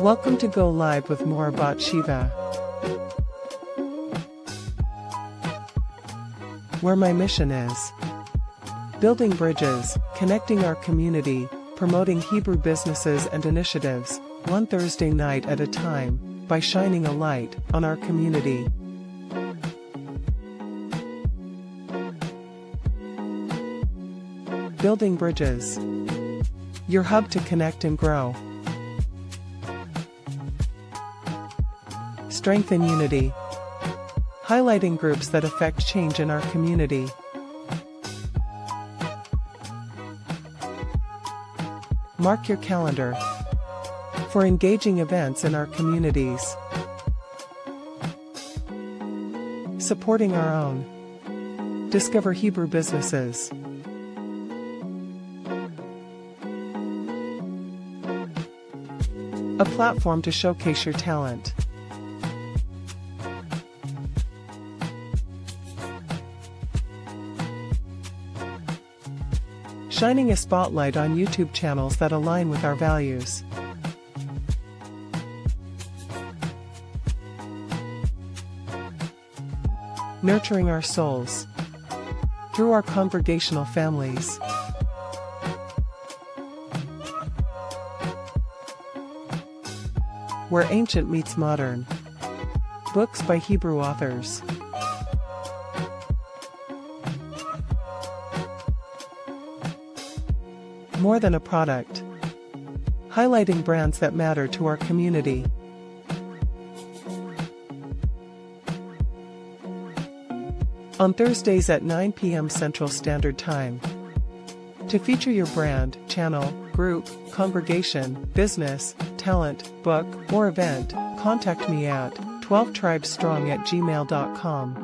Welcome to Go Live with Morah Bahtshevah, where my mission is building bridges, connecting our community, promoting Hebrew businesses and initiatives, one Thursday night at a time, by shining a light on our community. Building bridges, your hub to connect and grow. Strength and unity, highlighting groups that affect change in our community. Mark your calendar for engaging events in our communities. Supporting our own. Discover Hebrew businesses. A platform to showcase your talent. Shining a spotlight on YouTube channels that align with our values. Nurturing our souls through our congregational families. Where ancient meets modern. Books by Hebrew authors. More than a product. Highlighting brands that matter to our community. On Thursdays at 9 p.m. Central Standard Time. To feature your brand, channel, group, congregation, business, talent, book, or event, contact me at 12tribesstrong@gmail.com.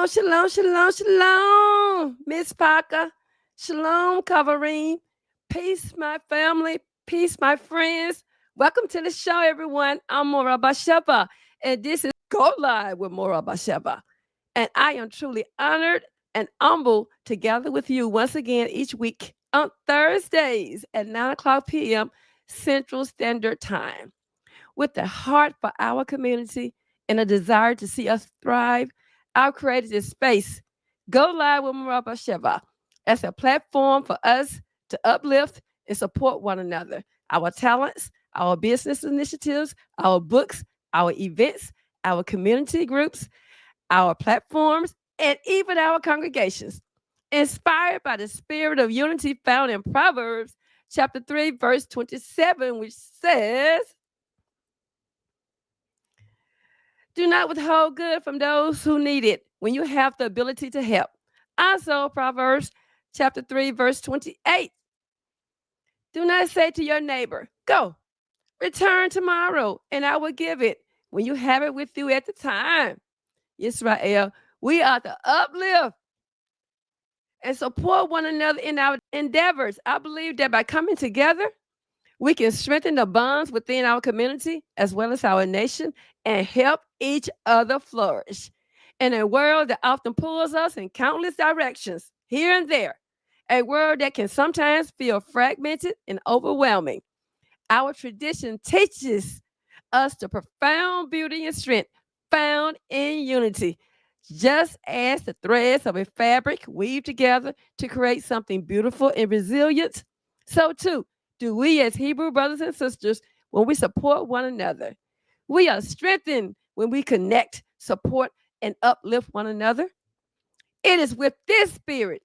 Shalom, shalom, shalom, shalom, Miss Parker. Shalom, Kavarine. Peace, my family. Peace, my friends. Welcome to the show, everyone. I'm Morah Bahtshevah, and this is Go Live with Morah Bahtshevah. And I am truly honored and humbled to gather with you once again each week on Thursdays at 9 o'clock p.m. Central Standard Time. With a heart for our community and a desire to see us thrive, I've created this space, Go Live with Morah Bahtshevah, as a platform for us to uplift and support one another, our talents, our business initiatives, our books, our events, our community groups, our platforms, and even our congregations. Inspired by the spirit of unity found in Proverbs chapter 3, verse 27, which says, do not withhold good from those who need it when you have the ability to help. Also, Proverbs chapter 3, verse 28. Do not say to your neighbor, go, return tomorrow, and I will give it when you have it with you at the time. Israel, we are to uplift and support one another in our endeavors. I believe that by coming together, we can strengthen the bonds within our community as well as our nation and help each other flourish. In a world that often pulls us in countless directions, here and there, a world that can sometimes feel fragmented and overwhelming, our tradition teaches us the profound beauty and strength found in unity. Just as the threads of a fabric weave together to create something beautiful and resilient, so too do we as Hebrew brothers and sisters when we support one another. We are strengthened when we connect, support, and uplift one another. It is with this spirit,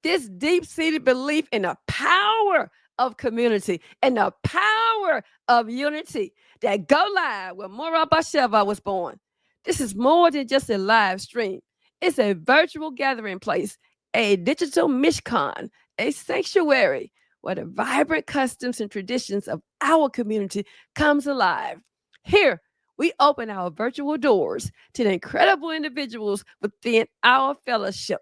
this deep-seated belief in the power of community and the power of unity that Go Live with Morah Bahtshevah was born. This is more than just a live stream. It's a virtual gathering place, a digital mishkan, a sanctuary where the vibrant customs and traditions of our community comes alive. Here, we open our virtual doors to the incredible individuals within our fellowship,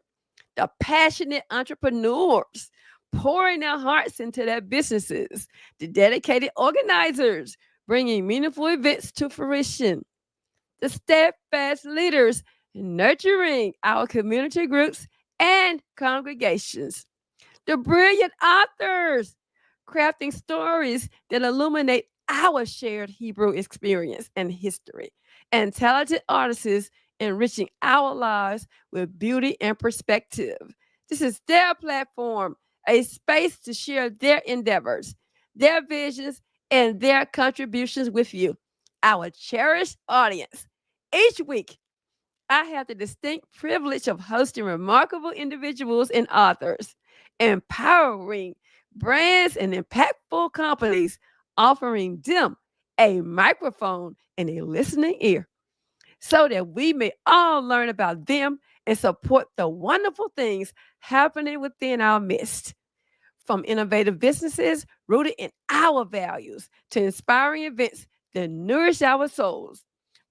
the passionate entrepreneurs pouring their hearts into their businesses, the dedicated organizers bringing meaningful events to fruition, the steadfast leaders nurturing our community groups and congregations, the brilliant authors crafting stories that illuminate our shared Hebrew experience and history, and talented artists enriching our lives with beauty and perspective. This is their platform, a space to share their endeavors, their visions, and their contributions with you, our cherished audience. Each week, I have the distinct privilege of hosting remarkable individuals and authors, empowering brands and impactful companies, offering them a microphone and a listening ear so that we may all learn about them and support the wonderful things happening within our midst. From innovative businesses rooted in our values to inspiring events that nourish our souls,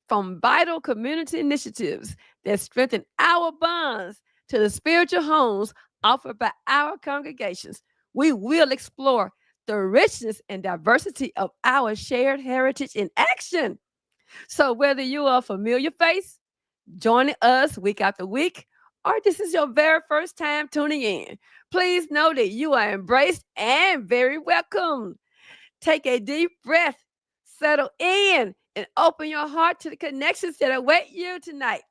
from vital community initiatives that strengthen our bonds to the spiritual homes offered by our congregations, we will explore the richness and diversity of our shared heritage in action. So, whether you are a familiar face, joining us week after week, or this is your very first time tuning in, please know that you are embraced and very welcome. Take a deep breath, settle in, and open your heart to the connections that await you tonight.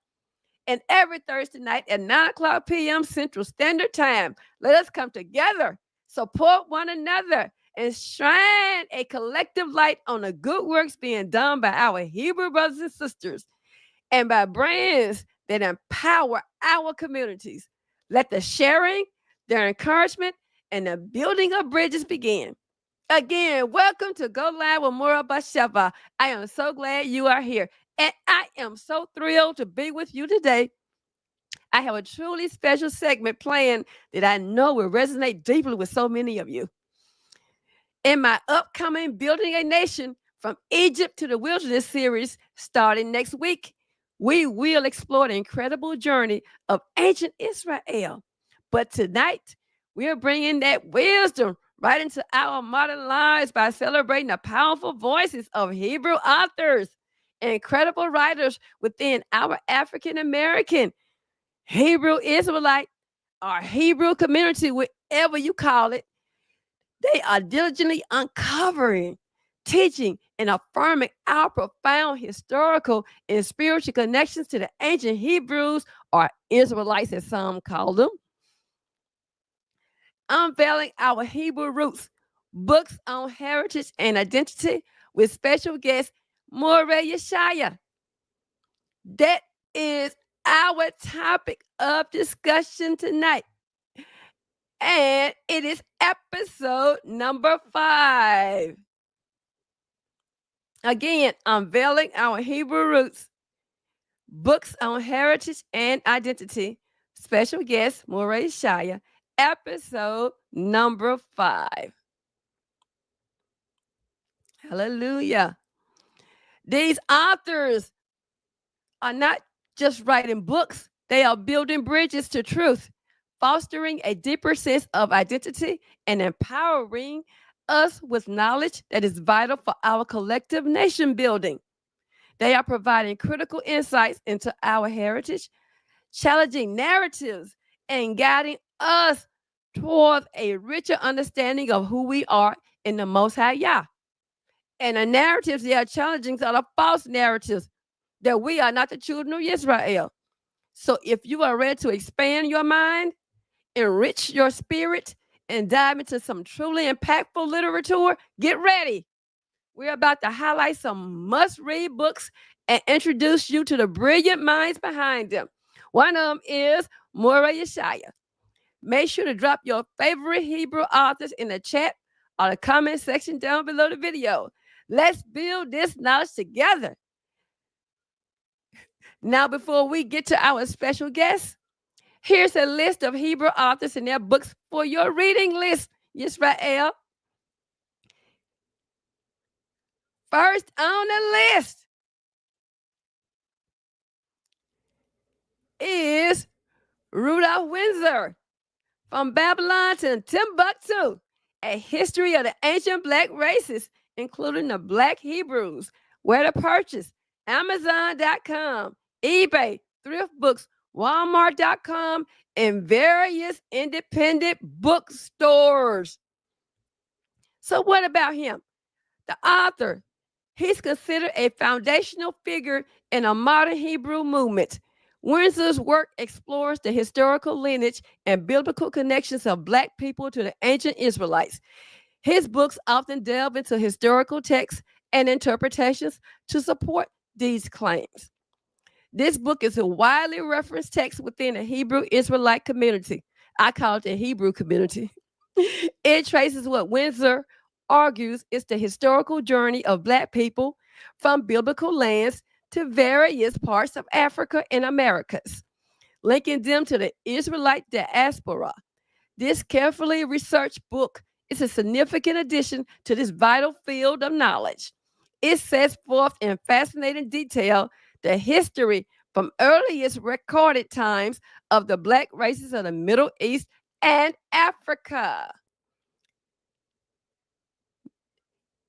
And every Thursday night at 9 o'clock p.m. Central Standard Time, let us come together, support one another, and shine a collective light on the good works being done by our Hebrew brothers and sisters and by brands that empower our communities. Let the sharing, their encouragement, and the building of bridges begin. Again, welcome to Go Live with Morah Bahtshevah. I am so glad you are here, and I am so thrilled to be with you today. I have a truly special segment planned that I know will resonate deeply with so many of you. In my upcoming Building a Nation from Egypt to the Wilderness series starting next week, we will explore the incredible journey of ancient Israel. But tonight, we're bringing that wisdom right into our modern lives by celebrating the powerful voices of Hebrew authors, incredible writers within our African American, Hebrew Israelite, or Hebrew community, whatever you call it. They are diligently uncovering, teaching, and affirming our profound historical and spiritual connections to the ancient Hebrews, or Israelites, as some call them. Unveiling our Hebrew roots, books on heritage and identity with special guest Moreh Yeshiah. That is our topic of discussion tonight. And it is episode number 5. Again, unveiling our Hebrew roots, books on heritage and identity. Special guest, Moreh Yeshiah, episode number 5. Hallelujah. These authors are not just writing books, they are building bridges to truth, fostering a deeper sense of identity and empowering us with knowledge that is vital for our collective nation building. They are providing critical insights into our heritage, challenging narratives, and guiding us towards a richer understanding of who we are in the Most High Yah. And the narratives they are challenging are the false narratives that we are not the children of Israel. So if you are ready to expand your mind, enrich your spirit, and dive into some truly impactful literature, get ready. We're about to highlight some must-read books and introduce you to the brilliant minds behind them. One of them is Moreh Yeshiah. Make sure to drop your favorite Hebrew authors in the chat or the comment section down below the video. Let's build this knowledge together. Now, before we get to our special guest, here's a list of Hebrew authors and their books for your reading list, Yisrael. First on the list is Rudolph Windsor, From Babylon to Timbuktu, A History of the Ancient Black Races, including the Black Hebrews. Where to purchase: Amazon.com, eBay, thrift books, Walmart.com, and various independent bookstores. So what about him? The author, he's considered a foundational figure in a modern Hebrew movement. Windsor's work explores the historical lineage and biblical connections of Black people to the ancient Israelites. His books often delve into historical texts and interpretations to support these claims. This book is a widely referenced text within the Hebrew Israelite community. I call it the Hebrew community. It traces what Windsor argues is the historical journey of Black people from biblical lands to various parts of Africa and Americas, linking them to the Israelite diaspora. This carefully researched book is a significant addition to this vital field of knowledge. It sets forth in fascinating detail the history from earliest recorded times of the Black races of the Middle East and Africa.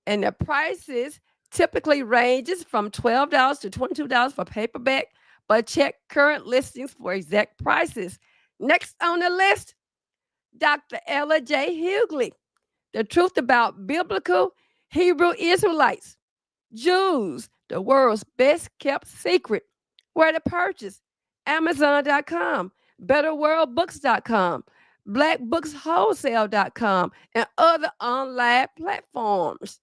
And the prices typically ranges from $12 to $22 for paperback, but check current listings for exact prices. Next on the list, Dr. Ella J. Hughley, The Truth About Biblical Hebrew Israelites, Jews, the world's best kept secret. Where to purchase: Amazon.com, BetterWorldBooks.com, BlackBooksWholesale.com, and other online platforms.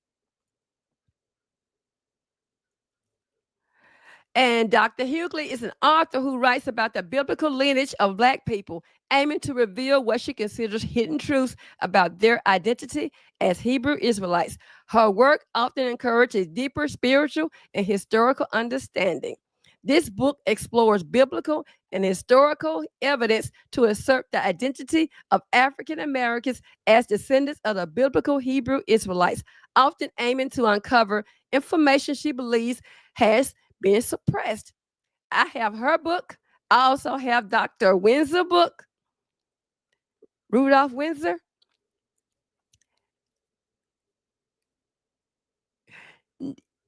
And Dr. Hughley is an author who writes about the biblical lineage of Black people, aiming to reveal what she considers hidden truths about their identity as Hebrew Israelites. Her work often encourages deeper spiritual and historical understanding. This book explores biblical and historical evidence to assert the identity of African Americans as descendants of the biblical Hebrew Israelites, often aiming to uncover information she believes has been suppressed. I have her book. I also have Dr. Windsor book, Rudolph Windsor.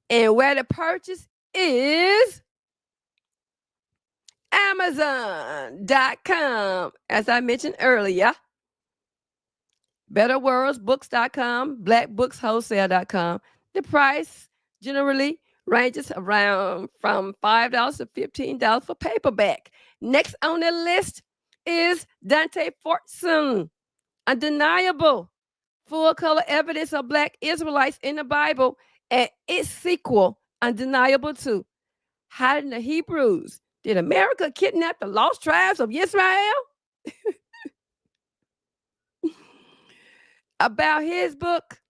And where to purchase is Amazon.com, as I mentioned earlier. BetterWorldsBooks.com, BlackBooksWholesale.com. The price generally ranges around from $5 to $15 for paperback. Next on the list is Dante Fortson, Undeniable Full Color Evidence of Black Israelites in the Bible, and its sequel, Undeniable 2. How did the Hebrews? Did America kidnap the lost tribes of Israel? About his book,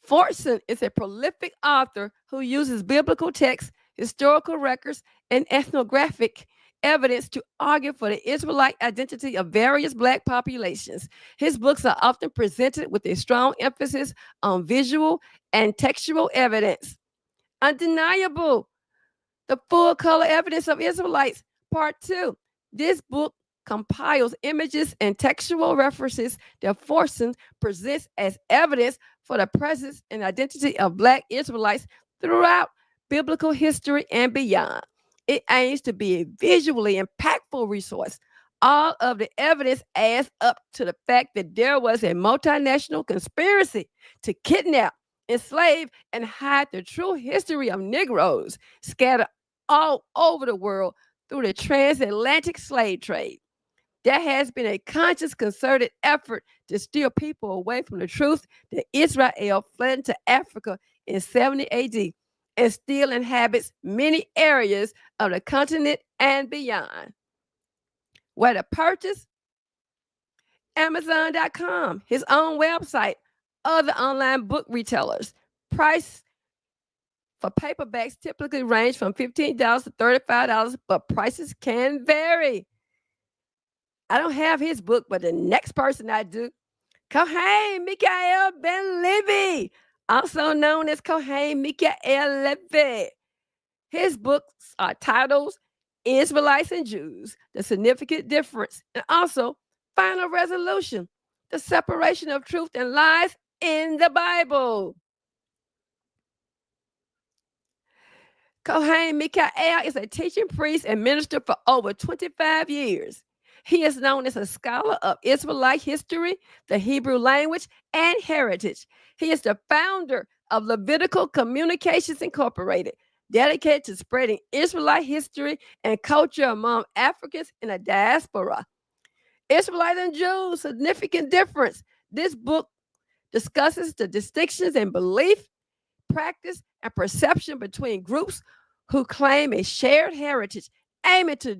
Fortson is a prolific author who uses biblical texts, historical records, and ethnographic evidence to argue for the Israelite identity of various Black populations. His books are often presented with a strong emphasis on visual and textual evidence. Undeniable, the full color evidence of Israelites, Part 2. This book compiles images and textual references that Fortson presents as evidence for the presence and identity of Black Israelites throughout biblical history and beyond. It aims to be a visually impactful resource. All of the evidence adds up to the fact that there was a multinational conspiracy to kidnap, enslave, and hide the true history of Negroes scattered all over the world through the transatlantic slave trade. There has been a conscious, concerted effort to steer people away from the truth that Israel fled into Africa in 70 AD and still inhabits many areas of the continent and beyond. Where to purchase? Amazon.com, his own website, other online book retailers. Price for paperbacks typically range from $15 to $35, but prices can vary. I don't have his book, but the next person I do, Kohen Mikael Ben Levi, also known as Kohen Mikael Levi. His books are titles Israelites and Jews, The Significant Difference, and also Final Resolution, The Separation of Truth and Lies in the Bible. Kohen Mikael is a teaching priest and minister for over 25 years. He is known as a scholar of Israelite history, the Hebrew language, and heritage. He is the founder of Levitical Communications Incorporated, dedicated to spreading Israelite history and culture among Africans in the diaspora. Israelite and Jews, Significant Difference. This book discusses the distinctions in belief, practice, and perception between groups who claim a shared heritage, aiming to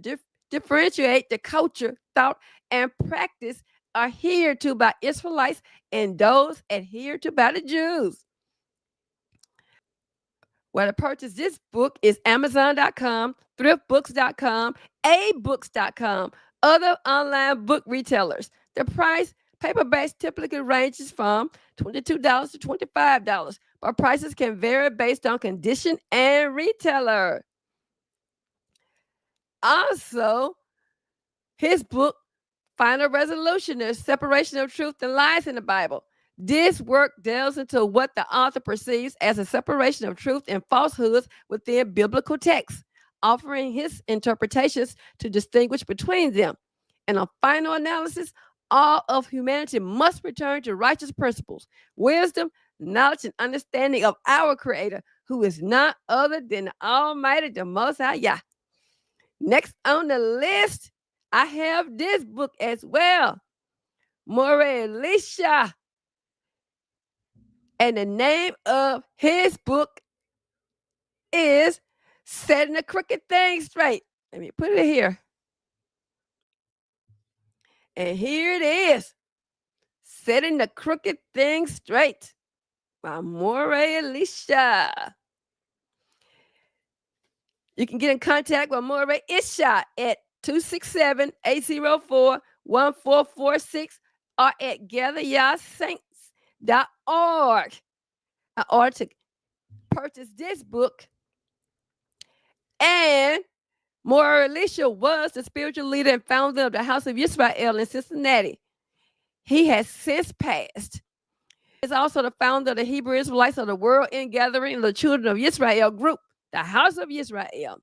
differentiate the culture, thought, and practice adhered to by Israelites and those adhered to by the Jews. Where to purchase this book is Amazon.com, thriftbooks.com, abooks.com, other online book retailers. The price, paperbacks typically ranges from $22 to $25, but prices can vary based on condition and retailer. Also, his book, Final Resolution, The Separation of Truth and Lies in the Bible. This work delves into what the author perceives as a separation of truth and falsehoods within biblical texts, offering his interpretations to distinguish between them. In a final analysis, all of humanity must return to righteous principles, wisdom, knowledge, and understanding of our Creator, who is none other than the Almighty, the Most High Yah. Next on the list, I have this book as well, Moreh Elisha. And the name of his book is Setting the Crooked Thing Straight. Let me put it here. And here it is, Setting the Crooked Thing Straight by Moreh Elisha. You can get in contact with Moreh Elisha at 267-804-1446 or at gatheryoursaints.org. In order to purchase this book And Morah Bahtshevah was the spiritual leader and founder of the House of Yisrael in Cincinnati. He has since passed. He is also the founder of the Hebrew Israelites of the World Ingathering of the Children of Israel group, the House of Israel.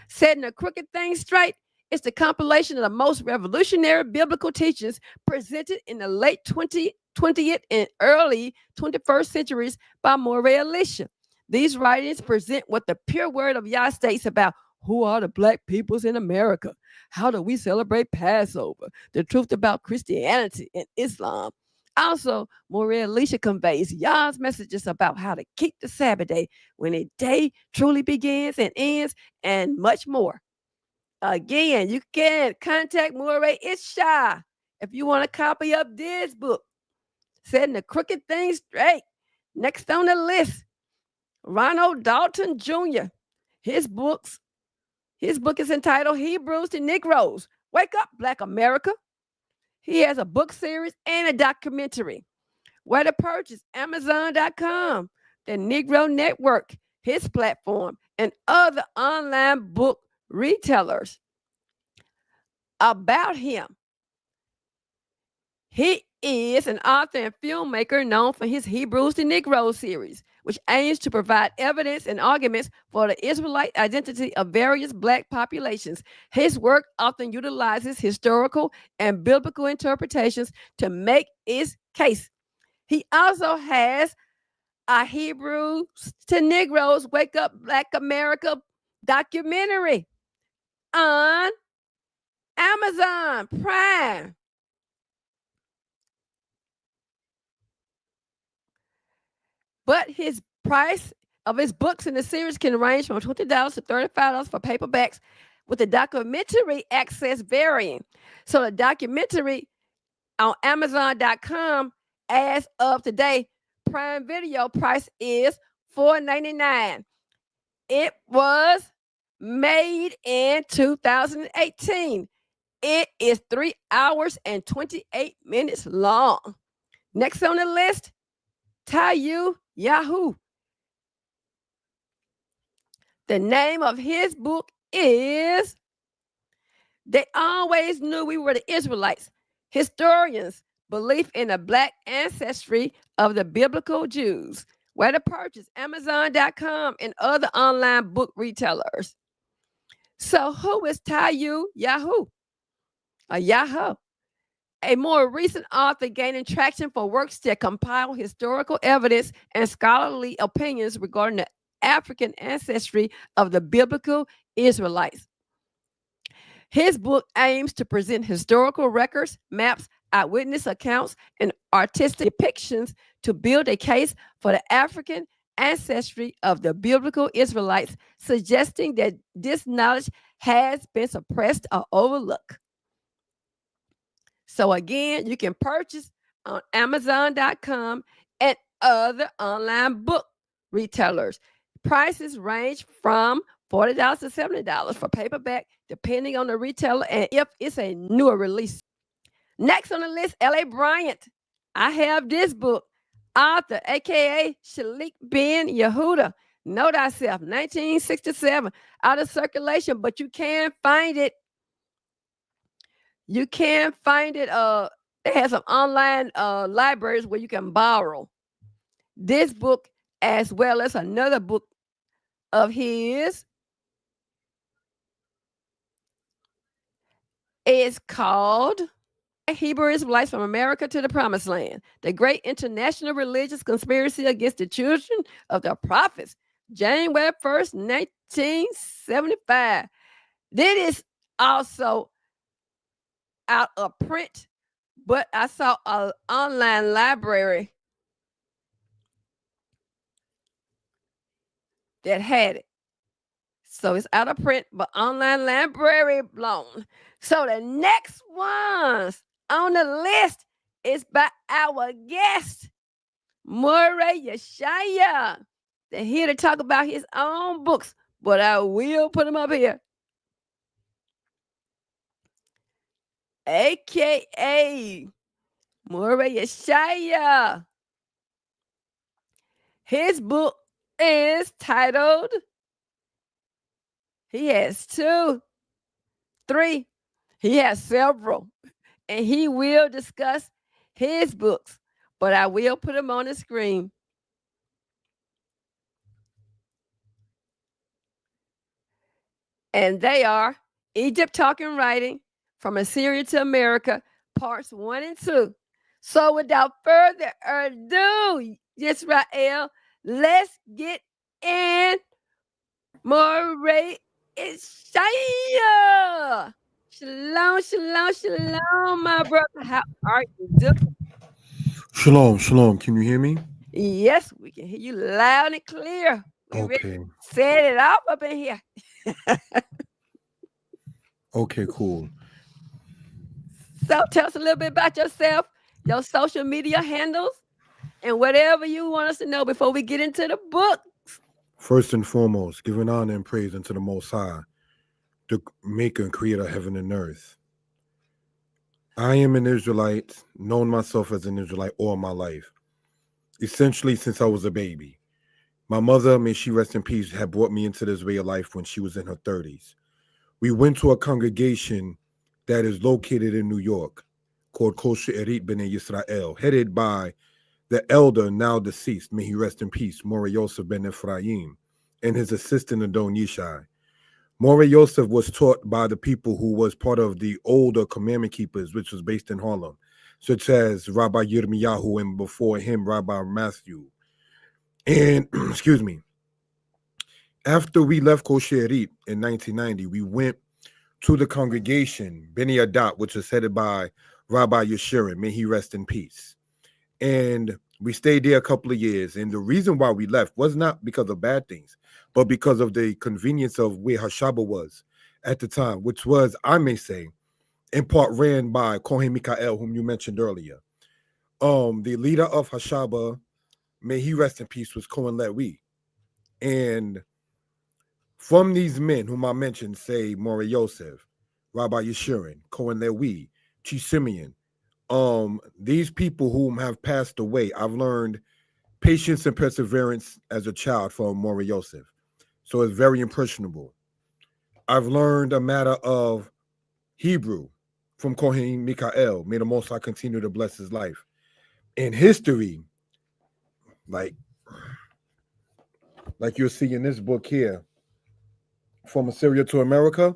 Setting the crooked thing straight is the compilation of the most revolutionary biblical teachings presented in the late 20th and early 21st centuries by Moreh Bahtshevah. These writings present what the pure word of Yah states about who are the black peoples in America, how do we celebrate Passover, the truth about Christianity and Islam. Also, Moreh Bahtshevah conveys Yah's messages about how to keep the Sabbath day when a day truly begins and ends, and much more. Again, you can contact Moreh Bahtshevah if you want a copy of this book, Setting the Crooked Thing Straight. Next on the list, Ronald Dalton Jr. His book is entitled Hebrews to Negroes. Wake up, Black America. He has a book series and a documentary. Where to purchase? Amazon.com, the Negro Network, his platform, and other online book retailers. About him, he is an author and filmmaker known for his Hebrews to Negroes series, which aims to provide evidence and arguments for the Israelite identity of various Black populations. His work often utilizes historical and biblical interpretations to make its case. He also has a Hebrews to Negroes Wake Up Black America documentary on Amazon Prime. But his price of his books in the series can range from $20 to $35 for paperbacks, with the documentary access varying. So the documentary on Amazon.com, as of today, Prime Video price is $4.99. It was made in 2018. It is 3 hours and 28 minutes long. Next on the list, Yahoo. The name of his book is They Always Knew We Were the Israelites. Historians' Belief in the Black Ancestry of the Biblical Jews. Where to purchase? Amazon.com and other online book retailers. So who is Yahoo? Yahoo. A more recent author gaining traction for works that compile historical evidence and scholarly opinions regarding the African ancestry of the biblical Israelites. His book aims to present historical records, maps, eyewitness accounts, and artistic depictions to build a case for the African ancestry of the biblical Israelites, suggesting that this knowledge has been suppressed or overlooked. So again, you can purchase on Amazon.com and other online book retailers. Prices range from $40 to $70 for paperback, depending on the retailer and if it's a newer release. Next on the list, L.A. Bryant. I have this book, author, aka Shalik Ben Yehuda. Know Thyself, 1967, out of circulation, but you can find it. You can find it. It has some online libraries where you can borrow this book as well as another book of his. It's called Hebrew Israelites from America to the Promised Land, the great international religious conspiracy against the children of the prophets, January 1st, 1975. This is also out of print, but I saw an online library that had it. So it's out of print, but online library blown. So the next ones on the list is by our guest, Moreh Yeshiah. They're here to talk about his own books, but I will put them up here. AKA Moreh Yeshiah. His book is titled He has 2, 3. He has several. And he will discuss his books, but I will put them on the screen. And they are Egypt Talking Writing, From Assyria to America, parts 1 and 2. So without further ado, Yisrael, let's get in. Moreh Yeshiah. Shalom, shalom, shalom, my brother. How are you doing? Shalom, shalom. Can you hear me? Yes, we can hear you loud and clear. We ready Okay. to set it off up in here. Okay, cool. So tell us a little bit about yourself, your social media handles, and whatever you want us to know before we get into the book. First and foremost, giving honor and praise unto the Most High, the maker and creator of heaven and earth. I am an Israelite, known myself as an Israelite all my life, essentially since I was a baby. My mother, may she rest in peace, had brought me into this way of life when she was in her 30s. We went to a congregation that is located in New York called curated B'nai Yisrael, headed by the elder, now deceased, may he rest in peace, Morah ben Ephraim, and his assistant Adon Yeshiah. Morah was taught by the people who was part of the older commandment keepers, which was based in Harlem, such as Rabbi Yirmiyahu and before him, Rabbi Matthew. And, excuse me, after we left Kosherit in 1990, we went to the congregation, Beni Adat, which was headed by Rabbi Yeshiah, may he rest in peace. And we stayed there a couple of years. And the reason why we left was not because of bad things, but because of the convenience of where Hashaba was at the time, which was, I may say, in part ran by Kohen Mikael, whom you mentioned earlier. The leader of Hashaba, may he rest in peace, was Kohen Lewi. And from these men whom I mentioned, say Morah Yosef, Rabbi Yeshurun, Kohen Lewi, Chi Simeon, these people whom have passed away, I've learned patience and perseverance as a child from Morah Yosef. So it's very impressionable. I've learned a matter of Hebrew from Kohen Mikael. May the Most High continue to bless his life. In history, like you'll see in this book here, From Assyria to America,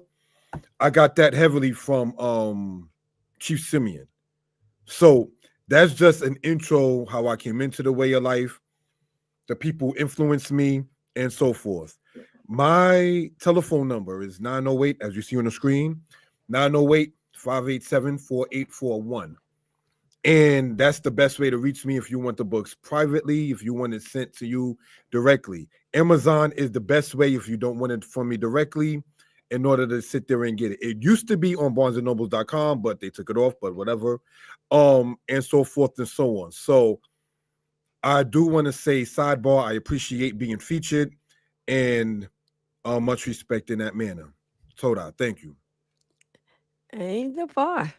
I got that heavily from Chief Simeon. So that's just an intro how I came into the way of life, the people influenced me, and so forth. My telephone number is 908, as you see on the screen, 908-587-4841. And that's the best way to reach me if you want the books privately, if you want it sent to you directly. Amazon is the best way if you don't want it from me directly in order to sit there and get it. It used to be on barnesandnobles.com, but they took it off, but whatever. And so forth and so on. So I do want to say, sidebar, I appreciate being featured and much respect in that manner. Toda, thank you. Ain't the bar.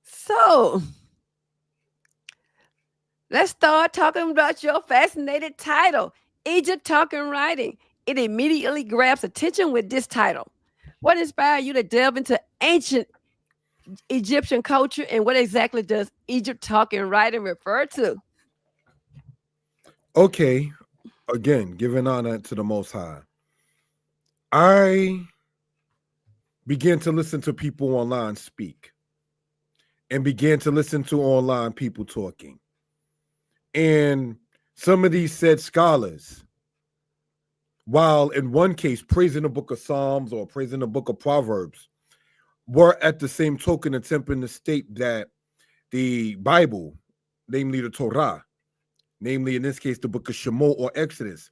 So let's start talking about your fascinating title, Egypt Talking Writing. It immediately grabs attention with this title. What inspired you to delve into ancient Egyptian culture, and what exactly does Egypt Talking Writing refer to? Okay, again, giving honor to the Most High. I began to listen to people online speak and began to listen to online people talking. And some of these said scholars, while in one case praising the book of Psalms or praising the book of Proverbs, were at the same token attempting to state that the Bible, namely the Torah, namely in this case the book of Shemot or Exodus,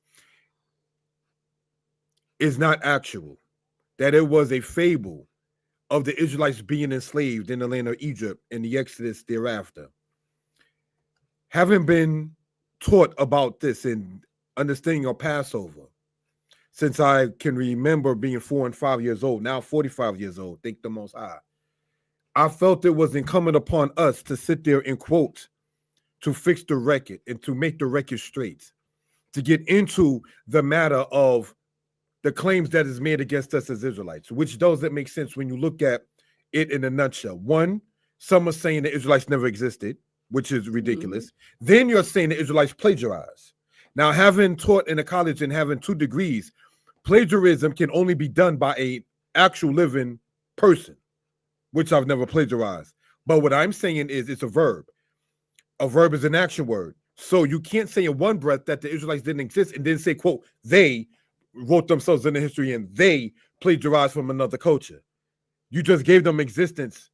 is not actual, that it was a fable of the Israelites being enslaved in the land of Egypt and the Exodus thereafter. Having been taught about this and understanding of Passover, since I can remember being 4 and 5 years old, now 45 years old, thank the Most High, I felt it was incumbent upon us to sit there and quote, to fix the record and to make the record straight, to get into the matter of the claims that is made against us as Israelites, which doesn't make sense when you look at it in a nutshell. One, some are saying the Israelites never existed, which is ridiculous. Then you're saying the Israelites plagiarize. Now, having taught in a college and having 2 degrees, plagiarism can only be done by an actual living person, which I've never plagiarized. But what I'm saying is it's a verb. A verb is an action word. So you can't say in one breath that the Israelites didn't exist and then say, quote, they wrote themselves in the history and they plagiarized from another culture. You just gave them existence.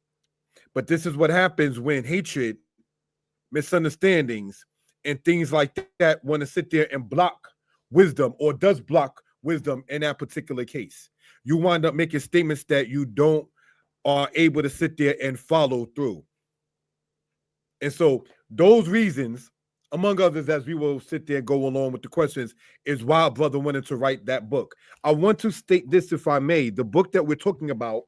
But this is what happens when hatred, misunderstandings, and things like that want to sit there and block wisdom, or does block wisdom in that particular case. You wind up making statements that you don't are able to sit there and follow through. And so those reasons, among others, as we will sit there and go along with the questions, is why brother wanted to write that book. I want to state this, if I may. The book that we're talking about,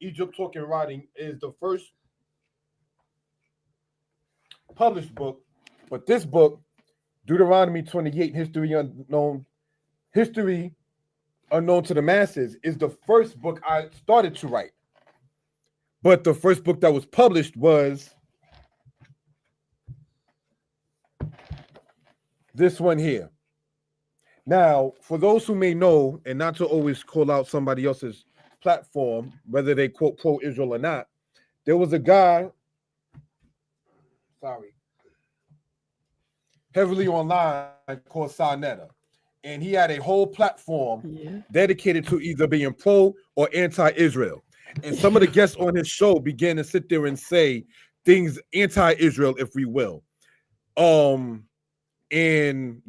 Egypt Talking and Writing, is the first published book. But this book, Deuteronomy 28, History Unknown to the Masses, is the first book I started to write. But the first book that was published was this one here. Now, for those who may know, and not to always call out somebody else's platform, whether they quote pro-Israel or not, there was a guy, heavily online, called Sarnetta. And he had a whole platform dedicated to either being pro or anti-Israel. And some of the guests on his show began to sit there and say things anti-Israel, if we will. And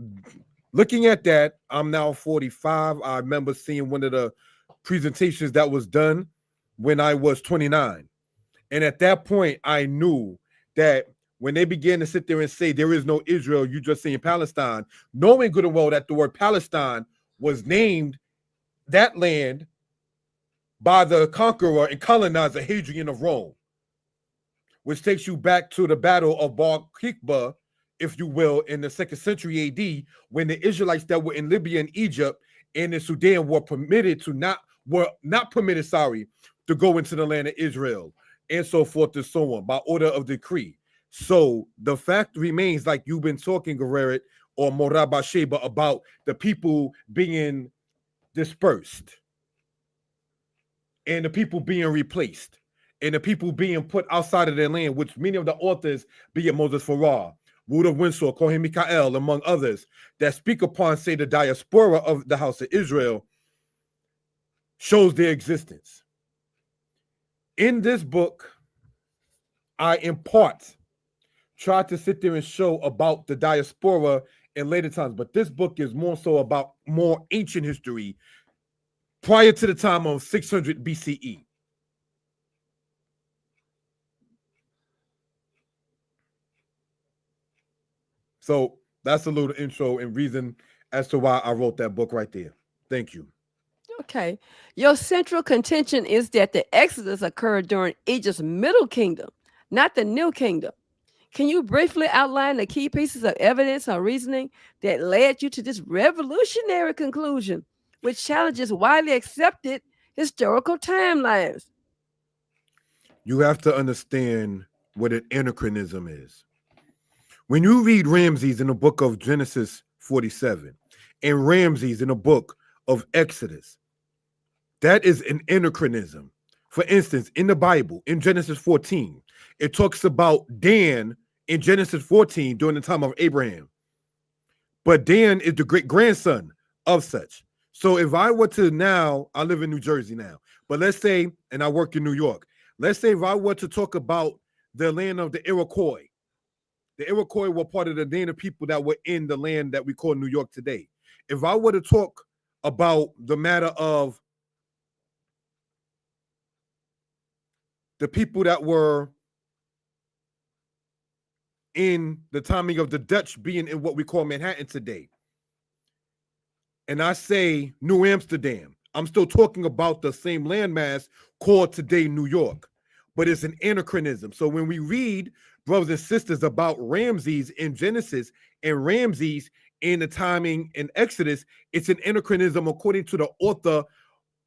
looking at that, I'm now 45. I remember seeing one of the presentations that was done when I was 29. And at that point, I knew that when they began to sit there and say there is no Israel, you just saying Palestine, knowing good and well that the word Palestine was named that land by the conqueror and colonizer Hadrian of Rome, which takes you back to the Battle of Bar Kokhba, if you will, in the 2nd century AD, when the Israelites that were in Libya and Egypt and in Sudan were not permitted to go into the land of Israel, and so forth and so on, by order of decree. So the fact remains, like you've been talking, Curated, or Morah Bahtshevah, about the people being dispersed, and the people being replaced, and the people being put outside of their land, which many of the authors, be it Moses Farah, Rudolf Winsor, Kohen Mikael, among others, that speak upon, say, the diaspora of the house of Israel, shows their existence. In this book, I in part try to sit there and show about the diaspora in later times, but this book is more so about more ancient history prior to the time of 600 BCE. So that's a little intro and reason as to why I wrote that book right there. Thank you. Okay. Your central contention is that the Exodus occurred during Egypt's Middle Kingdom, not the New Kingdom. Can you briefly outline the key pieces of evidence or reasoning that led you to this revolutionary conclusion, which challenges widely accepted historical timelines? You have to understand what an anachronism is. When you read Ramses in the book of Genesis 47 and Ramses in the book of Exodus, that is an anachronism. For instance, in the Bible, in Genesis 14, it talks about Dan in Genesis 14 during the time of Abraham. But Dan is the great grandson of such. So if I were to now, I live in New Jersey now, but let's say, and I work in New York, let's say if I were to talk about the land of the Iroquois were part of the native people that were in the land that we call New York today. If I were to talk about the matter of the people that were in the timing of the Dutch being in what we call Manhattan today, and I say New Amsterdam, I'm still talking about the same landmass called today New York, but it's an anachronism. So when we read, brothers and sisters, about Ramses in Genesis and Ramses in the timing in Exodus, it's an anachronism according to the author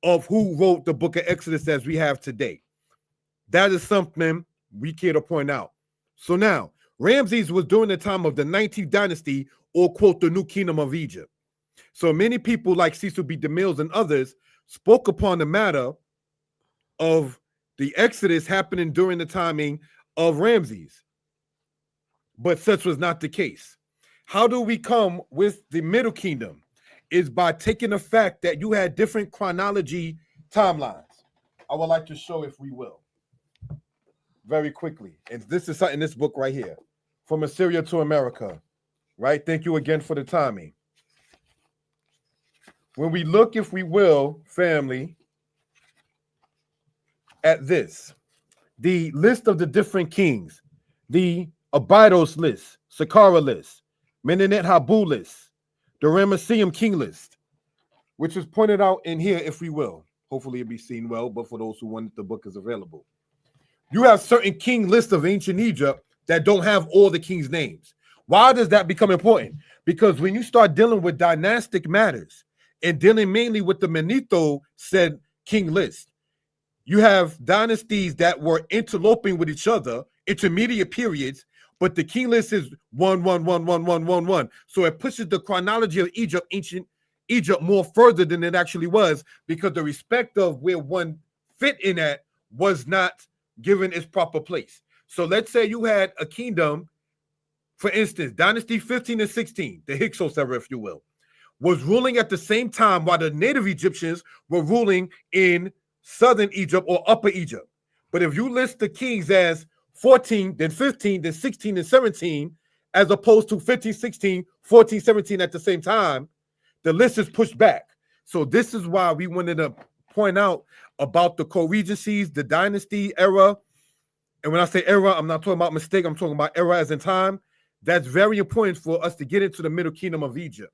of who wrote the book of Exodus as we have today. That is something we care to point out. So now, Ramses was during the time of the 19th dynasty, or quote, the new kingdom of Egypt. So many people like Cecil B. DeMille and others spoke upon the matter of the Exodus happening during the timing of Ramses. But such was not the case. How do we come with the Middle Kingdom? Is by taking the fact that you had different chronology timelines. I would like to show, if we will, very quickly. And this is something in this book right here, From Assyria to America, right? Thank you again for the timing. When we look, if we will, family, at this, the list of the different kings, the Abydos list, Saqqara list, Menenet Habu list, the Ramesseum king list, which is pointed out in here, if we will. Hopefully it'll be seen well, but for those who want it, the book is available. You have certain king lists of ancient Egypt that don't have all the kings' names. Why does that become important? Because when you start dealing with dynastic matters and dealing mainly with the Manetho said king list, you have dynasties that were interloping with each other, intermediate periods, but the king list is 1, 1, 1, 1, 1, 1, 1. So it pushes the chronology of Egypt, ancient Egypt, more further than it actually was, because the respect of where one fit in at was not given its proper place. So let's say you had a kingdom, for instance, Dynasty 15 and 16, the Hyksos era, if you will, was ruling at the same time while the native Egyptians were ruling in southern Egypt or upper Egypt. But if you list the kings as 14, then 15, then 16, and 17, as opposed to 15, 16, 14, 17 at the same time, the list is pushed back. So this is why we wanted to point out about the co-regencies, the dynasty era. And when I say era, I'm not talking about mistake, I'm talking about era as in time. That's very important for us to get into the Middle Kingdom of Egypt.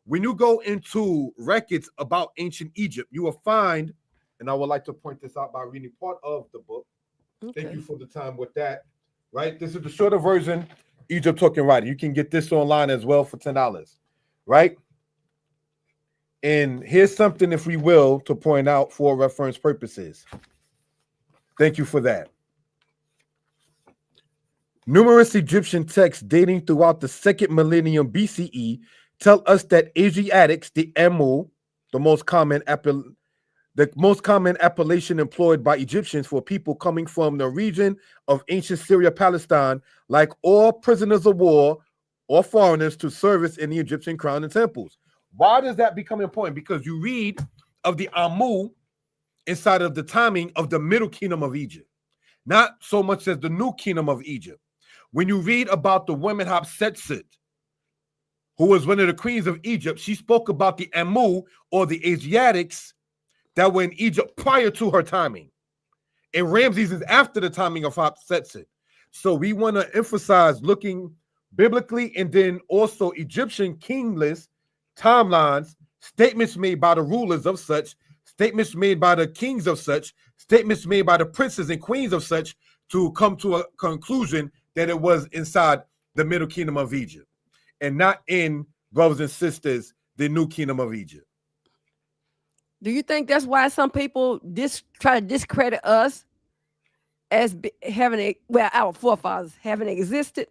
When you go into records about ancient Egypt, you will find, and I would like to point this out by reading part of the book. Okay. Thank you for the time with that. Right? This is the shorter version, Egypt Talking Writing. You can get this online as well for $10. Right? And here's something, if we will, to point out for reference purposes. Thank you for that. Numerous Egyptian texts dating throughout the 2nd millennium BCE tell us that Asiatics, the Emu, the most common appellation employed by Egyptians for people coming from the region of ancient Syria, Palestine, like all prisoners of war or foreigners to service in the Egyptian crown and temples. Why does that become important? Because you read of the Amu inside of the timing of the Middle Kingdom of Egypt, not so much as the New Kingdom of Egypt. When you read about the woman Hatshepsut, who was one of the queens of Egypt, she spoke about the Amu, or the Asiatics, that were in Egypt prior to her timing. And Ramses is after the timing of Hatshepsut. So we want to emphasize looking biblically, and then also Egyptian king list, timelines, statements made by the rulers of such, statements made by the kings of such, statements made by the princes and queens of such, to come to a conclusion that it was inside the Middle Kingdom of Egypt and not in, brothers and sisters, the New Kingdom of Egypt. Do you think that's why some people try to discredit us as our forefathers having existed?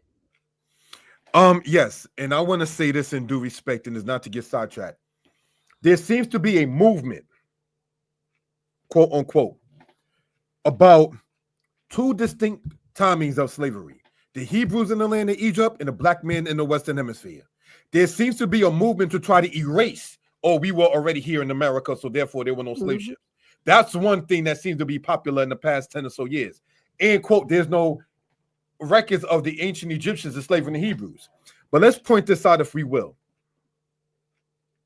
Yes, and I want to say this in due respect, and it's not to get sidetracked. There seems to be a movement, quote unquote, about two distinct timings of slavery: the Hebrews in the land of Egypt and the black men in the Western Hemisphere. There seems to be a movement to try to erase, oh, we were already here in America, so therefore there were no slave ships. That's one thing that seems to be popular in the past 10 or so years. And, quote, there's no records of the ancient Egyptians enslaving the Hebrews. But let's point this out, if we will.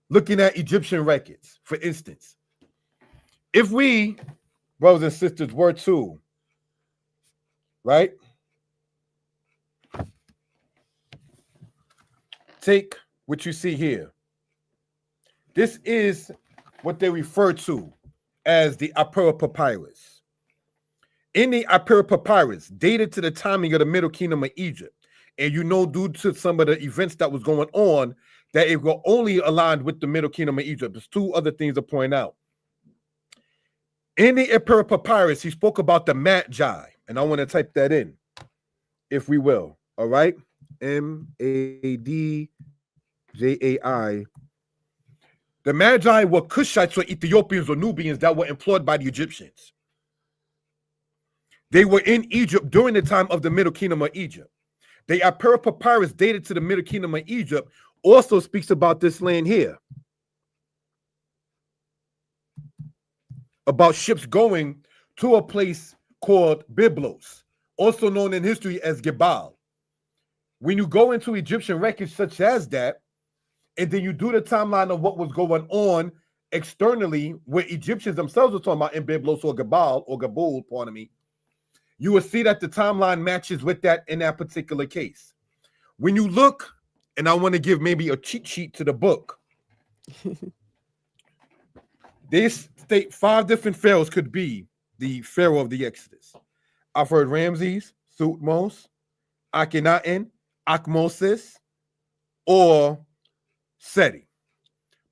Looking at Egyptian records, for instance, if we, brothers and sisters, were to, right, take what you see here. This is what they refer to as the Apura Papyrus. In the Apura Papyrus, dated to the timing of the Middle Kingdom of Egypt, and due to some of the events that was going on, that it will only align with the Middle Kingdom of Egypt. There's two other things to point out. In the Emperor Papyrus, he spoke about the Magi, and I want to type that in, if we will. All right, Madjai. The Magi were Cushites or Ethiopians or Nubians that were employed by the Egyptians. They were in Egypt during the time of the Middle Kingdom of Egypt. The Emperor Papyrus dated to the Middle Kingdom of Egypt also speaks about this land here, about ships going to a place called Byblos, also known in history as Gebal. When you go into Egyptian records such as that, and then you do the timeline of what was going on externally, where Egyptians themselves were talking about in Byblos or Gebal or Gabul, pardon me, you will see that the timeline matches with that in that particular case. When you look, and I want to give maybe a cheat sheet to the book, they state 5 different pharaohs could be the pharaoh of the Exodus. I've heard Ramses, Thutmose, Akhenaten, Akhmosis, or Seti.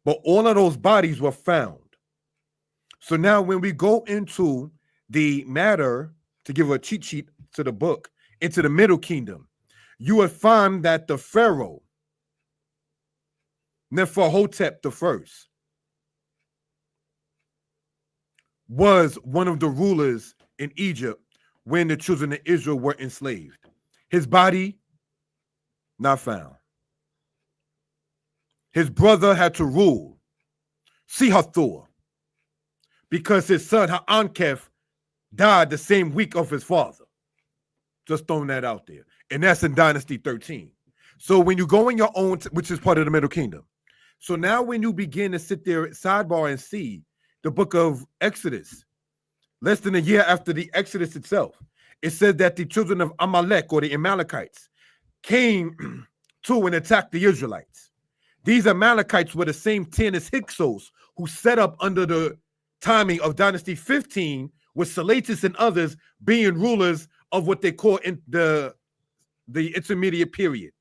But all of those bodies were found. So now when we go into the matter, to give a cheat sheet to the book, into the Middle Kingdom, you would find that the pharaoh, Neferhotep I, was one of the rulers in Egypt when the children of Israel were enslaved. His body, not found. His brother had to rule, Sihathor, because his son Ha'ankef died the same week of his father. Just throwing that out there. And that's in Dynasty 13. So when you go in your own, which is part of the Middle Kingdom. So now when you begin to sit there at sidebar and see the book of Exodus, less than a year after the Exodus itself, it said that the children of Amalek or the Amalekites came to and attacked the Israelites. These Amalekites were the same 10 as Hyksos, who set up under the timing of Dynasty 15, with Salatus and others being rulers of what they call in the intermediate period.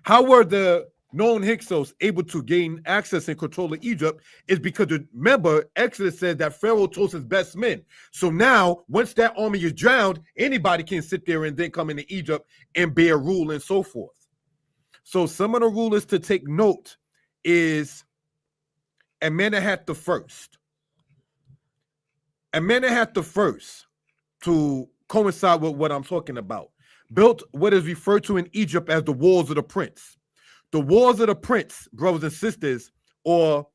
How were the known Hyksos able to gain access and control of Egypt? Is because, remember, Exodus said that Pharaoh chose his best men. So now, once that army is drowned, anybody can sit there and then come into Egypt and bear rule and so forth. So some of the rulers to take note is Amenemhat I. Amenemhat I, to coincide with what I'm talking about, built what is referred to in Egypt as the Walls of the Prince. The Walls of the Prince, brothers and sisters, or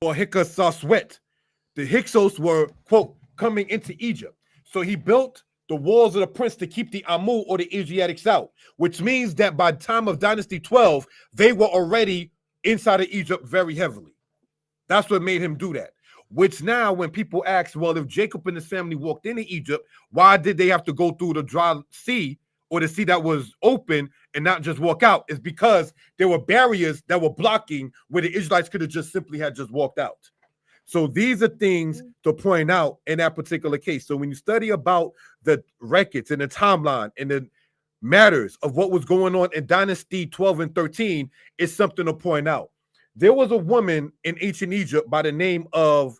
Hiksaswet. The Hyksos were, quote, coming into Egypt. So he built the Walls of the Prince to keep the Amu or the Asiatics out, which means that by the time of Dynasty 12, they were already inside of Egypt very heavily. That's what made him do that. Which now, when people ask, well, if Jacob and his family walked into Egypt, why did they have to go through the dry sea or the sea that was open and not just walk out? It's because there were barriers that were blocking where the Israelites could have just simply had just walked out. So these are things to point out in that particular case. So when you study about the records and the timeline and the matters of what was going on in Dynasty 12 and 13, it's something to point out. There was a woman in ancient Egypt by the name of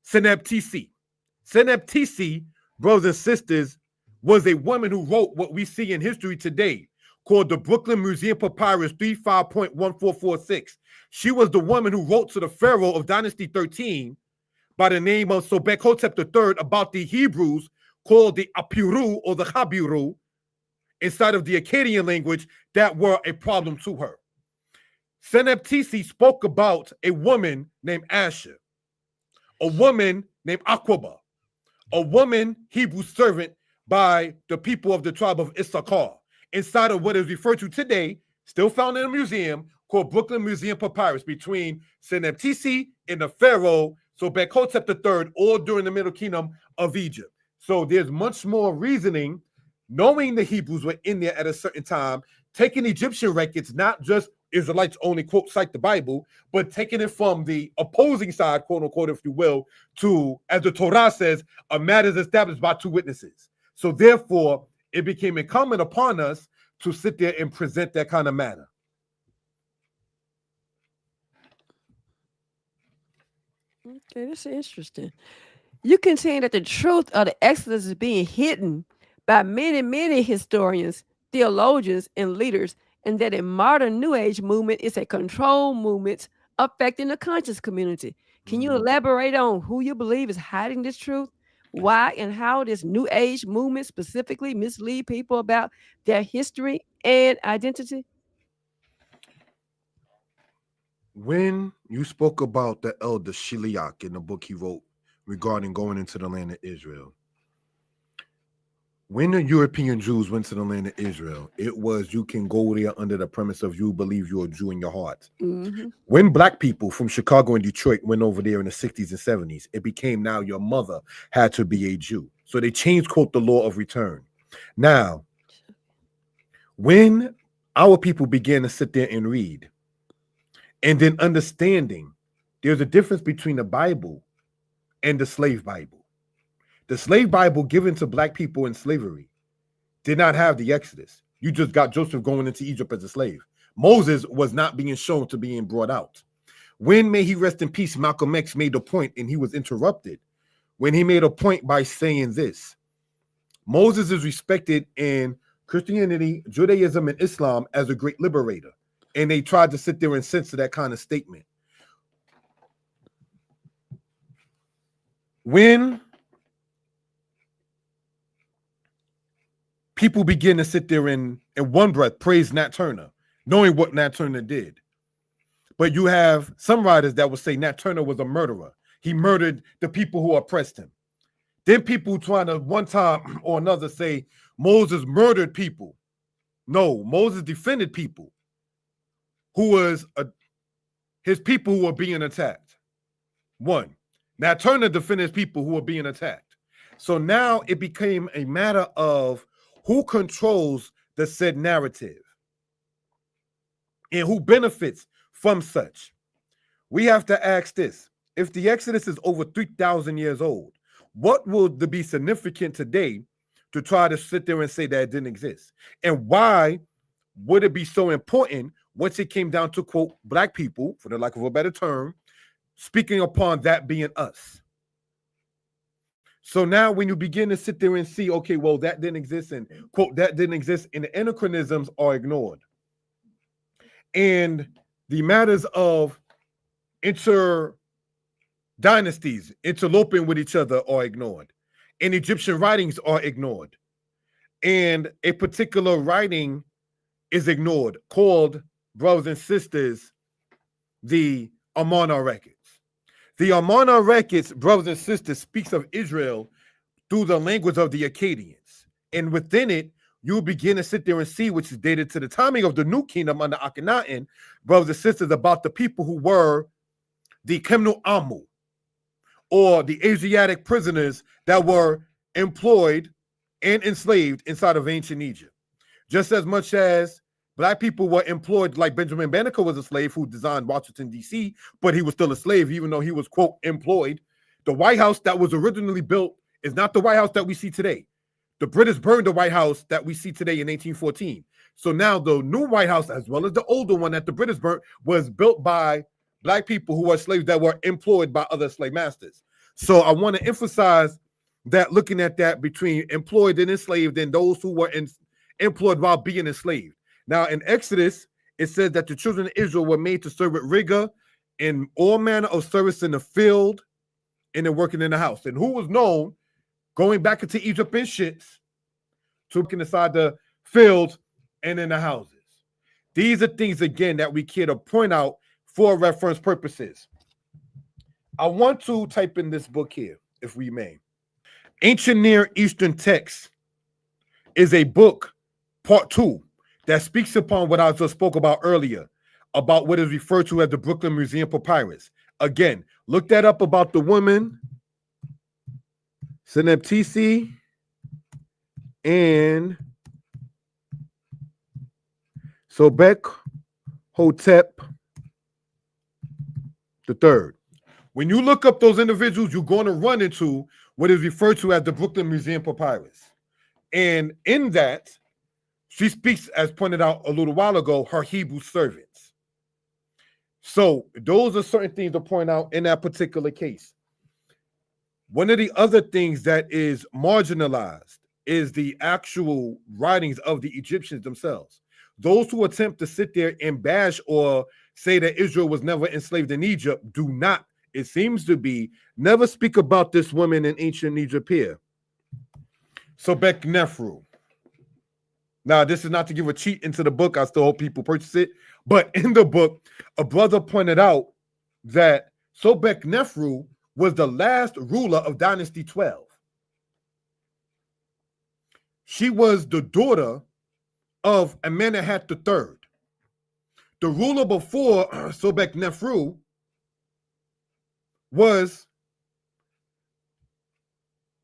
Senebtisi. Senebtisi, brothers and sisters, was a woman who wrote what we see in history today, called the Brooklyn Museum Papyrus 35.1446. She was the woman who wrote to the Pharaoh of Dynasty 13 by the name of Sobek-hotep III about the Hebrews called the Apiru or the Habiru inside of the Akkadian language that were a problem to her. Senebtisi spoke about a woman named Asher, a woman named Aqaba, a woman Hebrew servant by the people of the tribe of Issachar, inside of what is referred to today, still found in a museum, called Brooklyn Museum Papyrus, between Senebtisi and the Pharaoh Sobek-hotep III, all during the Middle Kingdom of Egypt. So there's much more reasoning, knowing the Hebrews were in there at a certain time, taking Egyptian records, not just Israelites only, quote, cite the Bible, but taking it from the opposing side, quote unquote, if you will, to, as the Torah says, a matter is established by 2 witnesses. So therefore, it became incumbent upon us to sit there and present that kind of matter. Okay, that's interesting. You contend that the truth of the Exodus is being hidden by many, many historians, theologians, and leaders, and that a modern New Age movement is a control movement affecting the conscious community. Can you Mhm. elaborate on who you believe is hiding this truth? Why and how this New Age movement specifically mislead people about their history and identity? When you spoke about the elder Shiliach in the book he wrote regarding going into the land of Israel, when the European Jews went to the land of Israel, it was you can go there under the premise of you believe you're a Jew in your heart. Mm-hmm. When black people from Chicago and Detroit went over there in the 60s and 70s, it became now your mother had to be a Jew. So they changed, quote, the law of return. Now, when our people began to sit there and read, and then understanding there's a difference between the Bible and the slave Bible. The slave Bible given to black people in slavery did not have the Exodus. You just got Joseph going into Egypt as a slave. Moses was not being shown to being brought out. When, may he rest in peace, Malcolm X made a point and he was interrupted when he made a point by saying this: Moses is respected in Christianity, Judaism, and Islam as a great liberator. And they tried to sit there and censor that kind of statement. When people begin to sit there and in one breath praise Nat Turner, knowing what Nat Turner did. But you have some writers that will say Nat Turner was a murderer. He murdered the people who oppressed him. Then people trying to one time or another say Moses murdered people. No, Moses defended people who was his people who were being attacked. One. Nat Turner defended people who were being attacked. So now it became a matter of who controls the said narrative and who benefits from such. We have to ask this: if the Exodus is over 3,000 years old, what will be significant today to try to sit there and say that it didn't exist? And why would it be so important once it came down to, quote, black people, for the lack of a better term, speaking upon that being us? So now when you begin to sit there and see, okay, well, that didn't exist, and quote, that didn't exist, and the anachronisms are ignored. And the matters of dynasties interloping with each other are ignored. And Egyptian writings are ignored. And a particular writing is ignored called, brothers and sisters, the Amarna records. The Amarna records, brothers and sisters, speaks of Israel through the language of the Akkadians. And within it, you'll begin to sit there and see, which is dated to the timing of the new kingdom under Akhenaten, brothers and sisters, about the people who were the Kemnu Amu, or the Asiatic prisoners that were employed and enslaved inside of ancient Egypt. Just as much as black people were employed, like Benjamin Banneker was a slave who designed Washington, D.C., but he was still a slave, even though he was, quote, employed. The White House that was originally built is not the White House that we see today. The British burned the White House that we see today in 1814. So now the new White House, as well as the older one that the British burnt, was built by black people who were slaves that were employed by other slave masters. So I want to emphasize that, looking at that between employed and enslaved and those who were employed while being enslaved. Now in Exodus, it says that the children of Israel were made to serve with rigor in all manner of service in the field and in working in the house. And who was known going back into Egypt in ships to working inside the fields and in the houses. These are things, again, that we care to point out for reference purposes. I want to type in this book here, if we may. Ancient Near Eastern Texts is a book, part 2, that speaks upon what I just spoke about earlier, about what is referred to as the Brooklyn Museum Papyrus. Again, look that up about the woman, Seneptisi, and Sobek Hotep III. When you look up those individuals, you're going to run into what is referred to as the Brooklyn Museum Papyrus. And in that, she speaks, as pointed out a little while ago, her Hebrew servants. So those are certain things to point out in that particular case. One of the other things that is marginalized is the actual writings of the Egyptians themselves. Those who attempt to sit there and bash or say that Israel was never enslaved in Egypt do not, it seems to be, never speak about this woman in ancient Egypt here. Sobek Nefru. Now, this is not to give a cheat into the book. I still hope people purchase it. But in the book, a brother pointed out that Sobek Nefru was the last ruler of Dynasty 12. She was the daughter of Amenemhat III. The ruler before Sobek Nefru was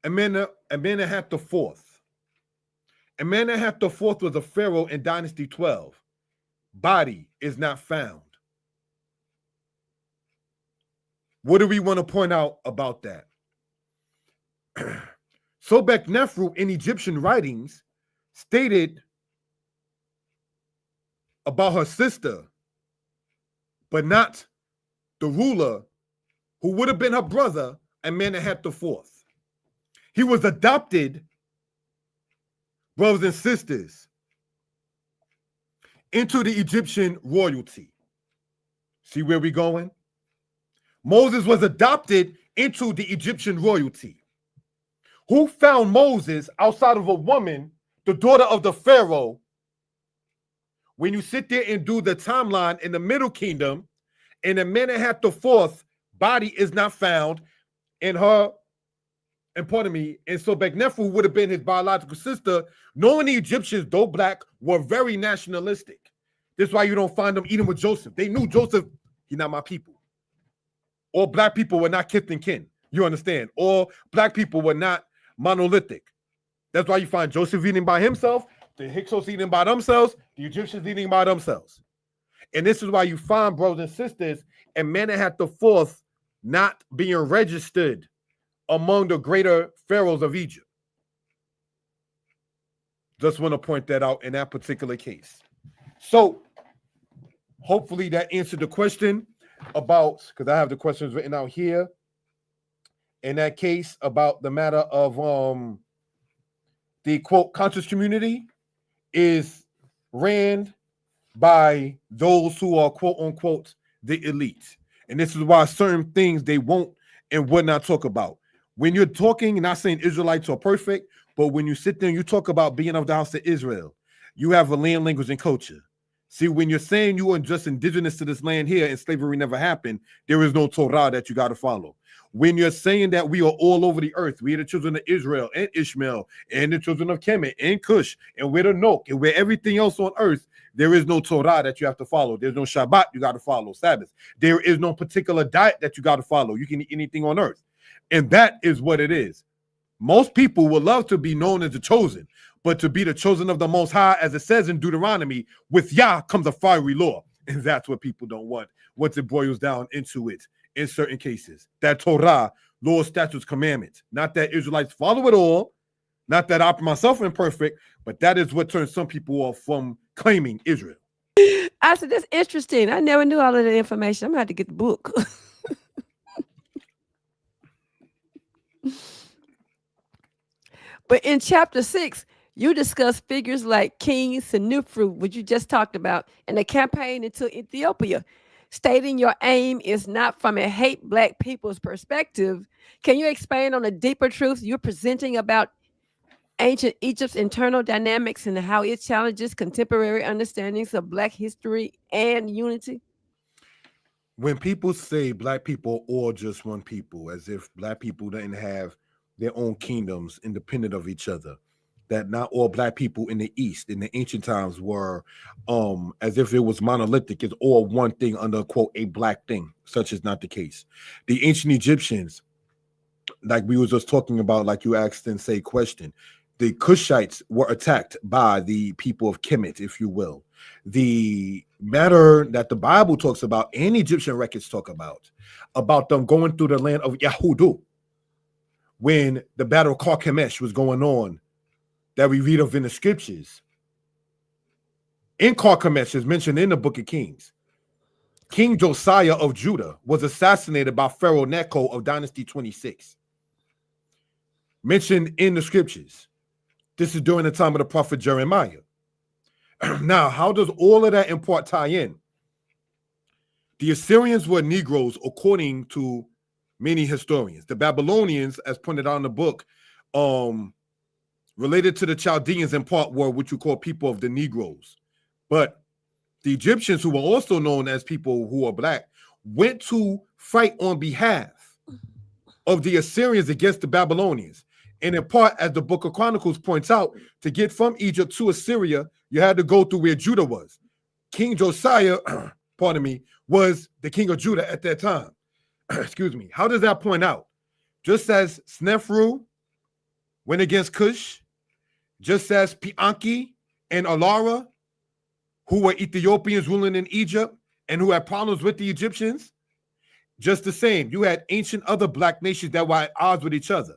Amenemhat IV. Amenemhat IV was a pharaoh in Dynasty 12. Body is not found. What do we want to point out about that? Sobek Nefru in Egyptian writings stated about her sister, but not the ruler who would have been her brother, Amenemhat IV. He was adopted, brothers and sisters, into the Egyptian royalty. See where we're going? Moses was adopted into the Egyptian royalty. Who found Moses outside of a woman, the daughter of the Pharaoh? When you sit there and do the timeline in the Middle Kingdom, in Amenemhat IV, body is not found, and her, and pardon me, and Sobek Nefru would have been his biological sister. Knowing the Egyptians, though black, were very nationalistic. That's why you don't find them eating with Joseph. They knew Joseph, he's not my people. Or black people were not kith and kin. You understand? Or black people were not monolithic. That's why you find Joseph eating by himself, the Hyksos eating by themselves, the Egyptians eating by themselves. And this is why you find, brothers and sisters, Amenemhat IV not being registered among the greater pharaohs of Egypt. Just want to point that out in that particular case. So hopefully that answered the question about, because I have the questions written out here. In that case, about the matter of the quote conscious community is ran by those who are quote unquote the elite. And this is why certain things they won't and would not talk about. When you're talking, not saying Israelites are perfect, but when you sit there and you talk about being of the house of Israel, you have a land, language, and culture. See, when you're saying you are just indigenous to this land here and slavery never happened, there is no Torah that you got to follow. When you're saying that we are all over the earth, we are the children of Israel and Ishmael and the children of Kemet and Cush, and we're the Nok and we're everything else on earth, there is no Torah that you have to follow. There's no Shabbat you got to follow, Sabbath. There is no particular diet that you got to follow. You can eat anything on earth. And that is what it is. Most people would love to be known as the chosen, but to be the chosen of the Most High, as it says in Deuteronomy, with Yah comes a fiery law. And that's what people don't want. Once it boils down into it, in certain cases, that Torah, laws, statutes, commandments, not that Israelites follow it all, not that I myself imperfect, but that is what turns some people off from claiming Israel. I said, that's interesting. I never knew all of that information. I'm going to have to get the book. But in chapter 6, you discuss figures like King Senufru, which you just talked about, and the campaign into Ethiopia, stating your aim is not from a hate black people's perspective. Can you expand on the deeper truths you're presenting about ancient Egypt's internal dynamics and how it challenges contemporary understandings of black history and unity? When people say black people are all just one people, as if black people didn't have their own kingdoms independent of each other, that not all black people in the East in the ancient times were as if it was monolithic, it's all one thing under quote a black thing. Such is not the case. The ancient Egyptians, like we were just talking about, like you asked and say question, the Cushites were attacked by the people of Kemet, if you will. The matter that the Bible talks about and Egyptian records talk about them going through the land of Yahudu when the battle of Carchemish was going on, that we read of in the scriptures. In Carchemish is mentioned in the book of Kings. King Josiah of Judah was assassinated by Pharaoh Necho of Dynasty 26. Mentioned in the scriptures. This is during the time of the prophet Jeremiah. Now, how does all of that in part tie in? The Assyrians were Negroes, according to many historians. The Babylonians, as pointed out in the book, related to the Chaldeans in part were what you call people of the Negroes. But the Egyptians, who were also known as people who are black, went to fight on behalf of the Assyrians against the Babylonians. And in part, as the book of Chronicles points out, to get from Egypt to Assyria, you had to go through where Judah was. King Josiah, pardon me, was the king of Judah at that time. Excuse me. How does that point out? Just as Snefru went against Cush, just as Pianki and Alara, who were Ethiopians ruling in Egypt and who had problems with the Egyptians, just the same. You had ancient other black nations that were at odds with each other.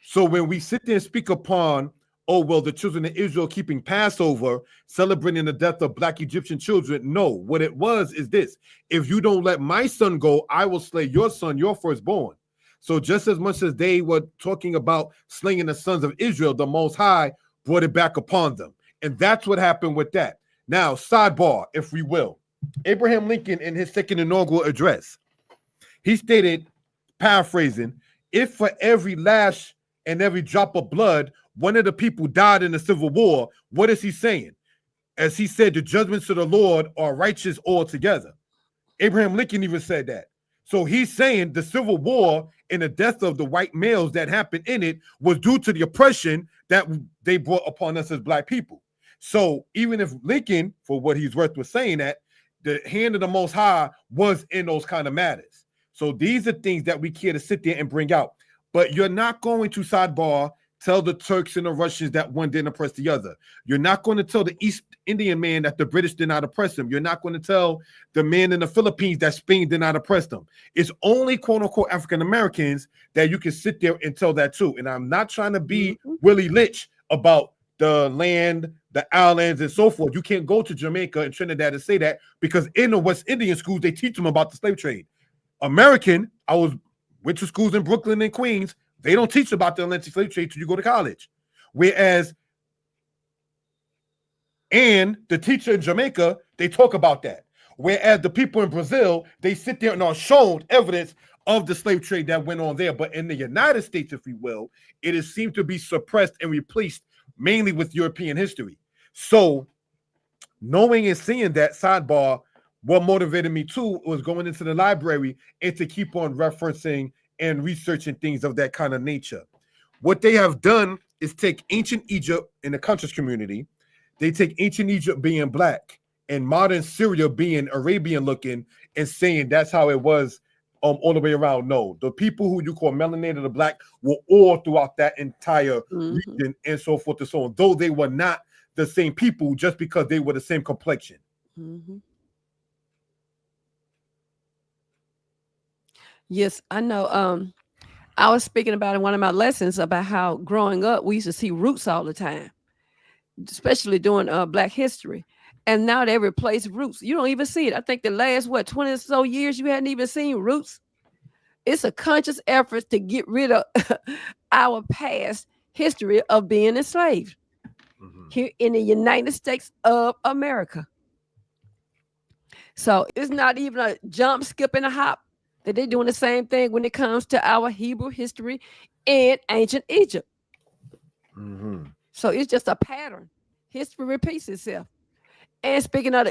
So when we sit there and speak upon, oh, well, the children of Israel keeping Passover, celebrating the death of black Egyptian children, no. What it was is this. If you don't let my son go, I will slay your son, your firstborn. So just as much as they were talking about slaying the sons of Israel, the Most High brought it back upon them. And that's what happened with that. Now, sidebar, if we will. Abraham Lincoln, in his second inaugural address, he stated, paraphrasing, if for every lash and every drop of blood, one of the people died in the Civil War, what is he saying? As he said, the judgments of the Lord are righteous altogether. Abraham Lincoln even said that. So he's saying the Civil War and the death of the white males that happened in it was due to the oppression that they brought upon us as black people. So even if Lincoln, for what he's worth, was saying that, the hand of the Most High was in those kind of matters. So these are things that we care to sit there and bring out. But you're not going to, sidebar, tell the Turks and the Russians that one didn't oppress the other. You're not going to tell the East Indian man that the British did not oppress him. You're not going to tell the man in the Philippines that Spain did not oppress them. It's only quote-unquote African Americans that you can sit there and tell that too. And I'm not trying to be Willie Lynch about the land, the islands, and so forth. You can't go to Jamaica and Trinidad and say that, because in the West Indian schools, they teach them about the slave trade. American, went to schools in Brooklyn and Queens, they don't teach about the Atlantic slave trade till you go to college. Whereas, and the teacher in Jamaica, they talk about that. Whereas the people in Brazil, they sit there and are shown evidence of the slave trade that went on there. But in the United States, if we will, it is seemed to be suppressed and replaced mainly with European history. So knowing and seeing that, sidebar, what motivated me too was going into the library and to keep on referencing and researching things of that kind of nature. What they have done is take ancient Egypt in the conscious community. They take ancient Egypt being black and modern Syria being Arabian looking and saying that's how it was all the way around. No, the people who you call melanated or black were all throughout that entire region and so forth and so on, though they were not the same people just because they were the same complexion. Yes, I know. I was speaking about in one of my lessons about how growing up, we used to see roots all the time, especially during Black history. And now they replace roots. You don't even see it. I think the last, 20 or so years, you hadn't even seen roots. It's a conscious effort to get rid of our past history of being enslaved here in the United States of America. So it's not even a jump, skip, and a hop that they're doing the same thing when it comes to our Hebrew history and ancient Egypt. So it's just a pattern. History repeats itself. And speaking of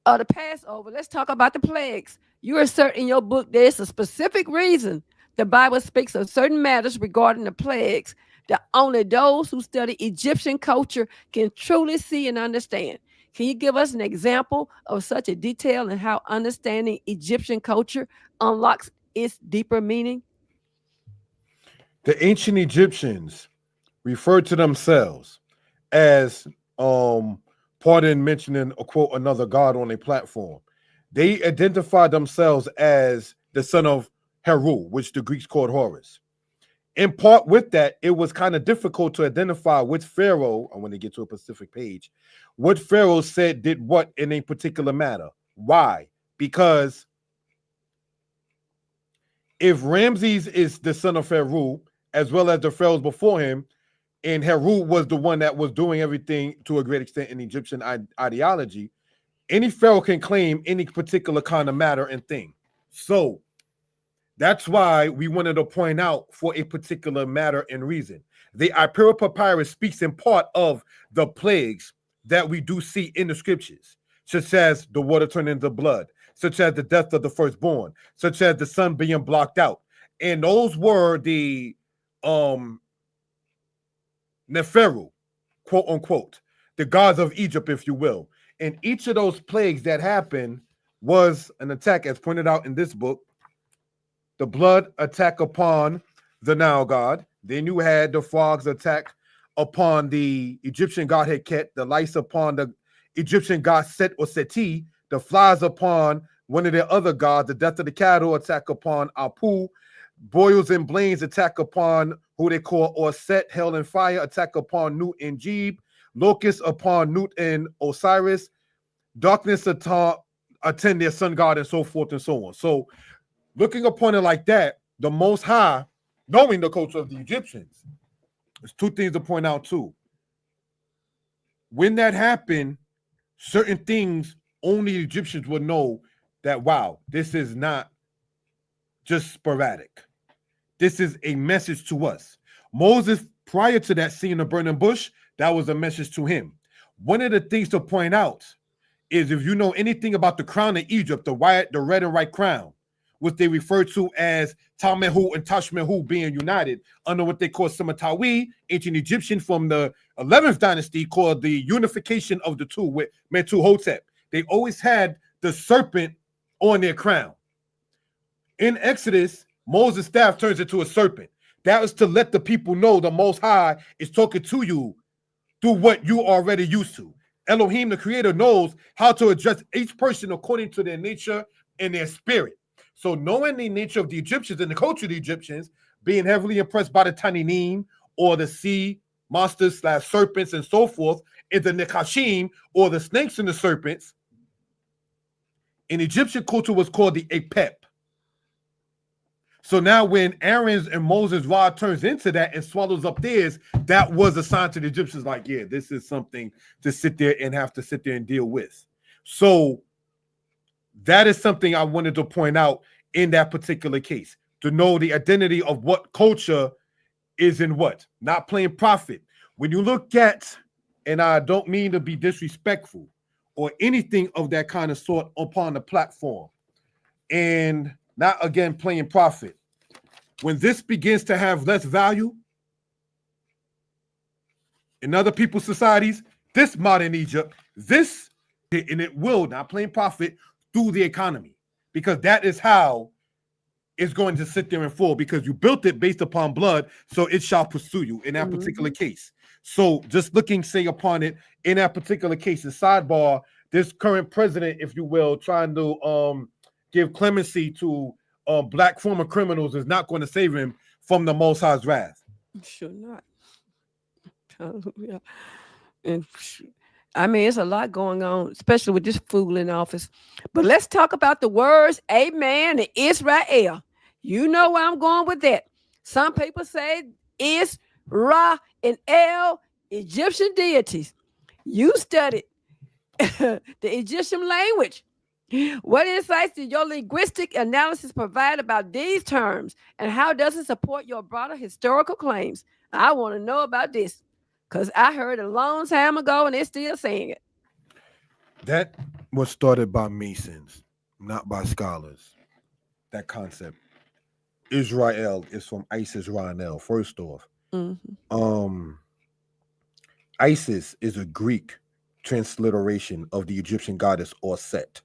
the Passover, let's talk about the plagues. You assert in your book there's a specific reason the Bible speaks of certain matters regarding the plagues that only those who study Egyptian culture can truly see and understand. Can you give us an example of such a detail and how understanding Egyptian culture unlocks its deeper meaning? The ancient Egyptians referred to themselves as, pardon mentioning a quote, another god on a platform. They identified themselves as the son of Heru, which the Greeks called Horus. In part with that, it was kind of difficult to identify which pharaoh, I want to get to a specific page, what pharaoh said did what in a particular matter. Why? because if Ramses is the son of Heru, as well as the pharaohs before him, and Heru was the one that was doing everything to a great extent in Egyptian ideology, any pharaoh can claim any particular kind of matter and thing. So that's why we wanted to point out for a particular matter and reason. The Imperial Papyrus speaks in part of the plagues that we do see in the scriptures, such as the water turning into blood, such as the death of the firstborn, such as the sun being blocked out. And those were the Neferu, quote unquote, the gods of Egypt, if you will. And each of those plagues that happened was an attack, as pointed out in this book. The blood attack upon the Nile god. Then you had the frogs attack upon the Egyptian godhead Ket, the lice upon the Egyptian god Set or Seti, the flies upon one of their other gods, the death of the cattle attack upon Apu, boils and blains attack upon who they call Orset, hell and fire attack upon Nut and Jeb, locusts upon Nut and Osiris, darkness attend their sun god, and so forth and so on. So looking upon it like that, the Most High, knowing the culture of the Egyptians, there's two things to point out too. When that happened, certain things only Egyptians would know that, wow, this is not just sporadic. This is a message to us. Moses, prior to that, seeing the burning bush, that was a message to him. One of the things to point out is, if you know anything about the crown of Egypt, the red and white crown, which they refer to as Talmehu and Tashmehu being united under what they call Sematawi, ancient Egyptian from the 11th dynasty, called the unification of the two with Mentuhotep. They always had the serpent on their crown. In Exodus, Moses' staff turns into a serpent. That was to let the people know the Most High is talking to you through what you already used to. Elohim, the creator, knows how to address each person according to their nature and their spirit. So knowing the nature of the Egyptians and the culture of the Egyptians, being heavily impressed by the Taninim or the sea monsters / serpents and so forth, and the Nekashim or the snakes and the serpents, in Egyptian culture was called the Apep. So now when Aaron's and Moses' rod turns into that and swallows up theirs, that was a sign to the Egyptians like, yeah, this is something to sit there and have to sit there and deal with. So that is something I wanted to point out in that particular case, to know the identity of what culture is in what. Not playing prophet. When you look at, and I don't mean to be disrespectful or anything of that kind of sort upon the platform, and not again playing prophet, when this begins to have less value in other people's societies, this modern Egypt, this, and it will, not playing prophet, through the economy, because that is how it's going to sit there and fall, because you built it based upon blood, so it shall pursue you in that particular case. So just looking, say, upon it in that particular case, the sidebar, this current president, if you will, trying to give clemency to black former criminals is not going to save him from the Most High's wrath. Sure not. Hallelujah. And I mean, it's a lot going on, especially with this fool in office. But let's talk about the words amen and Israel. You know where I'm going with that. Some people say Ra and El, Egyptian deities. You studied the Egyptian language. What insights did your linguistic analysis provide about these terms, and how does it support your broader historical claims? I want to know about this, because I heard it a long time ago and they're still saying it. That was started by Masons, not by scholars. That concept. Israel is from Isis Ranel, first off. Isis is a Greek transliteration of the Egyptian goddess Orset.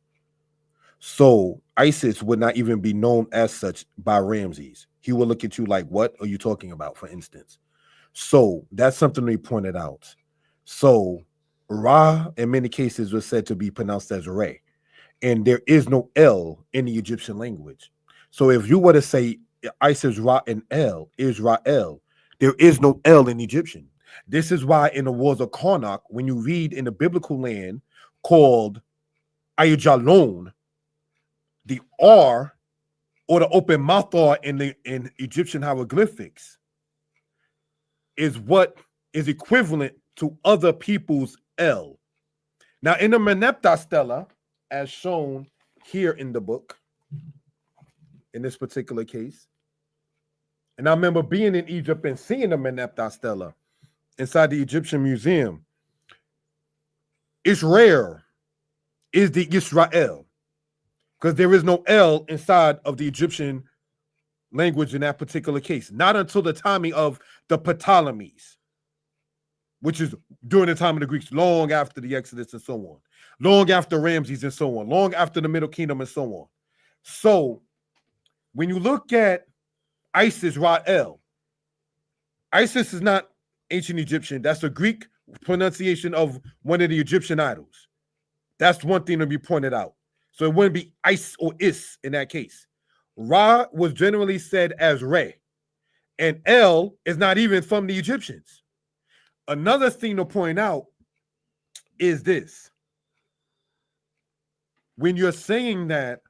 So Isis would not even be known as such by Ramses. He would look at you like, what are you talking about, for instance? So that's something we pointed out. So Ra, in many cases, was said to be pronounced as Re. And there is no L in the Egyptian language. So if you were to say Isis, Ra, and El, Israel, there is no L in Egyptian. This is why in the Wars of Karnak, when you read in the biblical land called Ayajalon, the R or the open mouth R in Egyptian hieroglyphics is what is equivalent to other people's L. Now, in the Merneptah stela, as shown here in the book, in this particular case, and I remember being in Egypt and seeing the Merneptah stela inside the Egyptian museum. It's rare is the Israel, because there is no L inside of the Egyptian language in that particular case. Not until the timing of the Ptolemies, which is during the time of the Greeks, long after the Exodus and so on, long after Ramses and so on, long after the Middle Kingdom and so on. So when you look at Isis, Ra-El, Isis is not ancient Egyptian. That's a Greek pronunciation of one of the Egyptian idols. That's one thing to be pointed out. So it wouldn't be Is or Is in that case. Ra was generally said as Re, and El is not even from the Egyptians. Another thing to point out is this. When you're saying that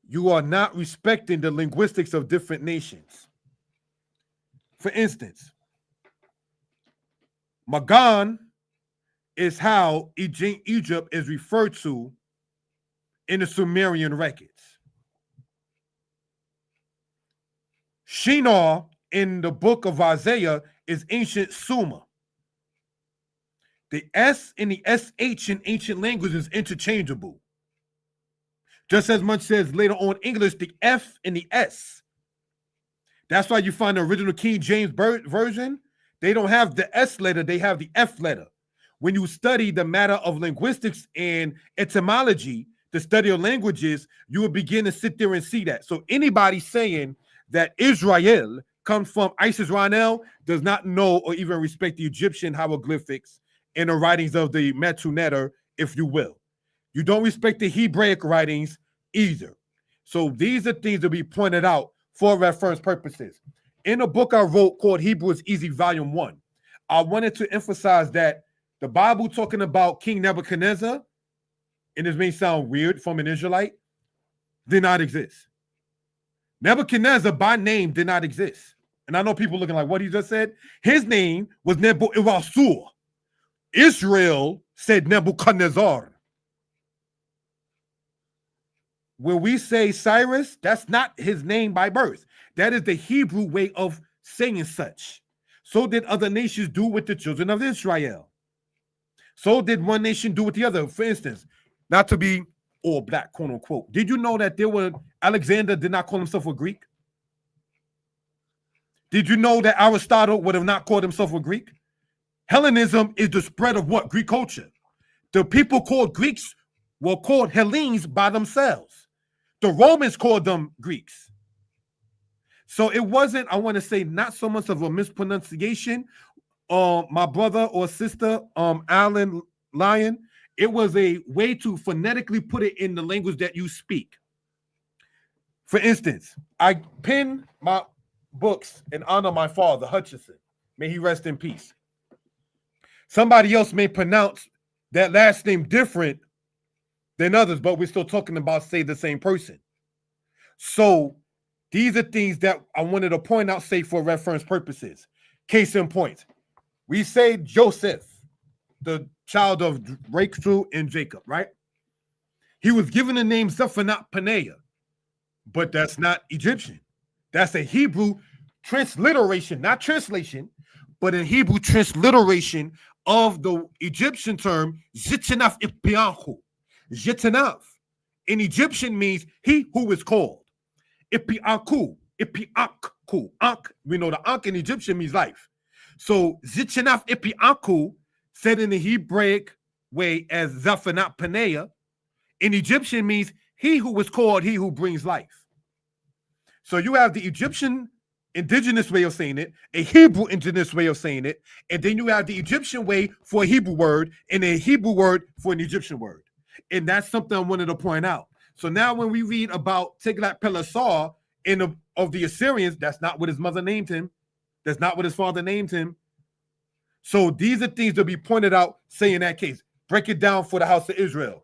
you are not respecting the linguistics of different nations. For instance, Magan is how Egypt is referred to in the Sumerian records. Shinar in the book of Isaiah is ancient Sumer. The S and the SH in ancient language is interchangeable. Just as much as later on English, the F and the S. That's why you find the original King James version, they don't have the S letter, they have the F letter. When you study the matter of linguistics and etymology, the study of languages, you will begin to sit there and see that. So anybody saying that Israel comes from Isis Ra-El does not know or even respect the Egyptian hieroglyphics and the writings of the Metu-Neter, if you will. You don't respect the Hebraic writings either. So these are things to be pointed out for reference purposes. In a book I wrote called Hebrew is Easy, Volume 1, I wanted to emphasize that the Bible talking about King Nebuchadnezzar, and this may sound weird from an Israelite, did not exist. Nebuchadnezzar by name did not exist. And I know people looking like what he just said. His name was Nebu-Irasur. Israel said Nebuchadnezzar. When we say Cyrus, that's not his name by birth. That is the Hebrew way of saying such. So did other nations do with the children of Israel. So did one nation do with the other. For instance, not to be all black, quote unquote. Did you know that Alexander did not call himself a Greek? Did you know that Aristotle would have not called himself a Greek? Hellenism is the spread of what? Greek culture. The people called Greeks were called Hellenes by themselves. The Romans called them Greeks. So it wasn't, I want to say, not so much of a mispronunciation. My brother or sister, Alan Lyon, it was a way to phonetically put it in the language that you speak. For instance, I pen my books in honor of my father, Hutchinson. May he rest in peace. Somebody else may pronounce that last name different than others, but we're still talking about, say, the same person. So these are things that I wanted to point out, say, for reference purposes. Case in point, we say Joseph, the child of Rachel and Jacob, right? He was given the name Zephaniah Paneah, but that's not Egyptian. That's a Hebrew transliteration, not translation, but a Hebrew transliteration of the Egyptian term Zitanaf Ipianhu. Zitanaf in Egyptian means he who is called. Ipianku, Ipianku, Ankh. We know the Ankh in Egyptian means life. So Zitanaf Ipianku, said in the Hebraic way as Zephaniah Paneah, in Egyptian means he who was called, he who brings life. So you have the Egyptian indigenous way of saying it, a Hebrew indigenous way of saying it, and then you have the Egyptian way for a Hebrew word and a Hebrew word for an Egyptian word. And that's something I wanted to point out. So now when we read about Tiglath-Pileser of the Assyrians, that's not what his mother named him. That's not what his father named him. So these are things to be pointed out, say in that case. Break it down for the house of Israel.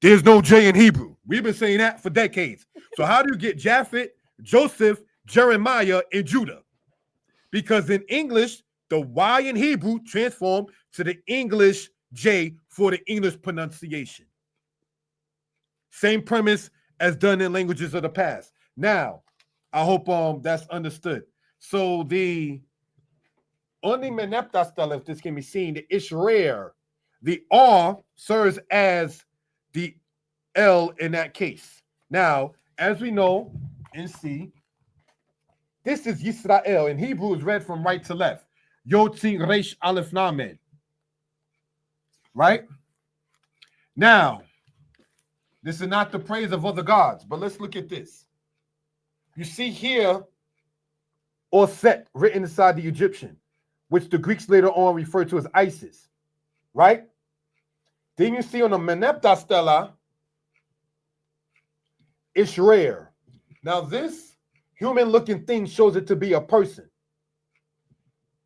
There's no J in Hebrew. We've been saying that for decades. So how do you get Japhet, Joseph, Jeremiah, and Judah? Because in English, the Y in Hebrew transformed to the English J for the English pronunciation. Same premise as done in languages of the past. Now, I hope that's understood. So the only menepta style, if this can be seen, the Ishrer, the R serves as the L in that case. Now, as we know and see, this is Yisrael. In Hebrew, is read from right to left. Yotzi Resh Aleph Namen. Right? Now, this is not the praise of other gods, but let's look at this. You see here, or set written inside the Egyptian, which the Greeks later on referred to as Isis. Right? Then you see on the Menepta stela, Ishrer. Now, this human-looking thing shows it to be a person.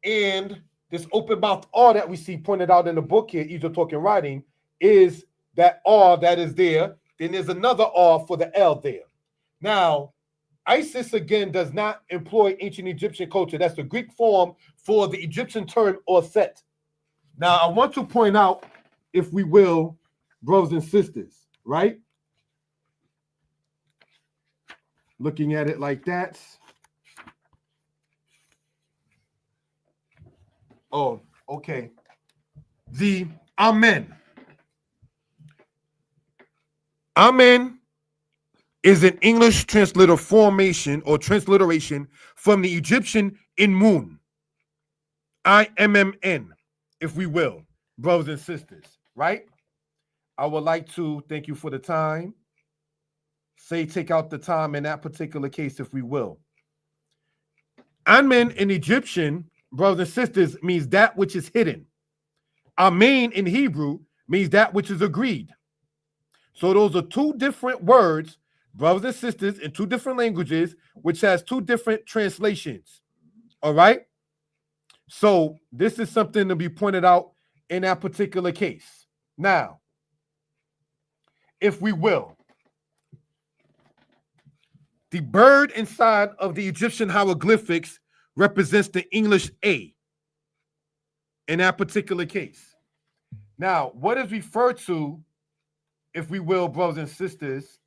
And this open mouth R that we see pointed out in the book here, Egypt Talking Writing, is that R that is there. Then there's another R for the L there. Now, Isis, again, does not employ ancient Egyptian culture. That's the Greek form for the Egyptian term or set. Now, I want to point out, if we will, brothers and sisters, right? Looking at it like that. Oh, okay. The Amen. Amen is an English transliteration from the Egyptian Inmun. IMMN, if we will, brothers and sisters, right? I would like to thank you for the time. Take out the time in that particular case, if we will. Amen in Egyptian, brothers and sisters, means that which is hidden. Amen in Hebrew means that which is agreed. So those are two different words, brothers and sisters, in two different languages, which has two different translations. All right? So this is something to be pointed out in that particular case. Now, if we will, the bird inside of the Egyptian hieroglyphics represents the English A in that particular case. Now, what is referred to, if we will, brothers and sisters,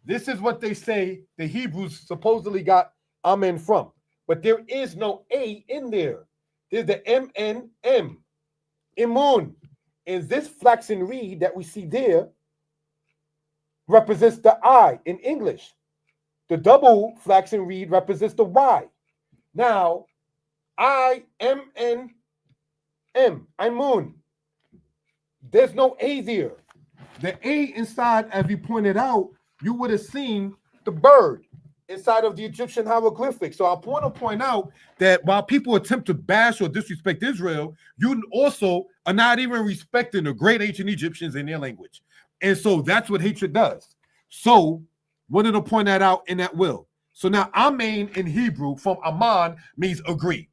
this is what they say the Hebrews supposedly got Amen from. But there is no A in there. There's the MNM, Imun. And this flaxen reed that we see there represents the I in English. The double flaxen reed represents the Y. Now, IMNM, Imun. There's no A there. The A inside, as we pointed out, you would have seen the bird inside of the Egyptian hieroglyphics. So I want to point out that while people attempt to bash or disrespect Israel, you also are not even respecting the great ancient Egyptians in their language. And so that's what hatred does. So wanted to point that out in that will. So now Amen in Hebrew from Aman means agree.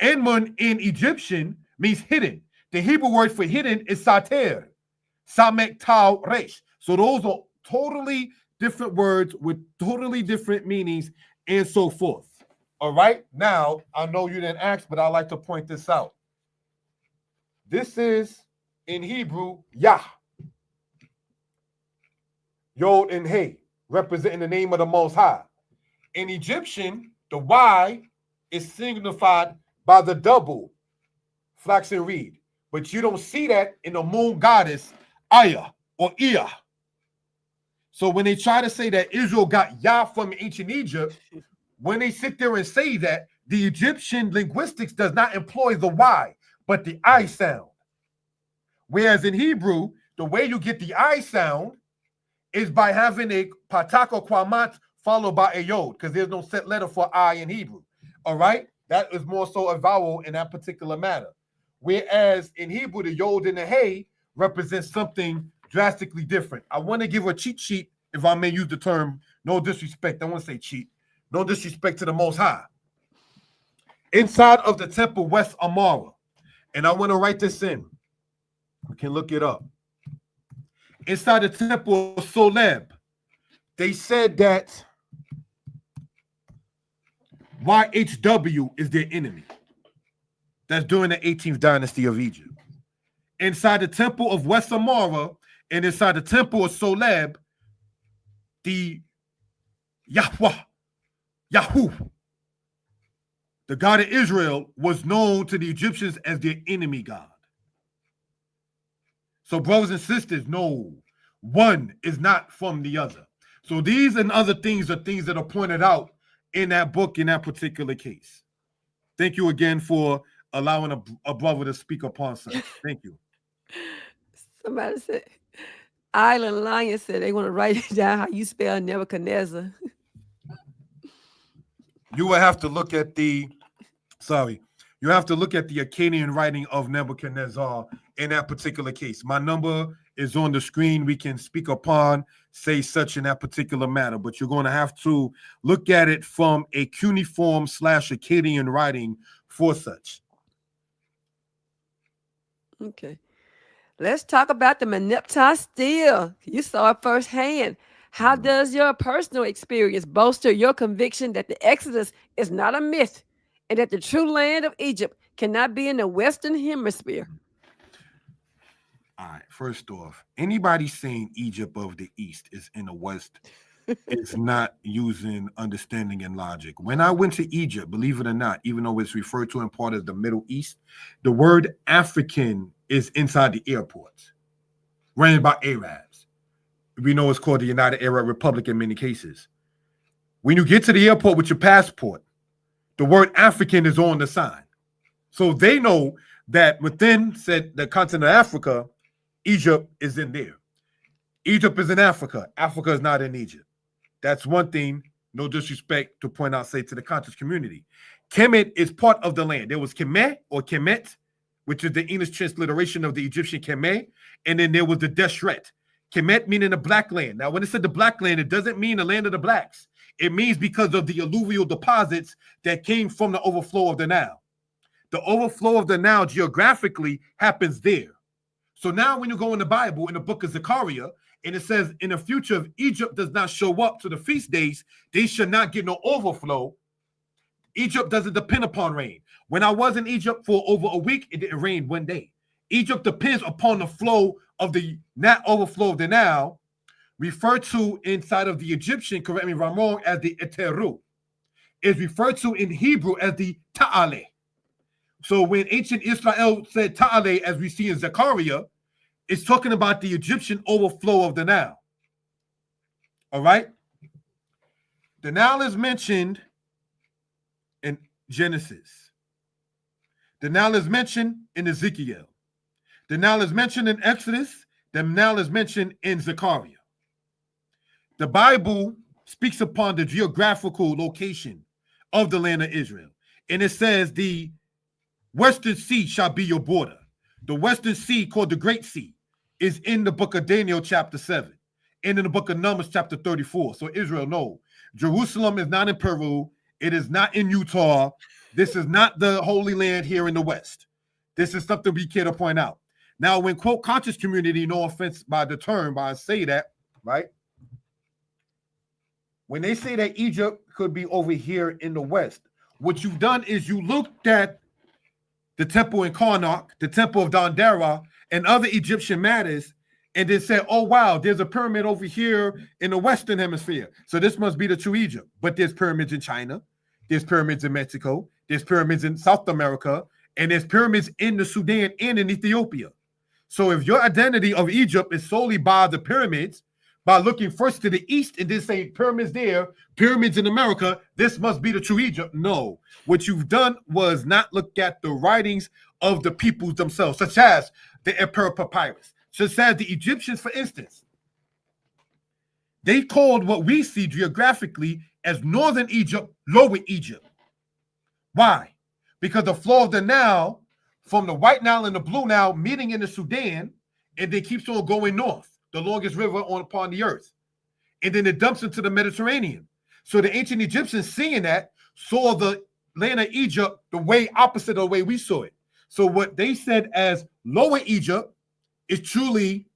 Enmun in Egyptian means hidden. The Hebrew word for hidden is sater. Samek tau resh. So those are totally different words with totally different meanings and so forth. All right. Now, I know you didn't ask, but I'd like to point this out. This is in Hebrew, Yah. Yod and Hey, representing the name of the Most High. In Egyptian, the Y is signified by the double flaxen reed. But you don't see that in the moon goddess, Aya or Ea. So when they try to say that Israel got Yah from ancient Egypt, when they sit there and say that, the Egyptian linguistics does not employ the Y, but the I sound. Whereas in Hebrew, the way you get the I sound is by having a patak or kwamat followed by a yod, because there's no set letter for I in Hebrew. All right? That is more so a vowel in that particular matter. Whereas in Hebrew, the yod and the hey represents something drastically different. I want to give a cheat sheet, if I may use the term, no disrespect. I want to say cheat. No disrespect to the Most High. Inside of the temple, West Amara, and I want to write this in. We can look it up. inside the temple of Soleb, they said that YHW is their enemy. That's during the 18th dynasty of Egypt. Inside the temple of West Moreh and inside the temple of Soleb, the Yahweh, the God of Israel, was known to the Egyptians as their enemy God. So, brothers and sisters, no, one is not from the other. So these and other things are things that are pointed out in that book, in that particular case. Thank you again for allowing a brother to speak upon such. Thank you. Somebody said, Island Lion said they want to write it down how you spell Nebuchadnezzar. You will have to look at the, you have to look at the Akkadian writing of Nebuchadnezzar in that particular case. My number is on the screen. We can speak upon, say such in that particular matter, but you're going to have to look at it from a cuneiform / Akkadian writing for such. Okay. Let's talk about the Meneptah stele. You saw it firsthand. How does your personal experience bolster your conviction that the Exodus is not a myth and that the true land of Egypt cannot be in the Western Hemisphere? All right, first off, anybody saying Egypt of the East is in the West is not using understanding and logic. When I went to Egypt, believe it or not, even though it's referred to in part as the Middle East, the word African is inside the airports, ran by Arabs. We know it's called the United Arab Republic in many cases. When you get to the airport with your passport, the word African is on the sign. So they know that within said the continent of Africa, Egypt is in there. Egypt is in Africa. Africa is not in Egypt. That's one thing, no disrespect to point out, say, to the conscious community. Kemet is part of the land. There was Kemet or Kemet, which is the English transliteration of the Egyptian Kemet, and then there was the Deshret. Kemet meaning the black land. Now, when it said the black land, it doesn't mean the land of the blacks. It means because of the alluvial deposits that came from the overflow of the Nile. The overflow of the Nile geographically happens there. So now when you go in the Bible, in the book of Zechariah, and it says, in the future, if Egypt does not show up to the feast days, they should not get no overflow. Egypt doesn't depend upon rain. When I was in Egypt for over a week, it didn't rain one day. Egypt depends upon the flow of the overflow of the Nile, referred to inside of the Egyptian, correct me if I'm wrong, as the Eteru, is referred to in Hebrew as the Ta'ale. So when ancient Israel said Ta'ale, as we see in Zechariah, it's talking about the Egyptian overflow of the Nile. All right? The Nile is mentioned in Genesis. The Nile is mentioned in Ezekiel. The Nile is mentioned in Exodus. The Nile is mentioned in Zechariah. The Bible speaks upon the geographical location of the land of Israel. And it says the Western Sea shall be your border. The Western Sea, called the Great Sea, is in the book of Daniel chapter 7 and in the book of Numbers chapter 34. So Israel, no. Jerusalem is not in Peru. It is not in Utah. This is not the Holy Land here in the West. This is something we care to point out. Now, when quote conscious community, no offense by the term, but I say that, right? When they say that Egypt could be over here in the West, what you've done is you looked at the temple in Karnak, the temple of Dendera, and other Egyptian matters, and then said, oh, wow, there's a pyramid over here in the Western Hemisphere. So this must be the true Egypt. But there's pyramids in China. There's pyramids in Mexico. There's pyramids in South America. And there's pyramids in the Sudan and in Ethiopia. So if your identity of Egypt is solely by the pyramids, by looking first to the east and then saying pyramids there, pyramids in America, this must be the true Egypt. No. What you've done was not look at the writings of the peoples themselves, such as the Emperor Papyrus, such as the Egyptians, for instance. They called what we see geographically as Northern Egypt, Lower Egypt. Why? Because the flow of the Nile, from the White Nile and the Blue Nile meeting in the Sudan, and then keeps on going north, the longest river upon the earth. And then it dumps into the Mediterranean. So the ancient Egyptians, seeing that, saw the land of Egypt the way opposite of the way we saw it. So what they said as Lower Egypt is truly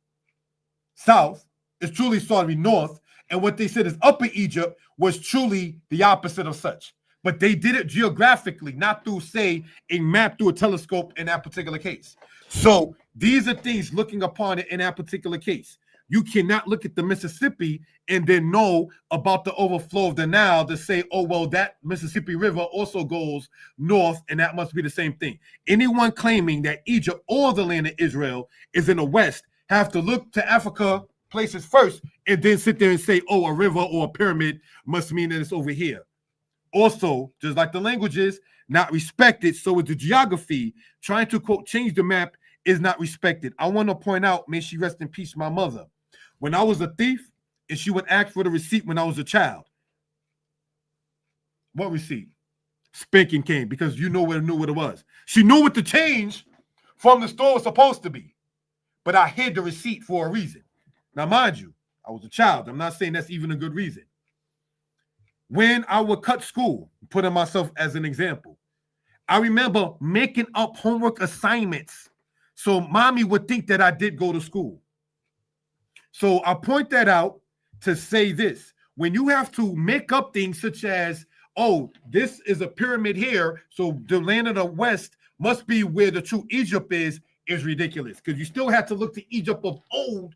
south, is truly thought to be north, and what they said is Upper Egypt was truly the opposite of such. But they did it geographically, not through, say, a map through a telescope in that particular case. So these are things looking upon it in that particular case. You cannot look at the Mississippi and then know about the overflow of the Nile to say, oh, well, that Mississippi River also goes north, and that must be the same thing. Anyone claiming that Egypt or the land of Israel is in the west have to look to Africa places first and then sit there and say, oh, a river or a pyramid must mean that it's over here. Also, just like the languages, not respected, so is the geography. Trying to, quote, change the map is not respected. I want to point out, may she rest in peace, my mother. When I was a thief, and she would ask for the receipt when I was a child. What receipt? Spanking came, because you knew what it was. She knew what the change from the store was supposed to be. But I hid the receipt for a reason. Now, mind you, I was a child. I'm not saying that's even a good reason. When I would cut school, putting myself as an example, I remember making up homework assignments so mommy would think that I did go to school. So I point that out to say this. When you have to make up things such as, oh, this is a pyramid here, so the land of the West must be where the true Egypt is ridiculous, because you still have to look to Egypt of old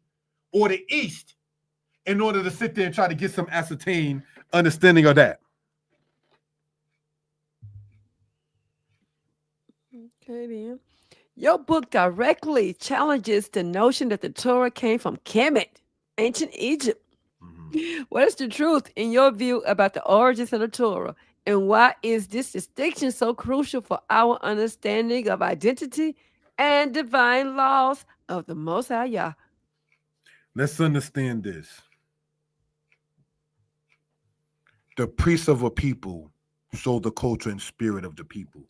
or the East in order to sit there and try to get some ascertained understanding of that. Okay, then. Your book directly challenges the notion that the Torah came from Kemet, ancient Egypt. Mm-hmm. What is the truth in your view about the origins of the Torah? And why is this distinction so crucial for our understanding of identity and divine laws of the Most High Yah? Let's understand this. The priests of a people show the culture and spirit of the people.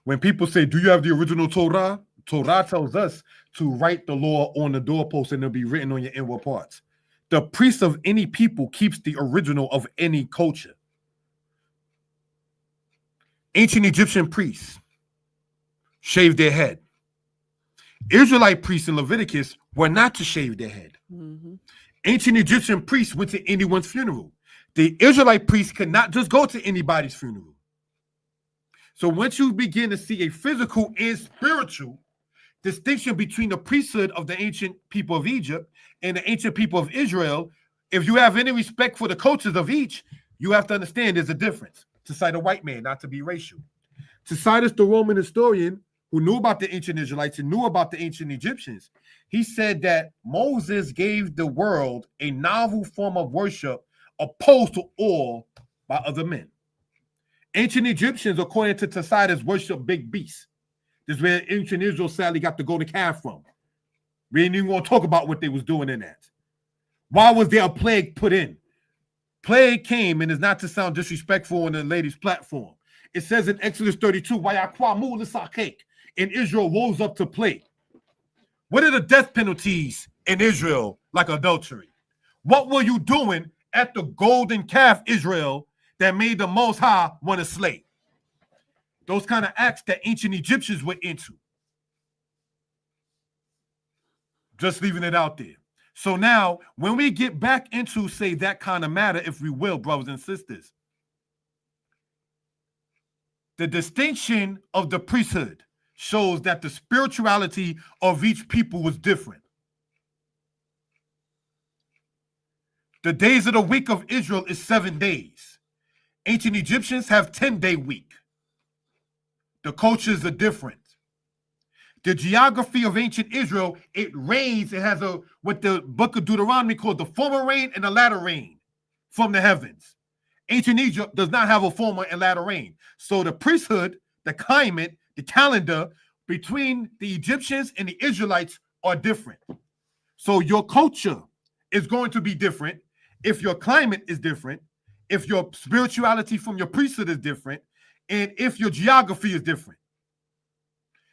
When people say, do you have the original Torah? Torah tells us to write the law on the doorpost and it'll be written on your inward parts. The priest of any people keeps the original of any culture. Ancient Egyptian priests shaved their head. Israelite priests in Leviticus were not to shave their head. Mm-hmm. Ancient Egyptian priests went to anyone's funeral. The Israelite priests could not just go to anybody's funeral. So once you begin to see a physical and spiritual distinction between the priesthood of the ancient people of Egypt and the ancient people of Israel, if you have any respect for the cultures of each, you have to understand there's a difference. To cite a white man, not to be racial. To cite us, the Roman historian who knew about the ancient Israelites and knew about the ancient Egyptians, he said that Moses gave the world a novel form of worship opposed to all by other men. Ancient Egyptians, according to Tacitus, worship big beasts. This is where ancient Israel sadly got the golden calf from. We ain't even going to talk about what they was doing in that. Why was there a plague put in? Plague came, and is not to sound disrespectful on the lady's platform. It says in Exodus 32, and Israel rose up to plague. What are the death penalties in Israel like adultery? What were you doing at the golden calf, Israel, that made the Most High want to slay? Those kind of acts that ancient Egyptians were into. Just leaving it out there. So now, when we get back into, say, that kind of matter, if we will, brothers and sisters, the distinction of the priesthood shows that the spirituality of each people was different. The days of the week of Israel is 7 days. Ancient Egyptians have 10-day week. The cultures are different. The geography of ancient Israel, it rains. It has what the book of Deuteronomy called the former rain and the latter rain from the heavens. Ancient Egypt does not have a former and latter rain. So the priesthood, the climate, the calendar between the Egyptians and the Israelites are different. So your culture is going to be different if your climate is different, if your spirituality from your priesthood is different, and if your geography is different.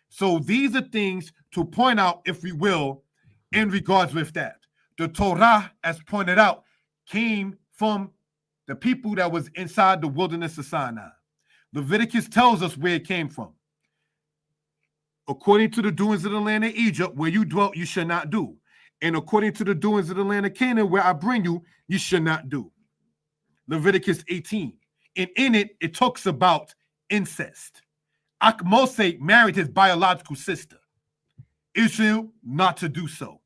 So these are things to point out, if we will, in regards with that. The Torah, as pointed out, came from the people that was inside the wilderness of Sinai. Leviticus tells us where it came from. According to the doings of the land of Egypt, where you dwelt, you shall not do. and according to the doings of the land of Canaan, where I bring you, you should not do. Leviticus 18. And in it, it talks about incest. Moses married his biological sister. Israel not to do so.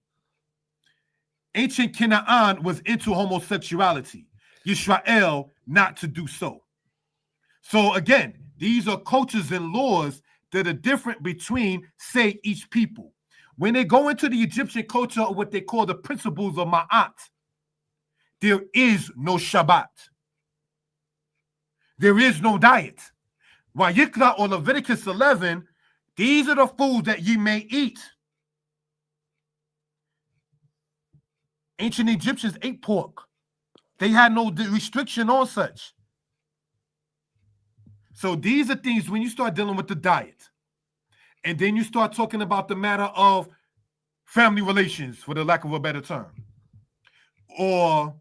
Ancient Canaan was into homosexuality. Yisrael not to do so. So again, these are cultures and laws that are different between, say, each people. When they go into the Egyptian culture, or what they call the principles of Ma'at, there is no Shabbat. There is no diet. Vayikra or Leviticus 11, these are the foods that ye may eat. Ancient Egyptians ate pork. They had no restriction on such. So these are things when you start dealing with the diet, and then you start talking about the matter of family relations, for the lack of a better term, or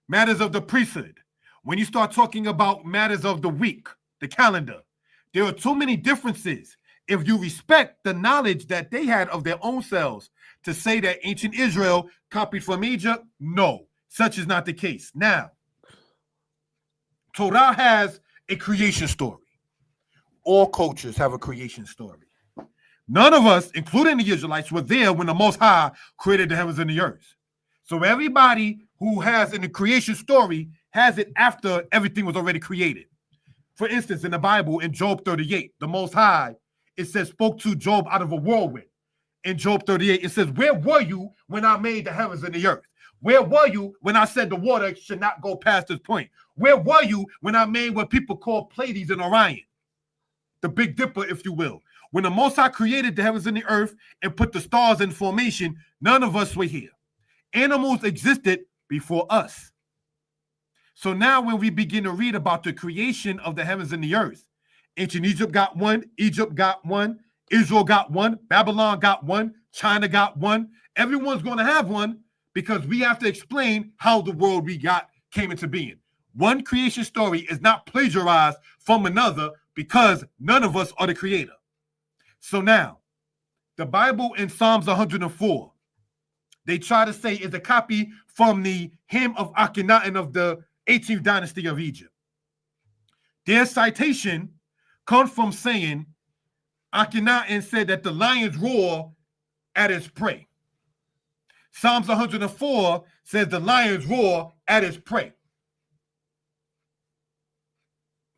matters of the priesthood. When you start talking about matters of the week, the calendar, there are too many differences. If you respect the knowledge that they had of their own selves, to say that ancient Israel copied from Egypt, no, such is not the case. Now, Torah has a creation story. All cultures have a creation story. None of us, including the Israelites, were there when the Most High created the heavens and the earth. So everybody who has in the creation story has it after everything was already created. For instance, in the Bible, in Job 38, the Most High, it says, spoke to Job out of a whirlwind. In Job 38, it says, where were you when I made the heavens and the earth? Where were you when I said the water should not go past this point? Where were you when I made what people call Pleiades and Orion? The Big Dipper, if you will. When the Most High created the heavens and the earth and put the stars in formation, none of us were here. Animals existed before us. So now when we begin to read about the creation of the heavens and the earth, ancient Egypt got one, Israel got one, Babylon got one, China got one. Everyone's going to have one, because we have to explain how the world we got came into being. One creation story is not plagiarized from another, because none of us are the creator. So now, the Bible in Psalms 104, they try to say is a copy from the hymn of Akhenaten of the 18th dynasty of Egypt. Their citation comes from saying Akhenaten said that the lions roar at its prey. Psalms 104 says the lions roar at its prey.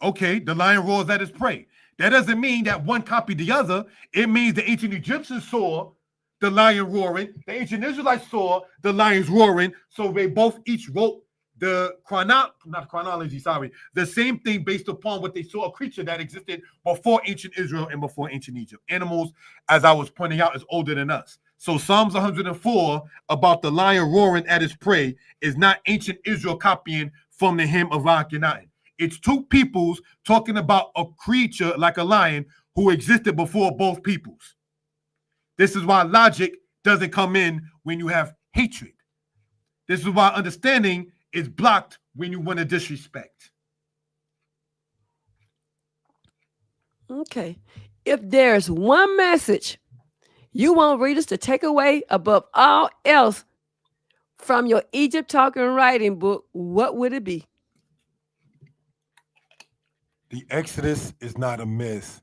Okay, the lion roars at its prey. That doesn't mean that one copied the other. It means the ancient Egyptians saw the lion roaring. The ancient Israelites saw the lions roaring. So they both each wrote the the same thing based upon what they saw, a creature that existed before ancient Israel and before ancient Egypt. Animals, as I was pointing out, is older than us. So Psalms 104 about the lion roaring at his prey is not ancient Israel copying from the hymn of Akhenaten. It's two peoples talking about a creature like a lion who existed before both peoples. This is why logic doesn't come in when you have hatred. This is why understanding is blocked when you want to disrespect. Okay. If there's one message you want readers to take away above all else from your Egypt talking writing book, what would it be? The Exodus is not a myth,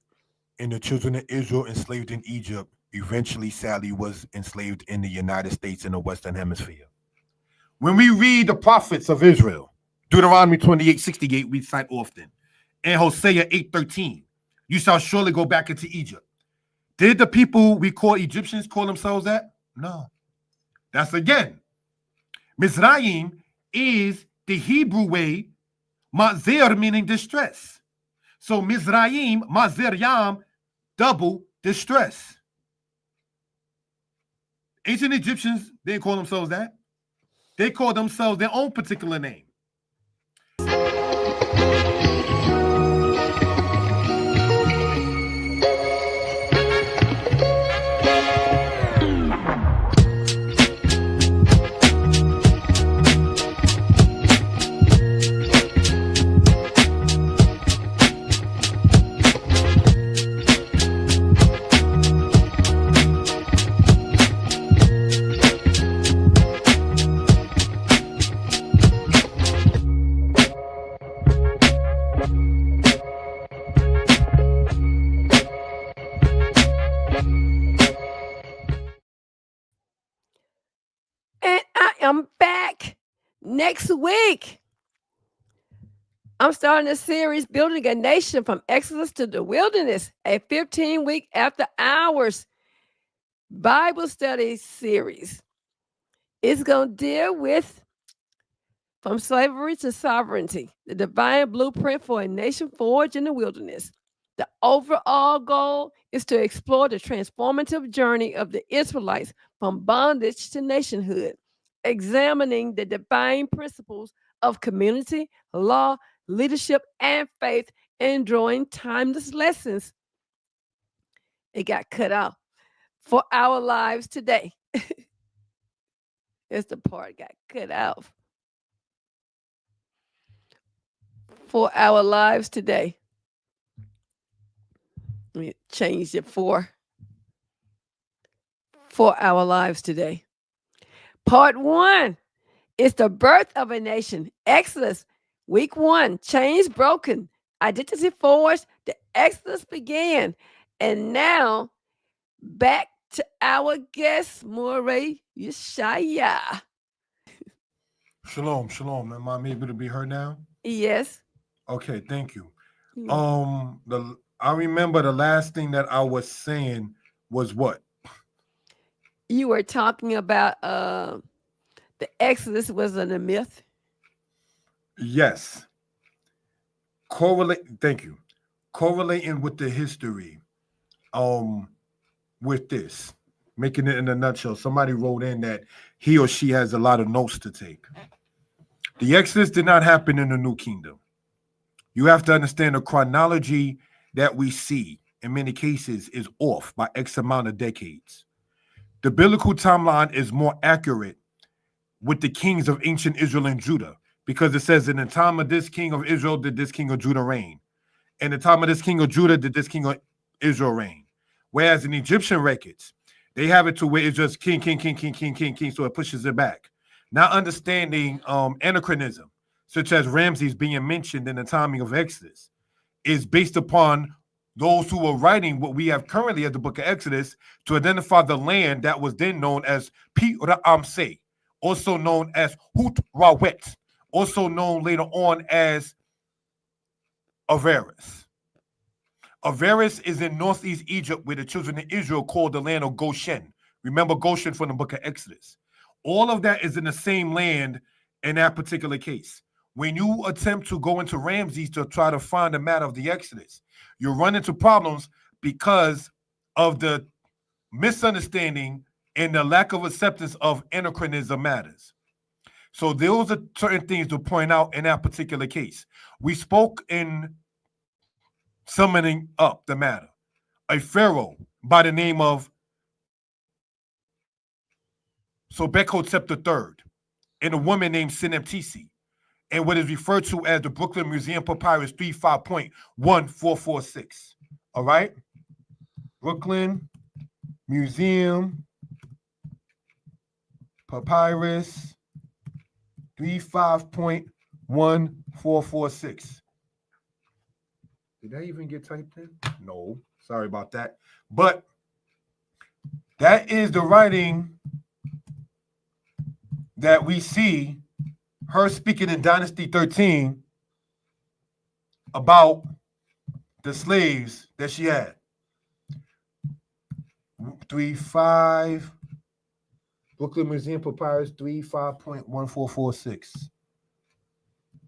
and the children of Israel enslaved in Egypt eventually, sadly, was enslaved in the United States in the Western Hemisphere. When we read the prophets of Israel, Deuteronomy 28:68, we cite often, and Hosea 8:13, you shall surely go back into Egypt. Did the people we call Egyptians call themselves that? No. That's again. Mizraim is the Hebrew way, Mazir meaning distress. So Mizraim, Maziryam, double distress. Ancient Egyptians didn't call themselves that. They called themselves their own particular name. Next week, I'm starting a series, Building a Nation from Exodus to the Wilderness, a 15-week after hours Bible study series. It's going to deal with From Slavery to Sovereignty, the divine blueprint for a nation forged in the wilderness. The overall goal is to explore the transformative journey of the Israelites from bondage to nationhood, examining the divine principles of community, law, leadership, and faith, and drawing timeless lessons. It got cut off for our lives today. It's the part got cut off. For our lives today. Let me change it for our lives today. Part 1 is the birth of a nation. Exodus, week 1, chains broken, identity forged, the Exodus began. And now, back to our guest, Moreh Yeshiah. Shalom, shalom. Am I able to be heard now? Yes. Okay, thank you. I remember the last thing that I was saying was what? You were talking about the Exodus wasn't a myth. Yes. Thank you. Correlating with the history, with this, making it in a nutshell. Somebody wrote in that he or she has a lot of notes to take. The Exodus did not happen in the New Kingdom. You have to understand the chronology that we see in many cases is off by X amount of decades. The biblical timeline is more accurate with the kings of ancient Israel and Judah, because it says in the time of this king of Israel did this king of Judah reign. In the time of this king of Judah did this king of Israel reign. Whereas in Egyptian records, they have it to where it's just king, so it pushes it back. Not understanding anachronism, such as Ramses being mentioned in the timing of Exodus, is based upon those who were writing what we have currently as the book of Exodus to identify the land that was then known as Pi-Ramsey, also known as Hut-Rawet, also known later on as Avaris. Avaris is in northeast Egypt, where the children of Israel called the land of Goshen. Remember Goshen from the book of Exodus. All of that is in the same land in that particular case. When you attempt to go into Ramses to try to find the matter of the Exodus, you run into problems because of the misunderstanding and the lack of acceptance of anachronism matters. So those are certain things to point out in that particular case. We spoke in summoning up the matter. A pharaoh by the name of Sobekotep III and a woman named Seneptisi, and what is referred to as the Brooklyn Museum Papyrus 35.1446. All right? Brooklyn Museum Papyrus 35.1446. Did that even get typed in? No, sorry about that. But that is the writing that we see her speaking in Dynasty 13 about the slaves that she had. 35 Brooklyn Museum Papyrus 35.1446.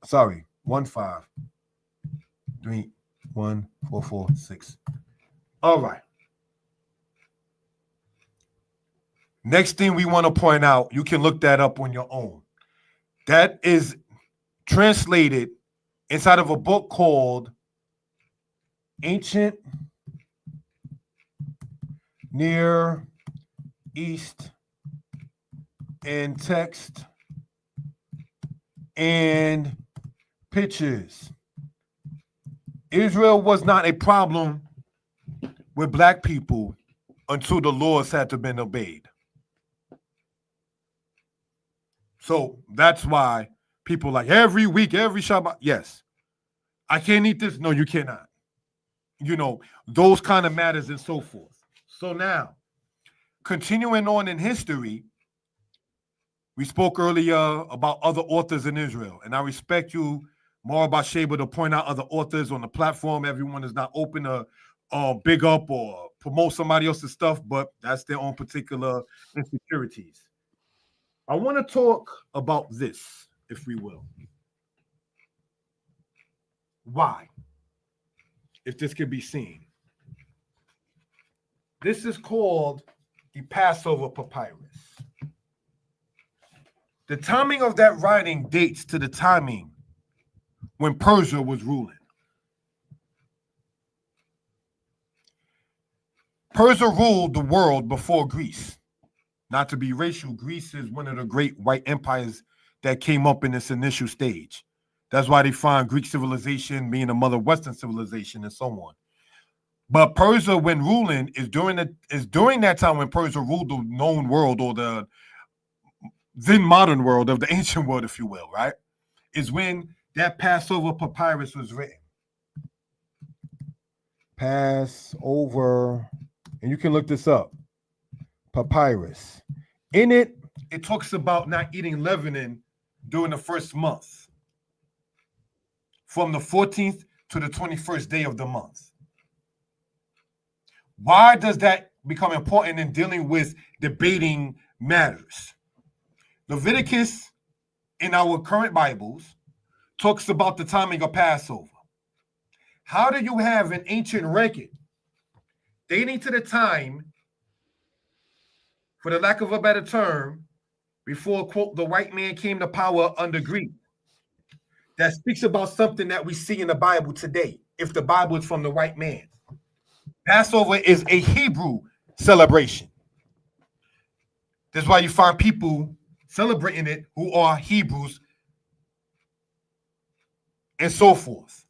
Sorry, 15.1446. All right. Next thing we want to point out, you can look that up on your own. That is translated inside of a book called Ancient Near East in Text and Pictures. Israel was not a problem with black people until the laws had to have been obeyed. So that's why people like every week, every Shabbat. Yes, I can't eat this. No, you cannot. You know, those kind of matters and so forth. So now, continuing on in history, We spoke earlier about other authors in Israel, and I respect you, Morah Bahtshevah, to point out other authors on the platform. Everyone is not open to big up or promote somebody else's stuff, but that's their own particular insecurities. I want to talk about this, if we will. Why? If this could be seen. This is called the Passover Papyrus. The timing of that writing dates to the timing when Persia was ruling. Persia ruled the world before Greece. Not to be racial, Greece is one of the great white empires that came up in this initial stage. That's why they find Greek civilization being the mother of Western civilization and so on. But Persia, when ruling, is during that time when Persia ruled the known world, or the then modern world of the ancient world, if you will, right? Is when that Passover papyrus was written. Passover, and you can look this up. Papyrus. In it, it talks about not eating leavening during the first month, from the 14th to the 21st day of the month. Why does that become important in dealing with debating matters? Leviticus in our current Bibles talks about the timing of Passover. How do you have an ancient record dating to the time, for the lack of a better term, before, quote, the white man came to power under Greek, that speaks about something that we see in the Bible today, if the Bible is from the white man? Passover is a Hebrew celebration. That's why you find people celebrating it who are Hebrews and so forth.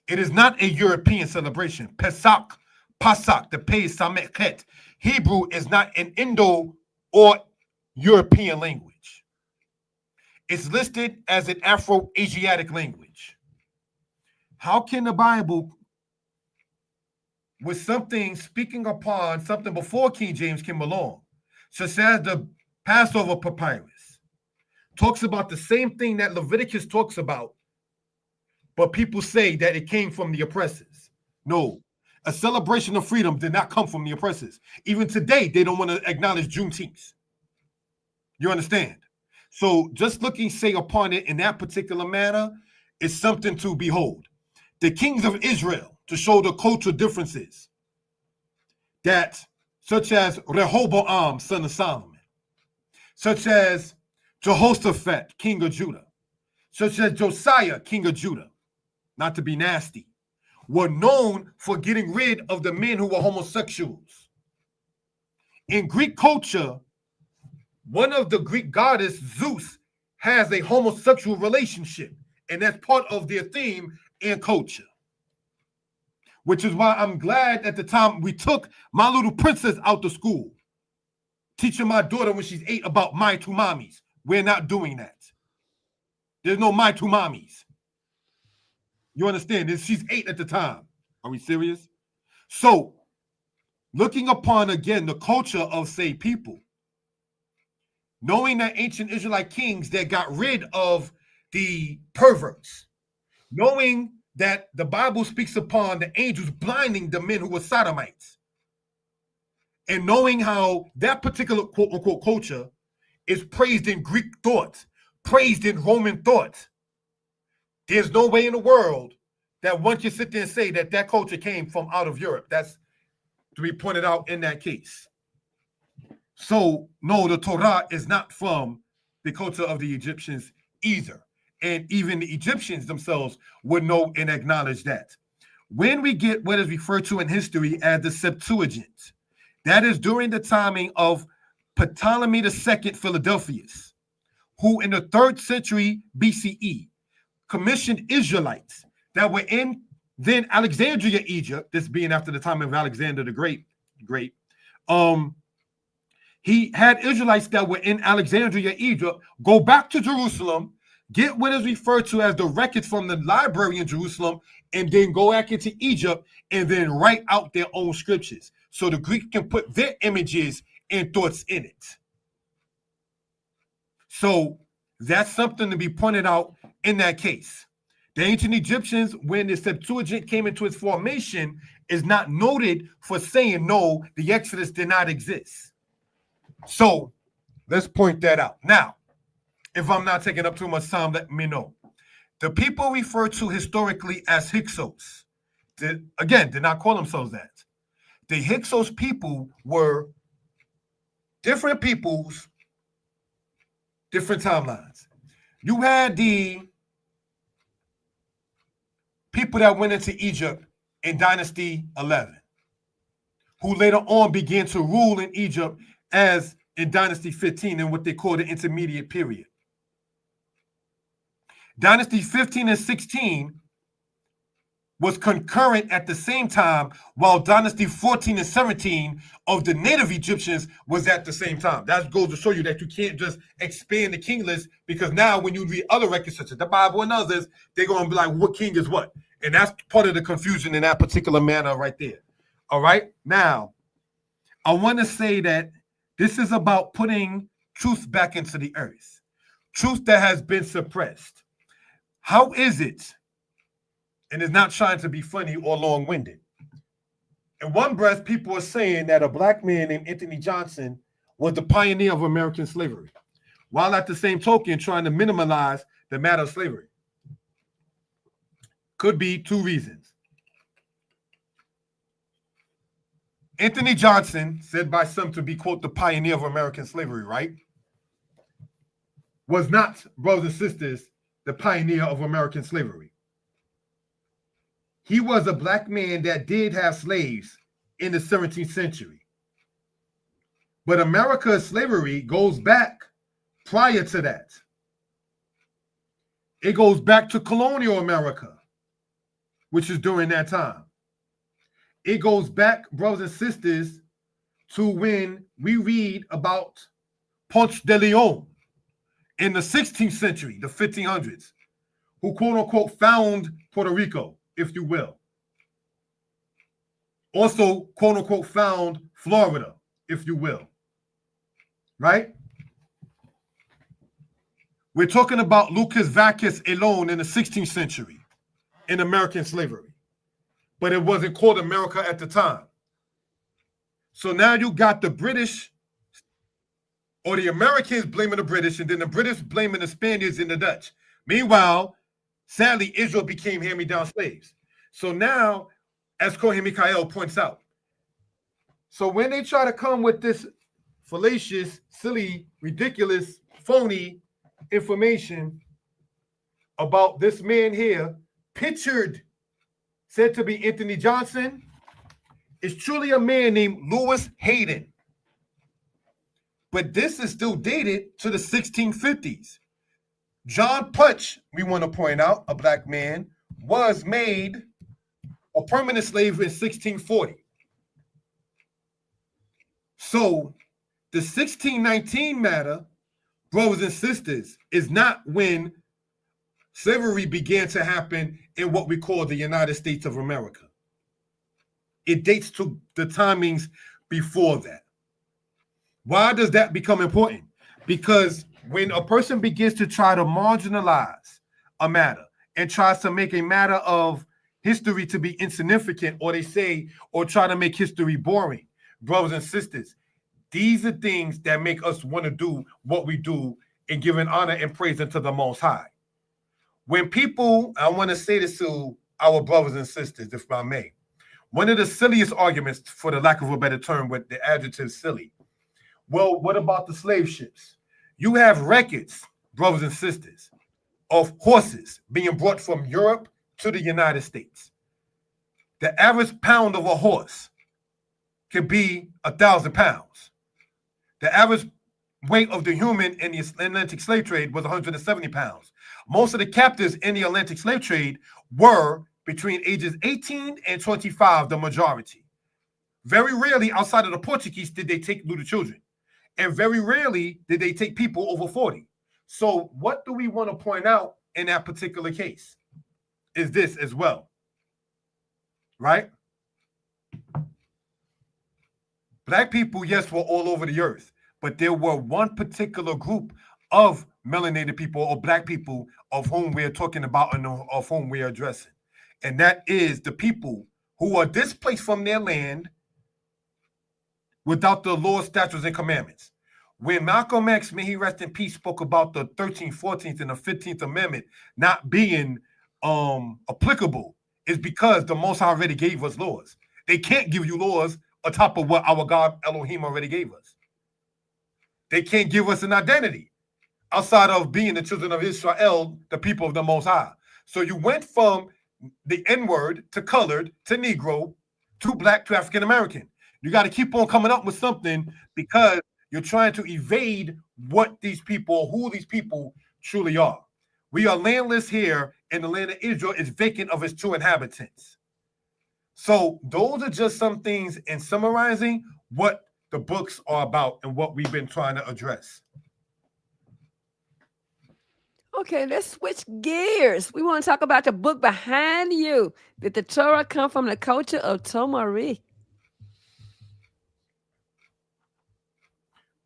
It is not a European celebration. Pesach, the Pei Samet. Hebrew is not an Indo or European language. It's listed as an Afro-Asiatic language. How can the Bible, with something speaking upon something before King James came along, such as the Passover papyrus, talks about the same thing that Leviticus talks about, but people say that it came from the oppressors? No, a celebration of freedom did not come from the oppressors. Even today, they don't want to acknowledge Juneteenth. You understand? So just looking, say, upon it in that particular manner is something to behold. The kings of Israel, to show the cultural differences, that such as Rehoboam, son of Solomon, such as Jehoshaphat, king of Judah, such as Josiah, king of Judah, not to be nasty, were known for getting rid of the men who were homosexuals. In Greek culture, one of the Greek goddess, Zeus, has a homosexual relationship, and that's part of their theme and culture. Which is why I'm glad at the time we took my little princess out to school, teaching my daughter when she's 8 about my two mommies. We're not doing that. There's no my two mommies. You understand? She's 8 at the time. Are we serious? So, looking upon, again, the culture of, say, people, knowing that ancient Israelite kings that got rid of the perverts, knowing that the Bible speaks upon the angels blinding the men who were sodomites, and knowing how that particular quote-unquote culture is praised in Greek thought, praised in Roman thought, there's no way in the world that one can sit there and say that that culture came from out of Europe. That's to be pointed out in that case. So, no, the Torah is not from the culture of the Egyptians either. And even the Egyptians themselves would know and acknowledge that. When we get what is referred to in history as the Septuagint, that is during the timing of Ptolemy II Philadelphus, who in the 3rd century BCE commissioned Israelites that were in then Alexandria, Egypt, this being after the time of Alexander the Great. He had Israelites that were in Alexandria, Egypt, go back to Jerusalem, get what is referred to as the records from the library in Jerusalem, and then go back into Egypt and then write out their own scriptures. So the Greek can put their images and thoughts in it. So that's something to be pointed out in that case. The ancient Egyptians, when the Septuagint came into its formation, is not noted for saying, no, the Exodus did not exist. So let's point that out. Now, if I'm not taking up too much time, let me know. The people referred to historically as Hyksos, did not call themselves that. The Hyksos people were different peoples, different timelines. You had the people that went into Egypt in Dynasty 11, who later on began to rule in Egypt as in Dynasty 15 in what they call the intermediate period. Dynasty 15 and 16 was concurrent at the same time, while Dynasty 14 and 17 of the native Egyptians was at the same time. That goes to show you that you can't just expand the king list, because now when you read other records such as the Bible and others, they're going to be like, what king is what? And that's part of the confusion in that particular manner right there. All right? Now, I want to say that this is about putting truth back into the earth. Truth that has been suppressed. How is it? And it's not trying to be funny or long-winded. In one breath, people are saying that a black man named Anthony Johnson was the pioneer of American slavery, while at the same token trying to minimize the matter of slavery. Could be two reasons. Anthony Johnson, said by some to be, quote, the pioneer of American slavery, right? Was not, brothers and sisters, the pioneer of American slavery. He was a black man that did have slaves in the 17th century. But America's slavery goes back prior to that. It goes back to colonial America, which is during that time. It goes back, brothers and sisters, to when we read about Ponce de Leon in the 16th century, the 1500s, who, quote unquote, found Puerto Rico, if you will. Also, quote unquote, found Florida, if you will. Right? We're talking about Lucas Vacus alone in the 16th century in American slavery. But it wasn't called America at the time. So now you got the British, or the Americans blaming the British, and then the British blaming the Spaniards and the Dutch. Meanwhile, sadly, Israel became hand-me-down slaves. So now, as Kohen Mikhail points out, so when they try to come with this fallacious, silly, ridiculous, phony information about this man here, pictured, said to be Anthony Johnson, is truly a man named Lewis Hayden. But this is still dated to the 1650s. John Punch, we want to point out, a black man, was made a permanent slave in 1640. So the 1619 matter, brothers and sisters, is not when slavery began to happen in what we call the United States of America. It dates to the timings before that. Why does that become important? Because when a person begins to try to marginalize a matter and tries to make a matter of history to be insignificant, or they say, or try to make history boring, brothers and sisters, these are things that make us want to do what we do in giving honor and praise unto the Most High. When people, I want to say this to our brothers and sisters, if I may, one of the silliest arguments, for the lack of a better term, with the adjective silly. Well, what about the slave ships? You have records, brothers and sisters, of horses being brought from Europe to the United States. The average pound of a horse could be 1,000 pounds. The average weight of the human in the Atlantic slave trade was 170 pounds. Most of the captives in the Atlantic slave trade were between ages 18 and 25, the majority. Very rarely, outside of the Portuguese, did they take little children. And very rarely did they take people over 40. So what do we want to point out in that particular case is this as well, right? Black people, yes, were all over the earth, but there were one particular group of melanated people or black people of whom we're talking about and of whom we're addressing. And that is the people who are displaced from their land without the laws, statutes, and commandments. When Malcolm X, may he rest in peace, spoke about the 13th, 14th, and the 15th Amendment not being applicable, is because the Most High already gave us laws. They can't give you laws on top of what our God Elohim already gave us. They can't give us an identity outside of being the children of Israel, the people of the Most High. So you went from the N-word to colored to Negro to black to African American. You got to keep on coming up with something because you're trying to evade what these people, who these people truly are. We are landless here, and the land of Israel is vacant of its true inhabitants. So those are just some things in summarizing what the books are about and what we've been trying to address. Okay, let's switch gears. We want to talk about the book behind you. Did the Torah come from the culture of Moreh?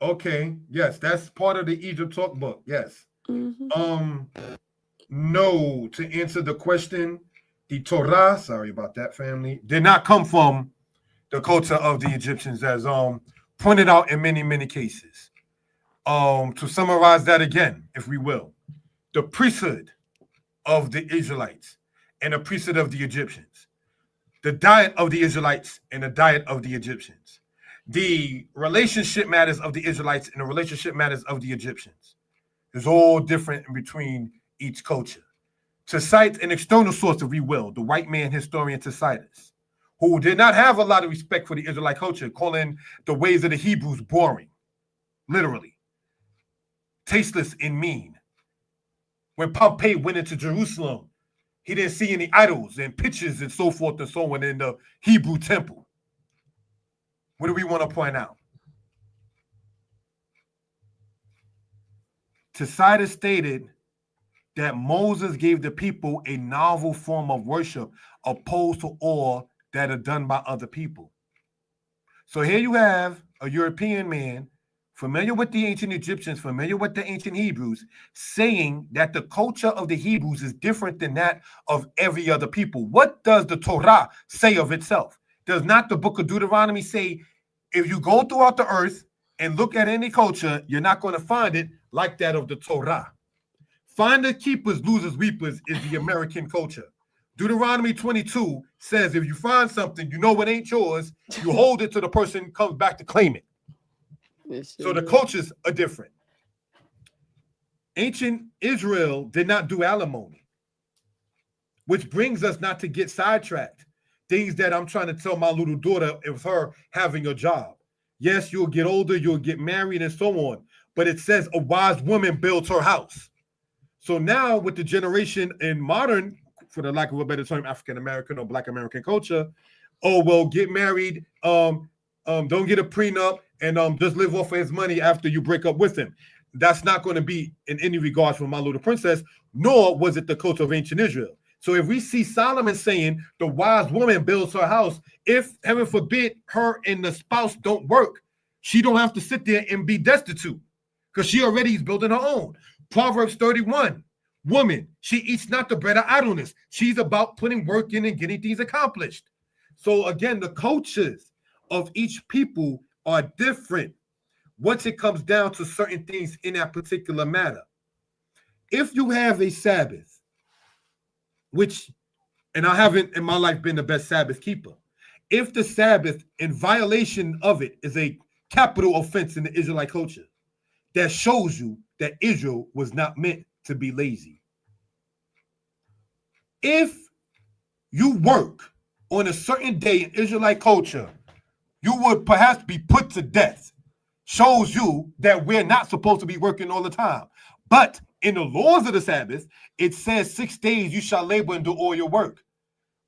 Okay, yes, that's part of the Egypt Talk book. Yes. No, to answer the question, the Torah, sorry about that, family, did not come from the culture of the Egyptians, as pointed out in many, many cases. To summarize that again, if we will, the priesthood of the Israelites and the priesthood of the Egyptians, the diet of the Israelites and the diet of the Egyptians, the relationship matters of the Israelites and the relationship matters of the Egyptians. It's all different in between each culture. To cite an external source, if we will, the white man historian Tacitus, who did not have a lot of respect for the Israelite culture, calling the ways of the Hebrews boring, literally, tasteless and mean. When Pompey went into Jerusalem, he didn't see any idols and pictures and so forth and so on in the Hebrew temple. What do we want to point out? Tacitus stated that Moses gave the people a novel form of worship opposed to all that are done by other people. So here you have a European man familiar with the ancient Egyptians, familiar with the ancient Hebrews, saying that the culture of the Hebrews is different than that of every other people. What does the Torah say of itself? Does not the book of Deuteronomy say, if you go throughout the earth and look at any culture, you're not going to find it like that of the Torah? Finders, keepers, losers, weepers is the American culture. Deuteronomy 22 says if you find something, you know it ain't yours, you hold it till the person comes back to claim it. So the cultures are different. Ancient Israel did not do alimony, which brings us not to get sidetracked. Things that I'm trying to tell my little daughter of her having a job. Yes, you'll get older, you'll get married and so on, but it says a wise woman builds her house. So now with the generation in modern, for the lack of a better term, African American or Black American culture, oh, well, get married, don't get a prenup, and just live off of his money after you break up with him. That's not going to be in any regard for my little princess, nor was it the culture of ancient Israel. So if we see Solomon saying the wise woman builds her house, if heaven forbid her and the spouse don't work, she don't have to sit there and be destitute because she already is building her own. Proverbs 31, woman, she eats not the bread of idleness. She's about putting work in and getting things accomplished. So again, the cultures of each people are different once it comes down to certain things in that particular matter. If you have a Sabbath, which, and I haven't in my life been the best Sabbath keeper, if the Sabbath in violation of it is a capital offense in the Israelite culture, that shows you that Israel was not meant to be lazy. If you work on a certain day in Israelite culture, you would perhaps be put to death. Shows you that we're not supposed to be working all the time. But in the laws of the Sabbath, it says 6 days you shall labor and do all your work.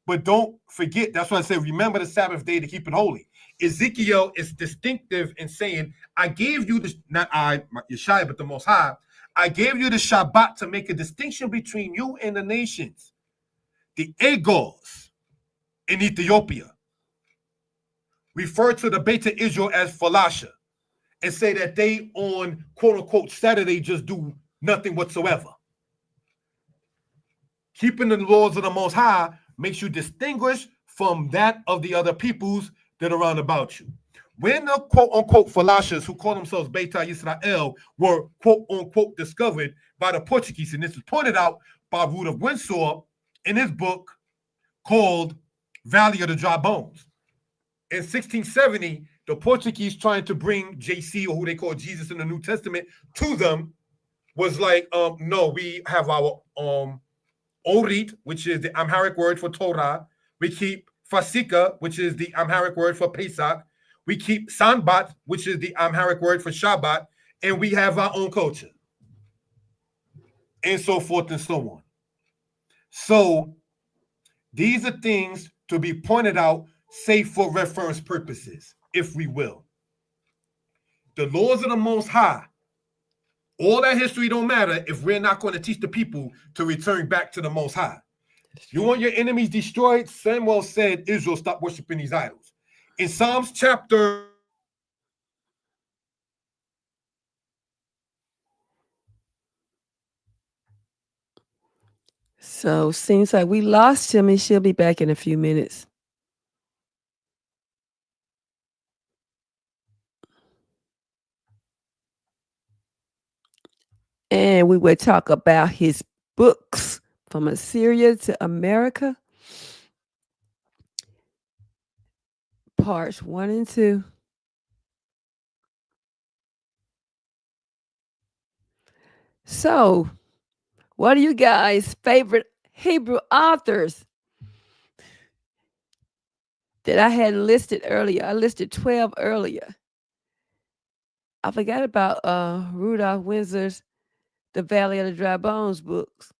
But don't forget, that's why I say remember the Sabbath day to keep it holy. Ezekiel is distinctive in saying, I gave you this, not I, Yeshiah, but the Most High, I gave you the Shabbat to make a distinction between you and the nations. The Egos in Ethiopia refer to the Beta Israel as Falasha and say that they on quote unquote Saturday just do nothing whatsoever. Keeping the laws of the Most High makes you distinguished from that of the other peoples that are around about you. When the quote-unquote Falashas, who call themselves Beta Yisrael, were quote-unquote discovered by the Portuguese, and this is pointed out by Rudolph Windsor in his book called Valley of the Dry Bones. In 1670, the Portuguese trying to bring JC, or who they call Jesus in the New Testament, to them was like, no, we have our Orit, which is the Amharic word for Torah. We keep Fasika, which is the Amharic word for Pesach. We keep Sanbat, which is the Amharic word for Shabbat. And we have our own culture. And so forth and so on. So these are things to be pointed out, safe for reference purposes, if we will. The laws of the Most High, all that history don't matter if we're not going to teach the people to return back to the Most High. You want your enemies destroyed? Samuel said, Israel, stop worshiping these idols. In Psalms chapter... So seems like we lost him, and she'll be back in a few minutes. And we will talk about his books from Assyria to America, parts 1 and 2. So, what are you guys' favorite Hebrew authors that I had listed earlier? I listed 12 earlier. I forgot about Rudolph Windsor's The Valley of the Dry Bones books.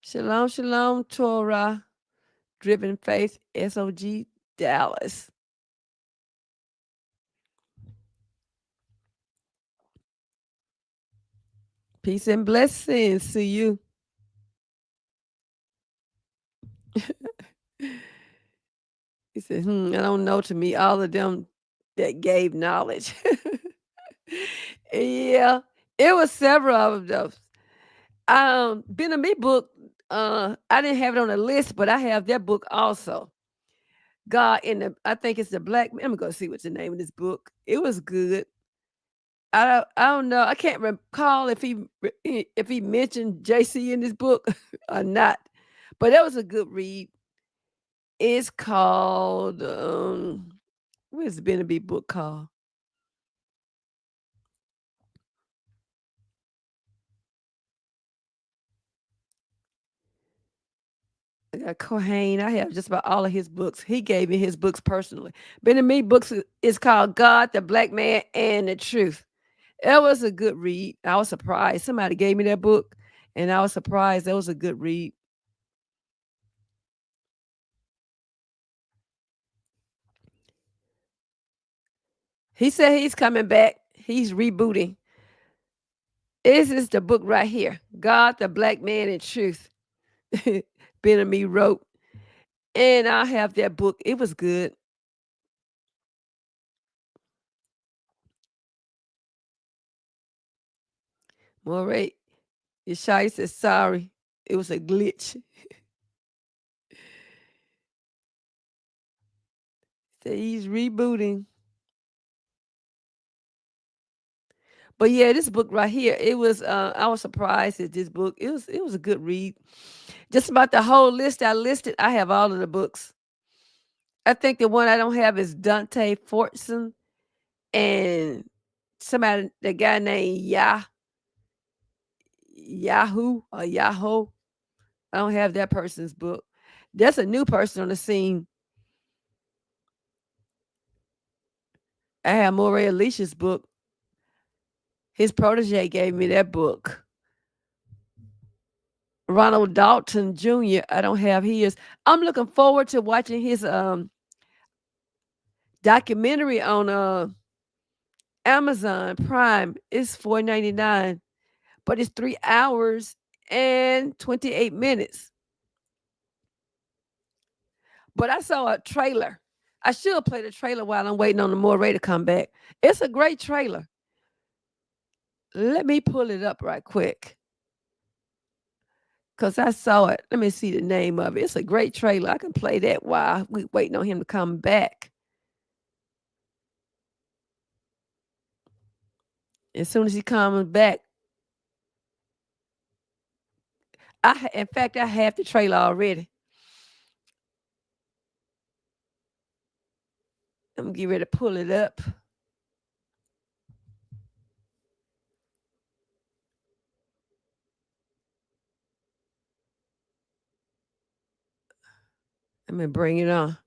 Shalom, shalom, Torah, Driven Faith, SOG, Dallas. Peace and blessings to you. He said, I don't know, to me, all of them that gave knowledge. Yeah, it was several of those. Ben and Me book, I didn't have it on the list, but I have that book also. God in the, I think it's the Black Man. Let me go see what's the name of this book. It was good. I don't know. I can't recall if he mentioned JC in this book or not, but that was a good read. It's called what is the Ben and Me book called? I got Kohen. I have just about all of his books. He gave me his books personally. Ben and Me books is called God, the Black Man, and the Truth. It was a good read. I was surprised. Somebody gave me that book, and I was surprised. That was a good read. He said he's coming back. He's rebooting. This is the book right here. God, the Black Man, and Truth. Ben and Me wrote. And I have that book. It was good. Moreh, Yeshiah says sorry. It was a glitch. So he's rebooting. But yeah, this book right here, it was I was surprised at this book. It was a good read. Just about the whole list I listed, I have all of the books. I think the one I don't have is Dante Fortson and somebody, the guy named Yahoo or Yahoo. I don't have that person's book. That's a new person on the scene. I have Moreh Alicia's book. His protege gave me that book. Ronald Dalton Jr. I don't have his. I'm looking forward to watching his documentary on Amazon Prime. It's $4.99, but it's 3 hours and 28 minutes. But I saw a trailer. I should play the trailer while I'm waiting on the Moreh to come back. It's a great trailer. Let me pull it up right quick, because I saw it. Let me see the name of it. It's a great trailer. I can play that while we waiting on him to come back. As soon as he comes back, in fact, I have the trailer already. I'm getting ready to pull it up. Let me bring it on.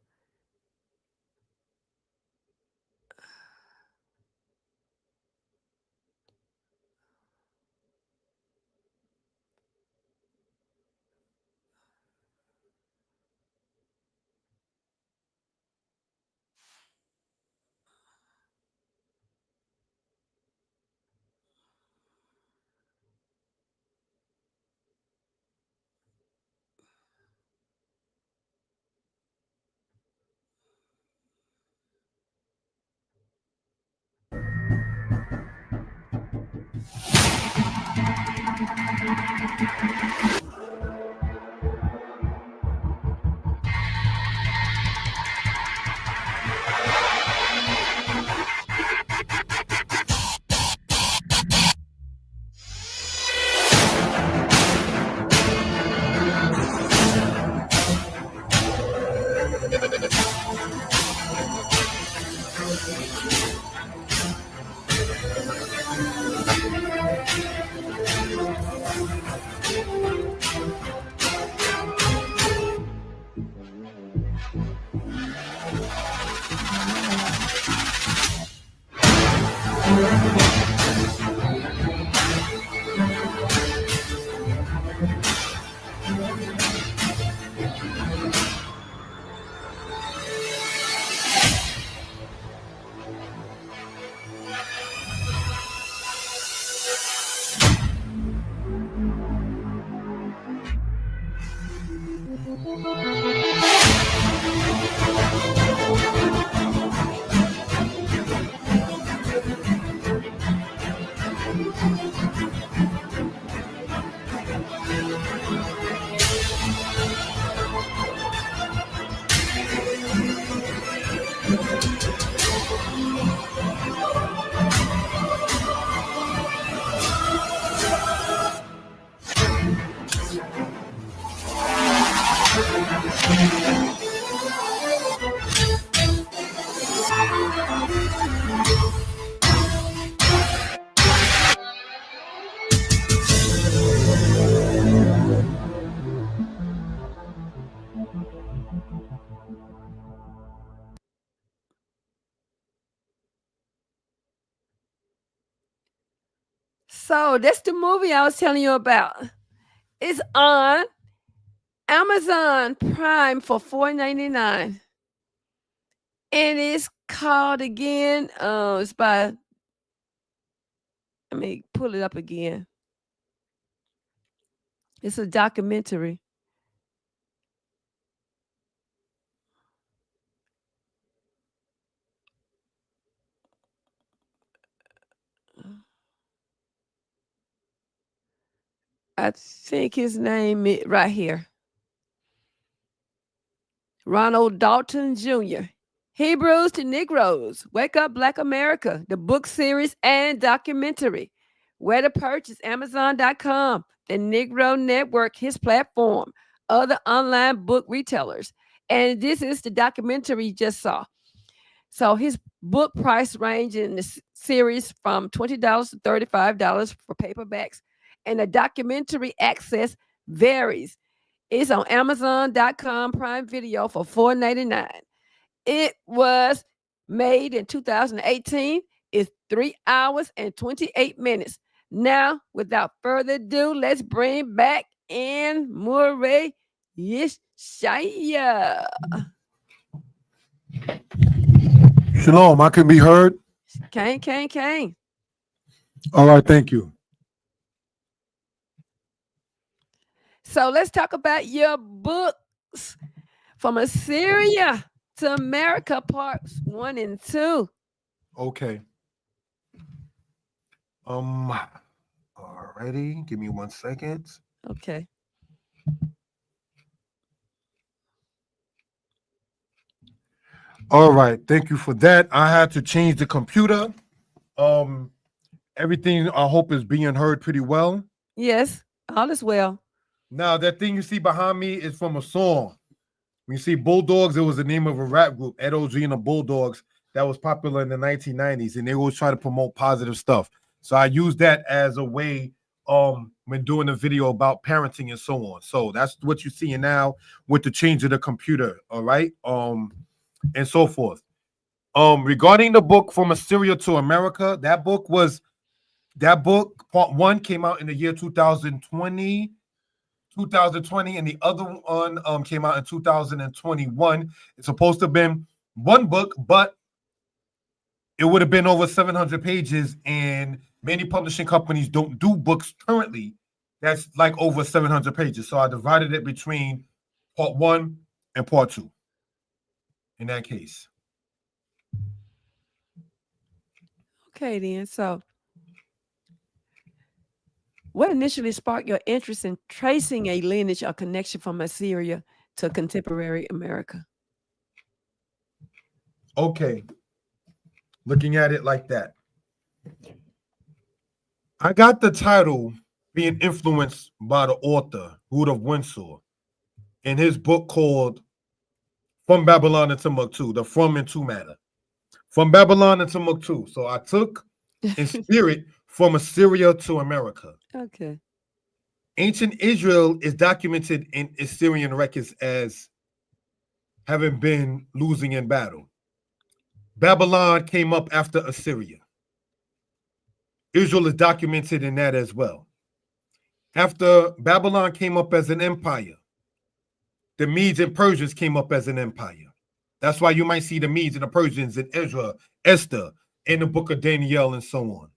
So that's the movie I was telling you about. It's on Amazon Prime for $4.99. And it's called again. It's by, let me pull it up again. It's a documentary. I think his name is right here. Ronald Dalton Jr. Hebrews to Negroes, Wake Up Black America, the book series and documentary. Where to purchase, Amazon.com, the Negro Network, his platform, other online book retailers. And this is the documentary you just saw. So his book price range in the series from $20 to $35 for paperbacks. And the documentary access varies. It's on Amazon.com Prime Video for $4.99. It was made in 2018. It's 3 hours and 28 minutes. Now, without further ado, let's bring back in Moreh Yeshiah. Shalom, I can be heard. Kane. All right, thank you. So let's talk about your books from Assyria to America, parts 1 and 2. Okay. Alrighty. Give me 1 second. Okay. All right. Thank you for that. I had to change the computer. Everything I hope is being heard pretty well. Yes, all is well. Now, that thing you see behind me is from a song. When you see Bulldogs, it was the name of a rap group, Ed O.G. and the Bulldogs, that was popular in the 1990s, and they always try to promote positive stuff. So I use that as a way when doing a video about parenting and so on. So that's what you're seeing now with the change of the computer, all right? And so forth. Regarding the book From Assyria to America, that book, part 1 came out in the year 2020, and the other one came out in 2021. It's supposed to have been one book, but it would have been over 700 pages, and many publishing companies don't do books currently that's like over 700 pages. So I divided it between part 1 and part 2 in that case. Okay, then. So, what initially sparked your interest in tracing a lineage or connection from Assyria to contemporary America? Okay. Looking at it like that. I got the title being influenced by the author, Rudolph Windsor, in his book called From Babylon to Timbuktu, the From and To matter. From Babylon to Timbuktu. So I took in spirit from Assyria to America. Okay. Ancient Israel is documented in Assyrian records as having been losing in battle. Babylon came up after Assyria. Israel is documented in that as well. After Babylon came up as an empire, the Medes and Persians came up as an empire. That's why you might see the Medes and the Persians in Ezra, Esther, in the book of Daniel, and so on.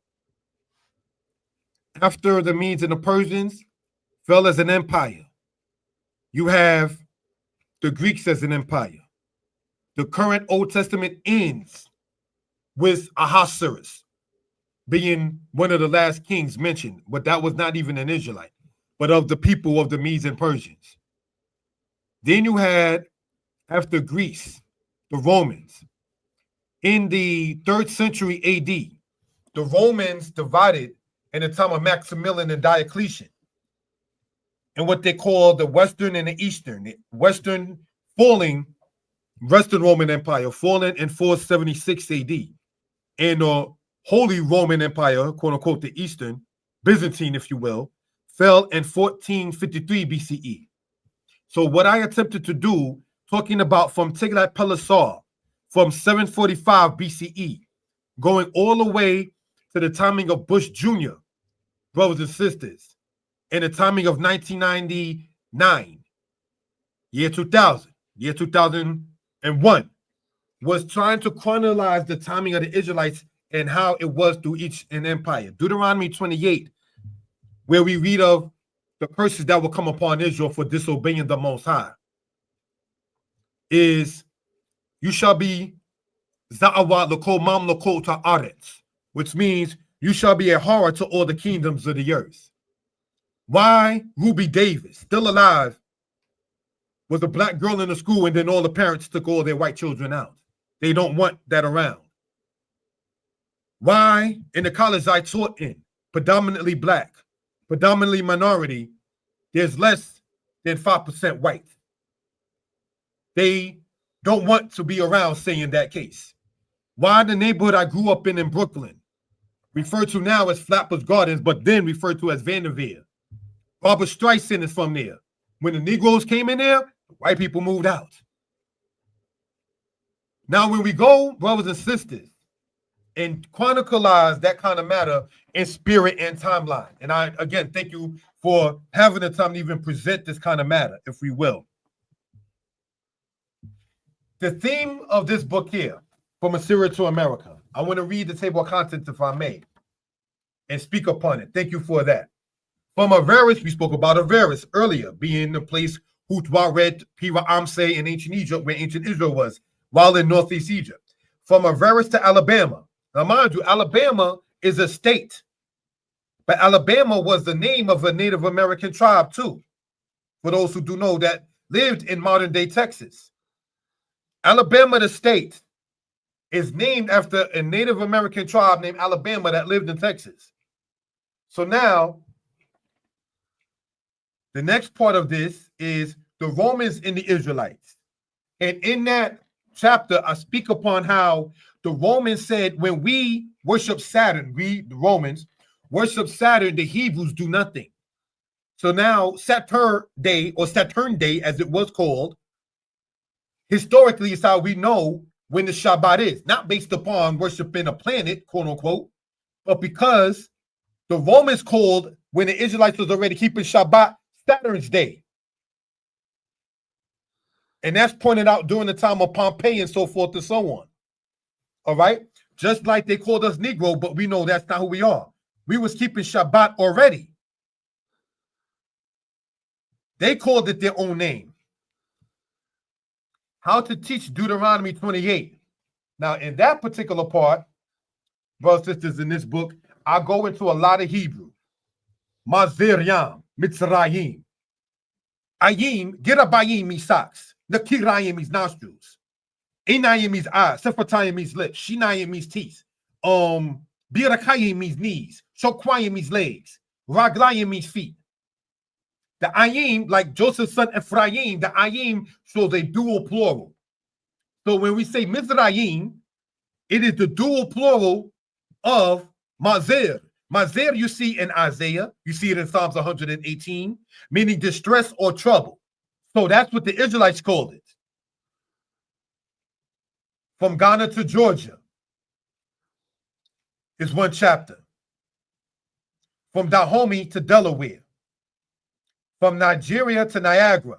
After the Medes and the Persians fell as an empire, you have the Greeks as an empire. The current Old Testament ends with Ahasuerus being one of the last kings mentioned, but that was not even an Israelite, but of the people of the Medes and Persians. Then you had, after Greece, the Romans. In the 3rd century AD, the Romans divided in the time of Maximilian and Diocletian in what they call the Western and the Eastern. The Western Roman Empire falling in 476 AD, and the Holy Roman Empire, quote unquote, the Eastern, Byzantine, if you will, fell in 1453 BCE. So what I attempted to do, talking about from Tiglath-Pileser, from 745 BCE, going all the way to the timing of Bush Jr., brothers and sisters, and the timing of 1999, year 2000, year 2001, was trying to chronologize the timing of the Israelites and how it was through each an empire. Deuteronomy 28, where we read of the curses that will come upon Israel for disobeying the Most High, is you shall be Za'awat L'kol Mam L'kol Ta'aretz, which means you shall be a horror to all the kingdoms of the earth. Why Ruby Davis, still alive, was a black girl in the school, and then all the parents took all their white children out. They don't want that around. Why in the college I taught in, predominantly black, predominantly minority, there's less than 5% white. They don't want to be around saying that case. Why the neighborhood I grew up in Brooklyn, referred to now as Flappers Gardens, but then referred to as Vanderveer. Barbara Streisand is from there. When the Negroes came in there, white people moved out. Now when we go, brothers and sisters, and chronicleize that kind of matter in spirit and timeline. And I, again, thank you for having the time to even present this kind of matter, if we will. The theme of this book here, From Assyria to America, I want to read the table of contents, if I may, and speak upon it. Thank you for that. From Avaris, we spoke about Avaris earlier, being the place Hutwaret, Pira Amse in ancient Egypt, where ancient Israel was. while in Northeast Egypt. From Avaris to Alabama. Now, mind you, Alabama is a state, but Alabama was the name of a Native American tribe too, for those who do know, that lived in modern-day Texas. Alabama, the state, is named after a Native American tribe named Alabama that lived in Texas. So now, the next part of this is the Romans and the Israelites. And in that chapter, I speak upon how the Romans said, when we worship Saturn, we, the Romans, worship Saturn, the Hebrews do nothing. So now Saturn Day, or Saturn Day, as it was called, historically is how we know when the Shabbat is, not based upon worshiping a planet, quote unquote, but because the Romans called, when the Israelites was already keeping Shabbat, Saturn's Day. And that's pointed out during the time of Pompey and so forth and so on. All right? Just like they called us Negro, but we know that's not who we are. We was keeping Shabbat already. They called it their own name. How to teach Deuteronomy 28. Now, in that particular part, brothers and sisters, in this book, I go into a lot of Hebrew. Maziryam, Mitzrayim. Ayim, Gerabayim means socks. Nakirayim means nostrils. Enayim means eyes. Sephatayim means lips. Shinayim means teeth. Birakayim means knees. Shokwayim means legs. Raglayim means feet. The ayim, like Joseph's son Ephraim, the ayim shows a dual plural. So when we say Mizrayim, it is the dual plural of Mazer. Mazer you see in Isaiah. You see it in Psalms 118, meaning distress or trouble. So that's what the Israelites called it. From Ghana to Georgia is one chapter. From Dahomey to Delaware. From Nigeria to Niagara.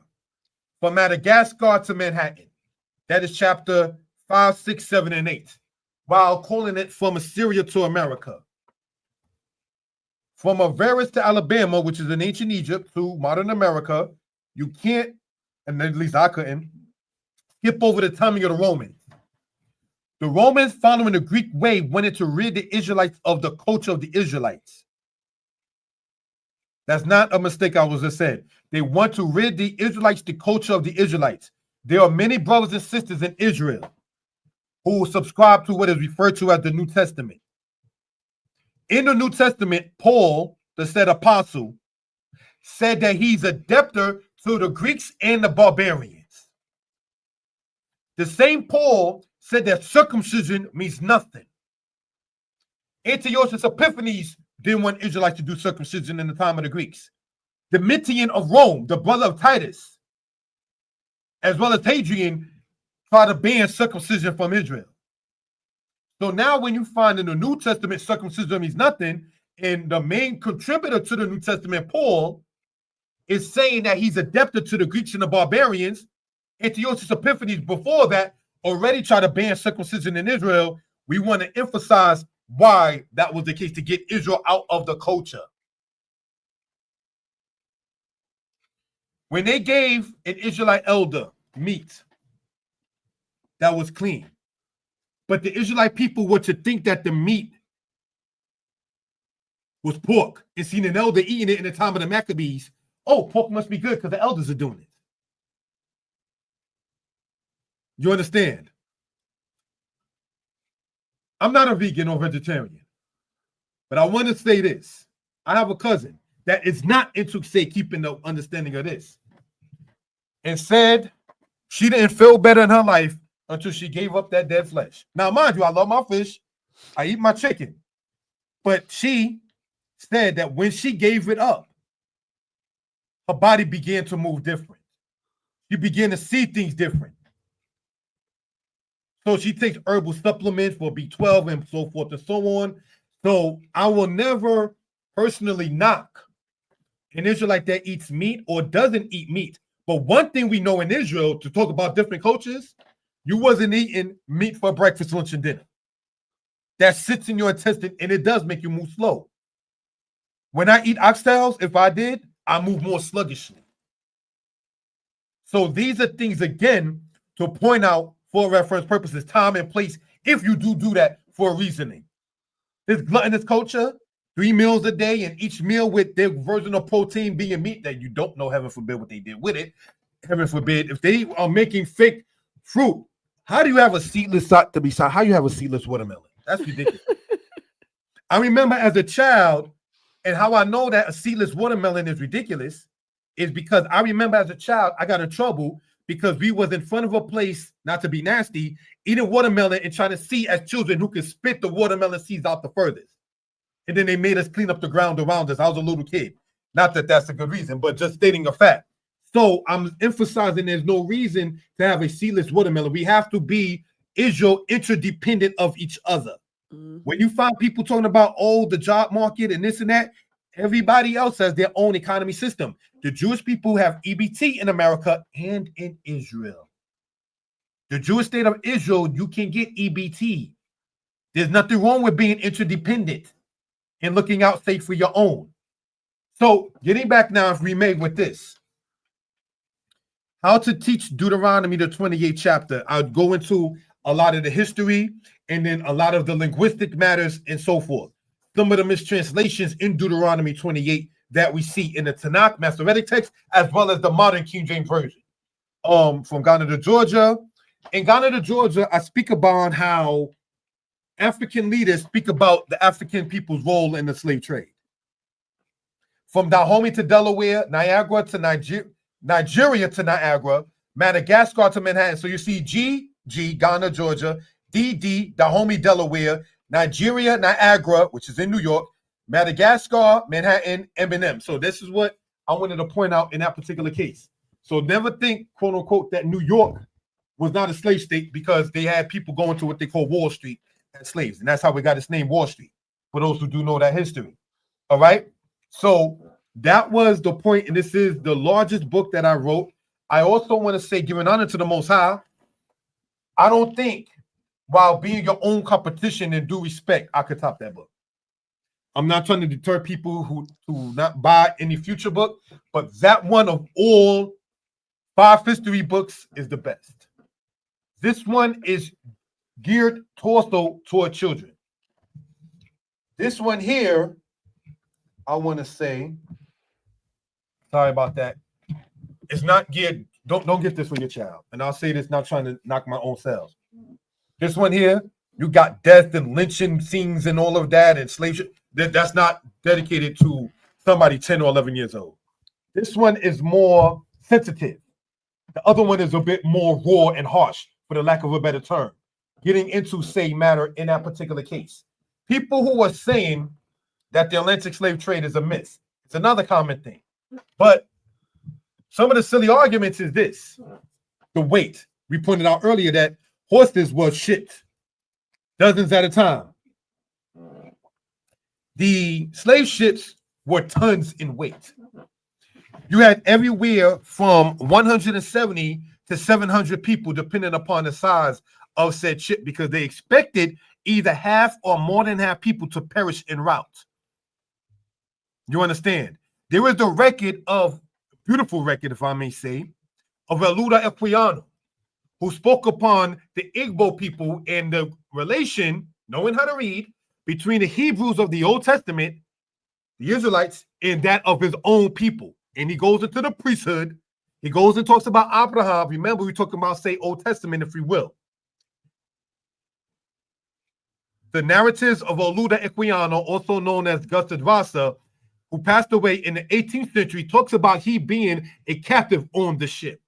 From Madagascar to Manhattan. That is chapter 5, 6, 7, and 8. While calling it from Assyria to America. From Avaris to Alabama, which is in ancient Egypt, to modern America, you can't, and at least I couldn't, skip over the timing of the Romans. The Romans, following the Greek way, wanted to rid the Israelites of the culture of the Israelites. That's not a mistake I was just said. They want to rid the Israelites, the culture of the Israelites. There are many brothers and sisters in Israel who subscribe to what is referred to as the New Testament. In the New Testament, Paul, the said apostle, said that he's a debtor to the Greeks and the barbarians. The same Paul said that circumcision means nothing. Antiochus Epiphanes didn't want Israelites to do circumcision in the time of the Greeks. Domitian of Rome, the brother of Titus, as well as Hadrian, tried to ban circumcision from Israel. So now when you find in the New Testament circumcision means nothing, and the main contributor to the New Testament, Paul, is saying that he's a debtor to the Greeks and the barbarians, Antiochus Epiphanes before that already tried to ban circumcision in Israel. We want to emphasize why that was the case, to get Israel out of the culture. When they gave an Israelite elder meat that was clean, but the Israelite people were to think that the meat was pork and seen an elder eating it in the time of the Maccabees, oh, pork must be good because the elders are doing it. You understand? I'm not a vegan or vegetarian, but I want to say this. I have a cousin that is not into, say, keeping the understanding of this, and said she didn't feel better in her life until she gave up that dead flesh. Now, mind you, I love my fish. I eat my chicken. But she said that when she gave it up, her body began to move different. She began to see things different. So she takes herbal supplements for B12 and so forth and so on. So I will never personally knock an Israelite that eats meat or doesn't eat meat. But one thing we know in Israel, to talk about different cultures, you wasn't eating meat for breakfast, lunch, and dinner. That sits in your intestine, and it does make you move slow. When I eat oxtails, if I did, I move more sluggishly. So these are things, again, to point out for reference purposes, time and place, if you do that for reasoning. This gluttonous culture, 3 meals a day, and each meal with their version of protein being meat that you don't know, heaven forbid, what they did with it. Heaven forbid, if they are making fake fruit, how do you have a seedless how you have a seedless watermelon? That's ridiculous. I remember as a child, and how I know that a seedless watermelon is ridiculous is because I remember as a child, I got in trouble because we was in front of a place, not to be nasty, eating watermelon and trying to see as children who could spit the watermelon seeds out the furthest. And then they made us clean up the ground around us. I was a little kid. Not that that's a good reason, but just stating a fact. So I'm emphasizing there's no reason to have a seedless watermelon. We have to be Israel interdependent of each other. Mm-hmm. When you find people talking about, the job market and this and that, everybody else has their own economy system. The Jewish people have EBT in America and in Israel. The Jewish state of Israel, you can get EBT. There's nothing wrong with being interdependent and looking out safe for your own. So getting back now, if we may, with this. How to teach Deuteronomy, the 28th chapter. I'll go into a lot of the history and then a lot of the linguistic matters and so forth. Some of the mistranslations in Deuteronomy 28 that we see in the Tanakh, Masoretic text, as well as the modern King James Version. From Ghana to Georgia. In Ghana to Georgia, I speak about how African leaders speak about the African people's role in the slave trade. From Dahomey to Delaware, Niagara to Nigeria to Niagara, Madagascar to Manhattan. So you see G, Ghana, Georgia, D, Dahomey, Delaware, Nigeria, Niagara, which is in New York, Madagascar, Manhattan, M&M. So this is what I wanted to point out in that particular case. So never think, quote unquote, that New York was not a slave state because they had people going to what they call Wall Street as slaves. And that's how we got its name, Wall Street, for those who do know that history. All right. So that was the point, and this is the largest book that I wrote. I also want to say, giving honor to the Most High, I don't think, while being your own competition and due respect, I could top that book. I'm not trying to deter people who not buy any future book, but that one of all 5 history books is the best. This one is geared torso toward children. This one here, I want to say, sorry about that. It's not geared. Don't get this for your child. And I'll say this not trying to knock my own selves. This one here, you got death and lynching scenes and all of that and slave ship. That's not dedicated to somebody 10 or 11 years old. This one is more sensitive. The other one is a bit more raw and harsh, for the lack of a better term. Getting into, say, matter in that particular case. People who are saying that the Atlantic slave trade is a myth. It's another common thing. But some of the silly arguments is this. The weight. We pointed out earlier that horses were shipped dozens at a time. The slave ships were tons in weight. You had everywhere from 170 to 700 people, depending upon the size of said ship, because they expected either half or more than half people to perish en route. You understand? There is the record of, beautiful record, if I may say, of Eluda Equiano, who spoke upon the Igbo people and the relation, knowing how to read, between the Hebrews of the Old Testament, the Israelites, and that of his own people. And he goes into the priesthood. He goes and talks about Abraham. Remember, we're talking about, say, Old Testament, if we will. The narratives of Eluda Equiano, also known as Gustave Vasa, who passed away in the 18th century, talks about he being a captive on the ship.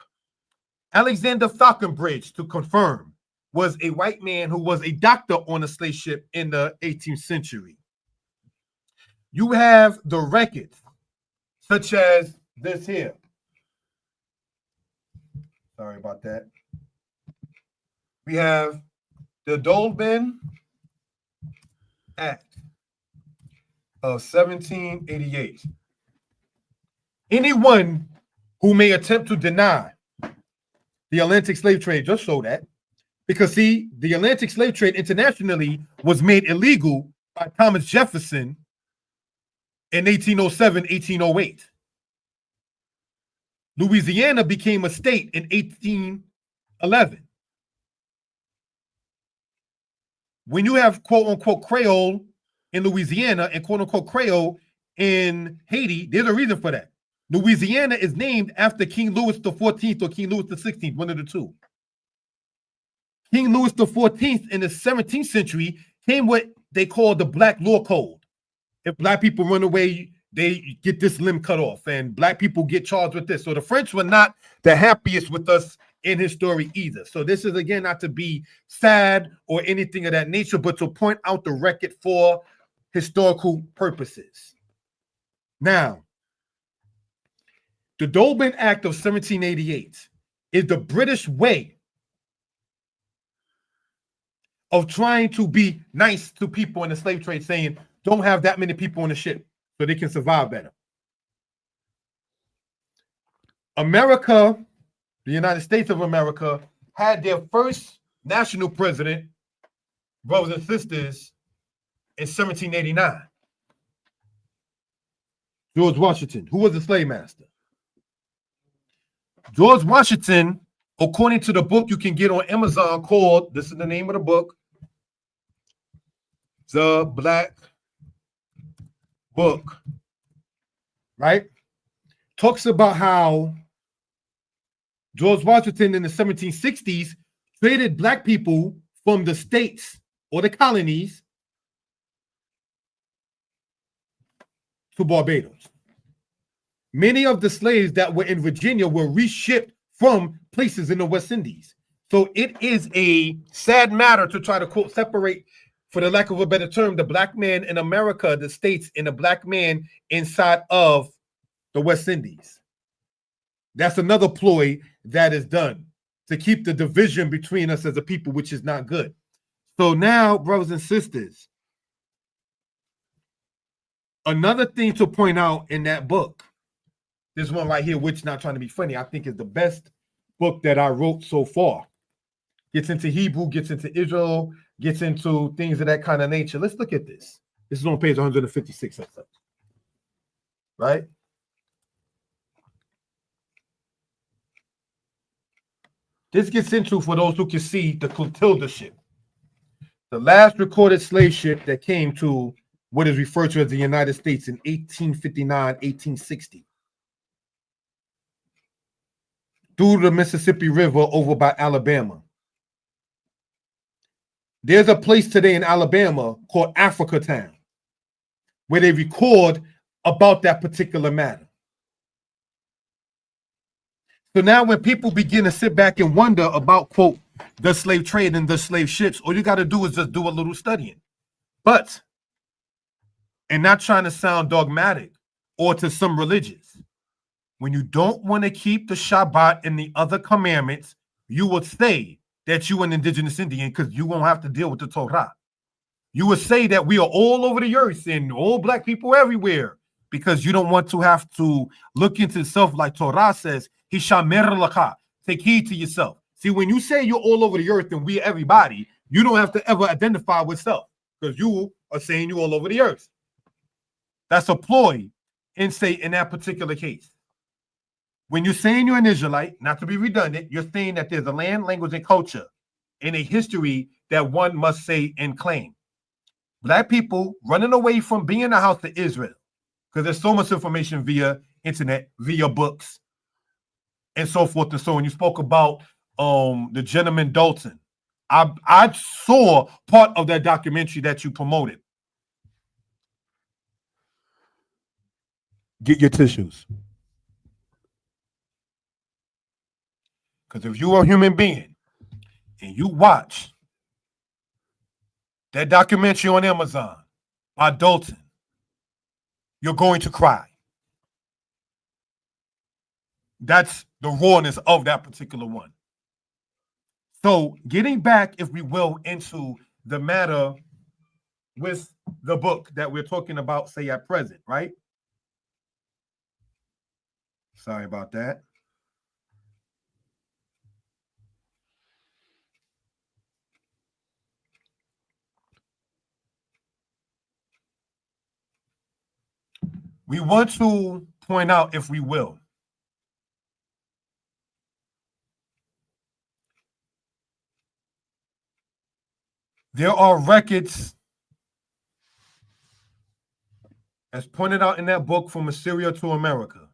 Alexander Falconbridge, to confirm, was a white man who was a doctor on a slave ship in the 18th century. You have the records, such as this here. Sorry about that. We have the Dolben Act of 1788. Anyone who may attempt to deny the Atlantic slave trade, just show that. Because, see, the Atlantic slave trade internationally was made illegal by Thomas Jefferson in 1807, 1808. Louisiana became a state in 1811. when you have quote unquote Creole in Louisiana and quote unquote Creole in Haiti, there's a reason for that. Louisiana is named after King Louis XIV or King Louis XVI, one of the two. King Louis XIV in the 17th century came what they call the Black Law Code. If Black people run away, they get this limb cut off, and Black people get charged with this. So the French were not the happiest with us in his story either. So this is, again, not to be sad or anything of that nature, but to point out the record for historical purposes. Now, the Dolben Act of 1788 is the British way of trying to be nice to people in the slave trade, saying, don't have that many people on the ship so they can survive better. America, the United States of America, had their first national president, brothers and sisters, in 1789. George Washington, who was a slave master. George Washington, according to the book you can get on Amazon called, this is the name of the book, The Black Book, right? Talks about how George Washington in the 1760s traded Black people from the states or the colonies to Barbados. Many of the slaves that were in Virginia were reshipped from places in the West Indies. So it is a sad matter to try to, quote, separate, for the lack of a better term, the Black man in America, the states, and the Black man inside of the West Indies. That's another ploy that is done to keep the division between us as a people, which is not good. So now, brothers and sisters, another thing to point out in that book, this one right here, which, not trying to be funny, I think is the best book that I wrote so far. Gets into Hebrew, gets into Israel, gets into things of that kind of nature. Let's look at this. This is on page 156. Right? This gets into, for those who can see, the Clotilda ship, the last recorded slave ship that came to what is referred to as the United States in 1859, 1860. Through the Mississippi River over by Alabama. There's a place today in Alabama called Africa Town where they record about that particular matter. So now when people begin to sit back and wonder about, quote, the slave trade and the slave ships, all you got to do is just do a little studying. But, and not trying to sound dogmatic or to some religious, when you don't want to keep the Shabbat and the other commandments, you would say that you an indigenous Indian because you won't have to deal with the Torah. You would say that we are all over the earth and all Black people everywhere because you don't want to have to look into self like Torah says, Hishamer laka, take heed to yourself. See, when you say you're all over the earth and we everybody, you don't have to ever identify with self because you are saying you're all over the earth. That's a ploy in that particular case. When you're saying you're an Israelite, not to be redundant, you're saying that there's a land, language, and culture and a history that one must say and claim. Black people running away from being a house to Israel because there's so much information via internet, via books, and so forth and so on. You spoke about the gentleman Dalton. I saw part of that documentary that you promoted. Get your tissues. Because if you're a human being and you watch that documentary on Amazon by Dalton, you're going to cry. That's the rawness of that particular one. So getting back, if we will, into the matter with the book that we're talking about, say, at present, right? Sorry about that. We want to point out, if we will, There are records, as pointed out in that book, From Assyria to America,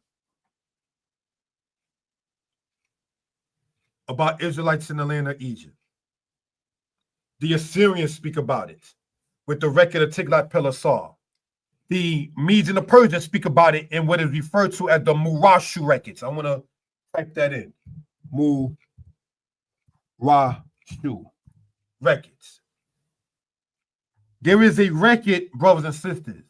about Israelites in the land of Egypt. The Assyrians speak about it with the record of Tiglath-Pileser. The Medes and the Persians speak about it in what is referred to as the Murashu records. I want to type that in. Murashu records. There is a record, brothers and sisters,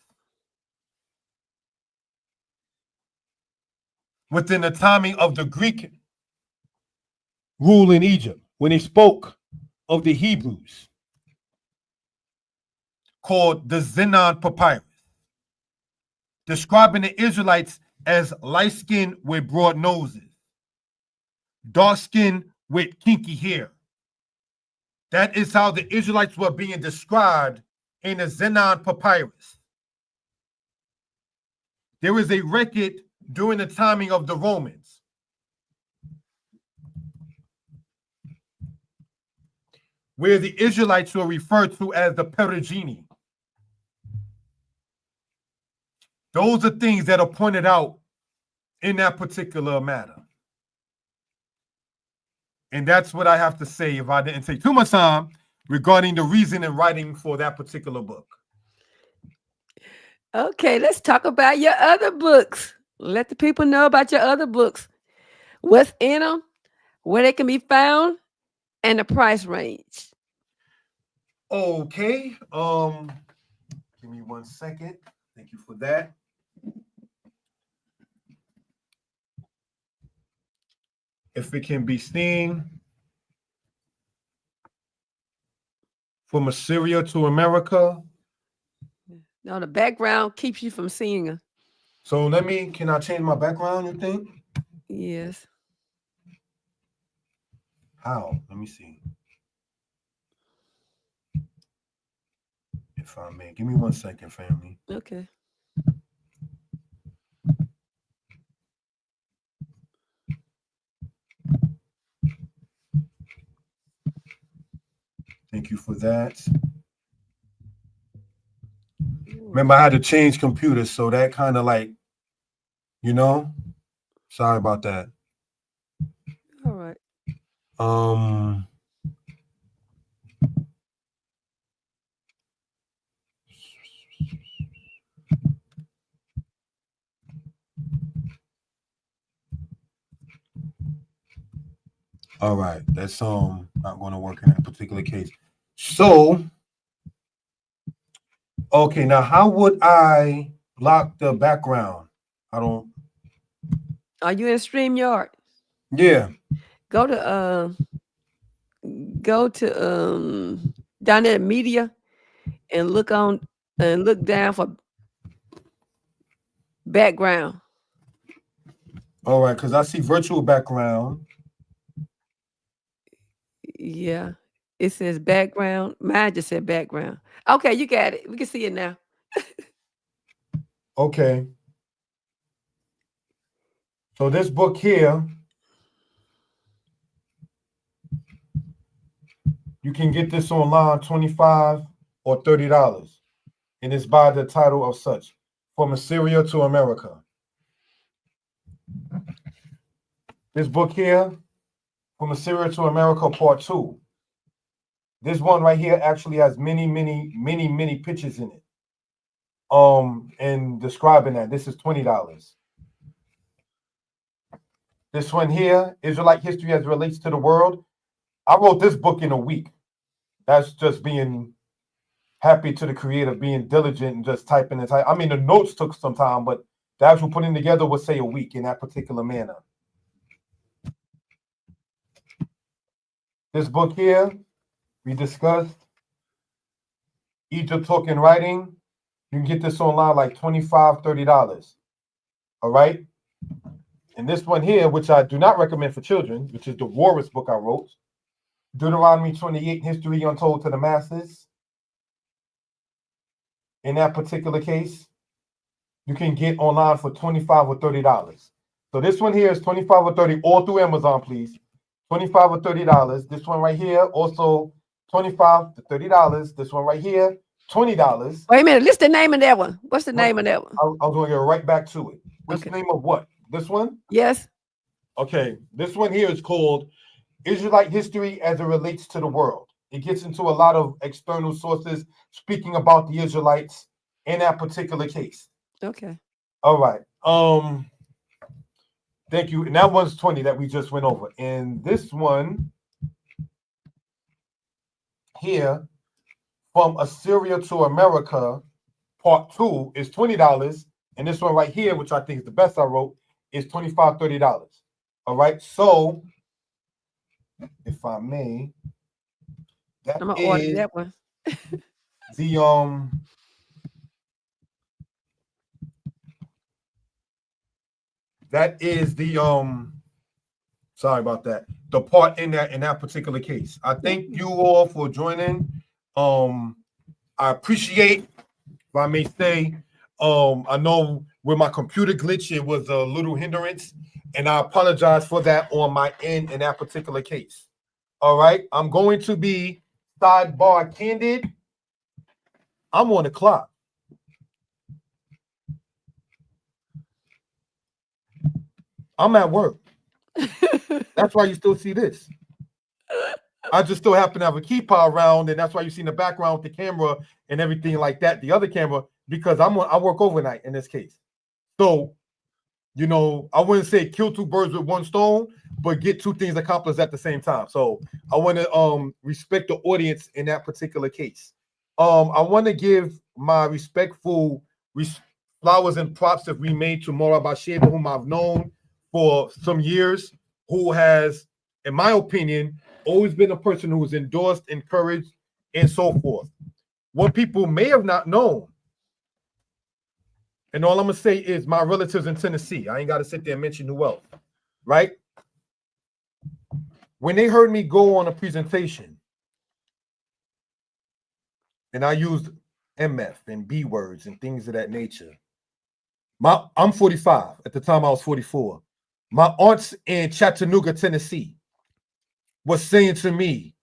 within the timing of the Greek rule in Egypt, when they spoke of the Hebrews, called the Zenon Papyrus, describing the Israelites as light-skinned with broad noses, dark-skinned with kinky hair. That is how the Israelites were being described in the Zenon Papyrus. There is a record during the timing of the Romans, where the Israelites were referred to as the Perugini. Those are things that are pointed out in that particular matter. And that's what I have to say, if I didn't take too much time, regarding the reason and writing for that particular book. Okay, let's talk about your other books. Let the people know about your other books. What's in them, where they can be found, and the price range. Okay. Give me 1 second. Thank you for that. If it can be seen, From Assyria to America. No, the background keeps you from seeing her. So can I change my background, you think? Yes. How? Let me see. If I may. Give me 1 second, family. Okay. Thank you for that. Remember, I had to change computers, so that kind of like, sorry about that. All right. All right, that's not going to work in that particular case. So, okay, now how would I block the background? I don't. Are you in StreamYard? Yeah. Go to down there at media and look down for background. All right, because I see virtual background. Yeah, it says background. Mine just said background. Okay, you got it. We can see it now. Okay. So this book here, you can get this online, $25 or $30. And it's by the title of such, From Assyria to America. This book here, From Assyria to America, Part 2. This one right here actually has many pictures in it. And describing that. This is $20. This one here, Israelite History as it Relates to the World. I wrote this book in a week. That's just being happy to the creator, being diligent and just typing and type. I mean, the notes took some time, but the actual putting together would say a week in that particular manner. This book here, we discussed Egypt Talk and Writing. You can get this online like $25, $30. All right. And this one here, which I do not recommend for children, which is the Warris book I wrote, Deuteronomy 28, History Untold to the Masses. In that particular case, you can get online for $25 or $30. So this one here is $25 or $30, all through Amazon, please. $25 or $30. This one right here, also $25 to $30. This one right here, $20. Wait a minute. List the name of that one. What's the name of that one? I'm going to get right back to it. What's the name of what? This one? Yes. Okay. This one here is called Israelite History as it Relates to the World. It gets into a lot of external sources speaking about the Israelites in that particular case. Okay. All right. Thank you. And that one's 20 that we just went over. And this one here, From Assyria to America, part 2 is $20. And this one right here, which I think is the best I wrote, is $25, $30. All right. So, if I may, I'm gonna order that one. That is the sorry about that. The part in that particular case. I thank you all for joining. I appreciate, if I may say, I know with my computer glitch, it was a little hindrance, and I apologize for that on my end in that particular case. All right, I'm going to be sidebar candid. I'm on the clock. I'm at work. That's why you still see this. I just still happen to have a keypad around, and that's why you see in the background with the camera and everything like that, the other camera, because I work overnight in this case. So, you know, I wouldn't say kill two birds with one stone, but get two things accomplished at the same time. So I want to respect the audience in that particular case. I want to give my respectful flowers and props that we made to Morah Bahtshevah, whom I've known for some years, who has, in my opinion, always been a person who was endorsed, encouraged, and so forth. What people may have not known, and all I'm gonna say is my relatives in Tennessee. I ain't got to sit there and mention who else, right? When they heard me go on a presentation, and I used MF and B words and things of that nature. I'm 45. At the time, I was 44. My aunts in Chattanooga, Tennessee, was saying to me,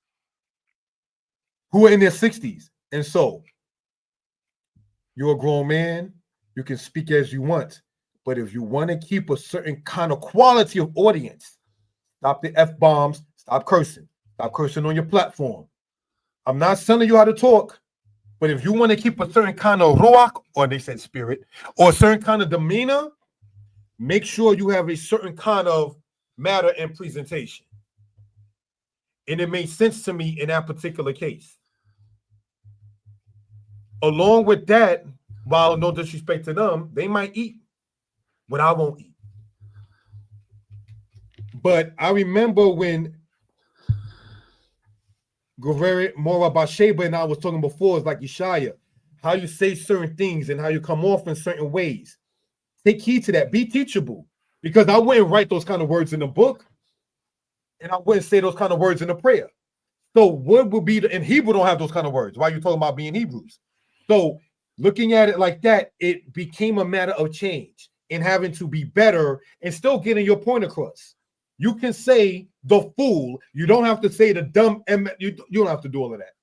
who are in their 60s, and so, you're a grown man, you can speak as you want, but if you want to keep a certain kind of quality of audience, stop the F-bombs, stop cursing on your platform. I'm not telling you how to talk, but if you want to keep a certain kind of ruach, or they said spirit, or a certain kind of demeanor, make sure you have a certain kind of matter and presentation. And it made sense to me in that particular case. Along with that, while no disrespect to them, they might eat what I won't eat. But I remember when Morah Bahtshevah and I was talking before, it's like Yeshiah, how you say certain things and how you come off in certain ways. Take heed to that. Be teachable. Because I wouldn't write those kind of words in the book, and I wouldn't say those kind of words in the prayer. So what would be in Hebrew don't have those kind of words. Why are you talking about being Hebrews? So looking at it like that, it became a matter of change and having to be better and still getting your point across. You can say the fool. You don't have to say the dumb. You don't have to do all of that.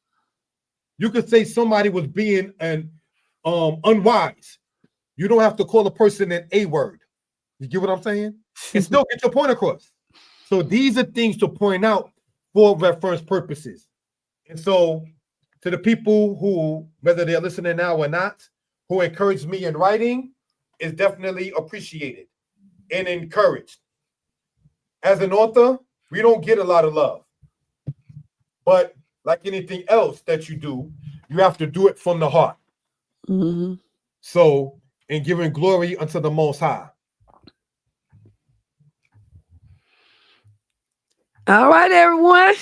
You could say somebody was being unwise. You don't have to call a person an A word. You get what I'm saying? And still get your point across. So these are things to point out for reference purposes. And so to the people who, whether they're listening now or not, who encourage me in writing, is definitely appreciated and encouraged. As an author, we don't get a lot of love. But like anything else that you do, you have to do it from the heart. Mm-hmm. So, in giving glory unto the Most High. All right, everyone.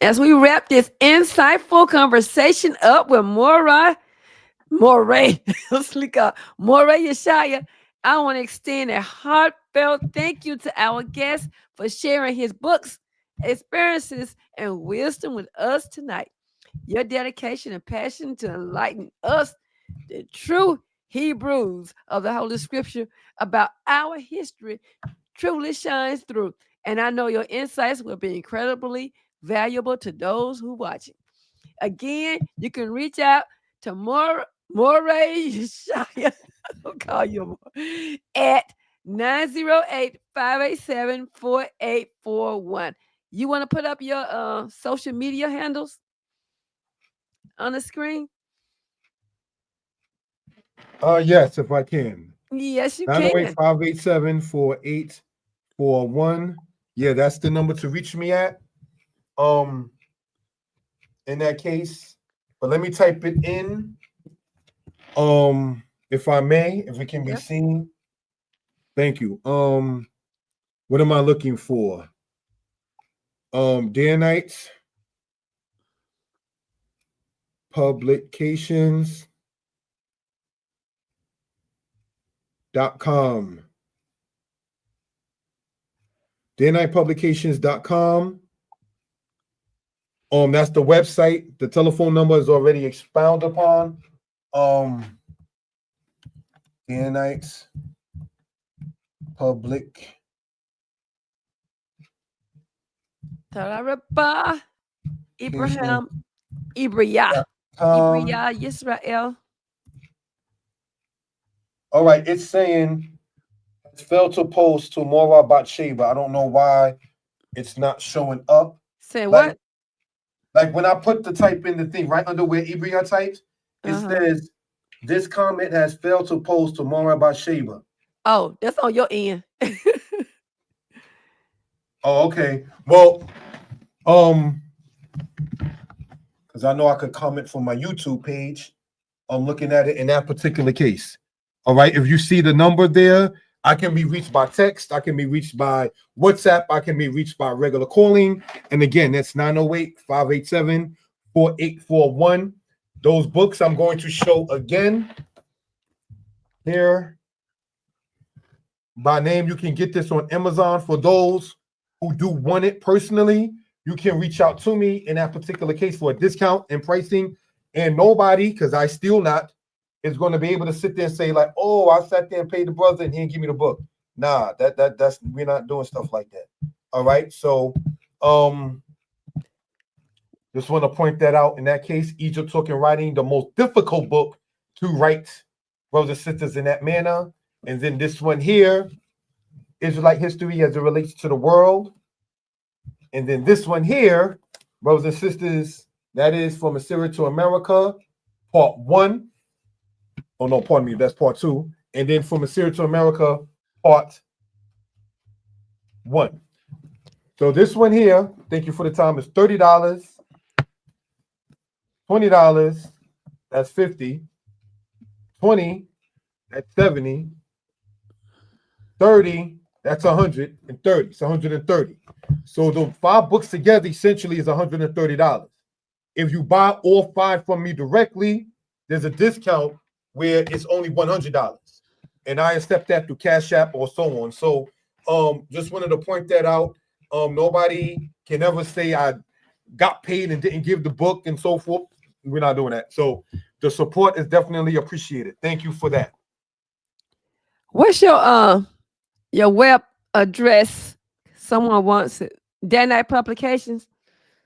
As we wrap this insightful conversation up with Moreh Yeshiah, I want to extend a heartfelt thank you to our guest for sharing his books, experiences, and wisdom with us tonight. Your dedication and passion to enlighten us, the true Hebrews of the Holy Scripture, about our history truly shines through. And I know your insights will be incredibly valuable to those who watch it. Again, you can reach out to Moreh Yeshiah. I'll call you at 908-587-4841. You want to put up your social media handles on the screen? Yes, if I can. Yes, you 908-587-4841. Yeah, that's the number to reach me at. In that case. But let me type it in. If I may, if it can be seen. Thank you. What am I looking for? Day and Nights Publications.com. Daynightpublications.com. That's the website. The telephone number is already expounded upon. Day and Nights Public. Tarabah, Ibrahim, Ibriyah, Yisrael. All right, it's saying it's failed to post to Morah Bahtshevah. I don't know why it's not showing up. Say what? Like when I put the type in the thing right under where Ibriyah typed, it says this comment has failed to post to Morah Bahtshevah. Oh, that's on your end. Oh, okay. Well, because I know I could comment from my YouTube page. I'm looking at it in that particular case. All right. If you see the number there, I can be reached by text. I can be reached by WhatsApp. I can be reached by regular calling. And again, that's 908-587-4841. Those books I'm going to show again here by name. You can get this on Amazon. For those who do want it personally, you can reach out to me in that particular case for a discount and pricing. And nobody, because I still not, is going to be able to sit there and say like, "Oh, I sat there and paid the brother and he didn't give me the book." Nah, that's we're not doing stuff like that. All right. So just want to point that out. In that case, Egypt Talking Writing, the most difficult book to write, brothers and sisters, in that manner. And then this one here, Israelite history as it relates to the world. And then this one here, brothers and sisters, that is From Assyria to America, part 1. Oh no, pardon me, that's part 2. And then From Assyria to America, part 1. So this one here, thank you for the time, is $30. $20, that's $50. $20, that's $70. $30, that's $130. It's $130. So the 5 books together essentially is $130. If you buy all 5 from me directly, there's a discount where it's only $100. And I accept that through Cash App or so on. So just wanted to point that out. Nobody can ever say I got paid and didn't give the book and so forth. We're not doing that. So the support is definitely appreciated. Thank you for that. What's your web address? Someone wants it. Day Night Publications?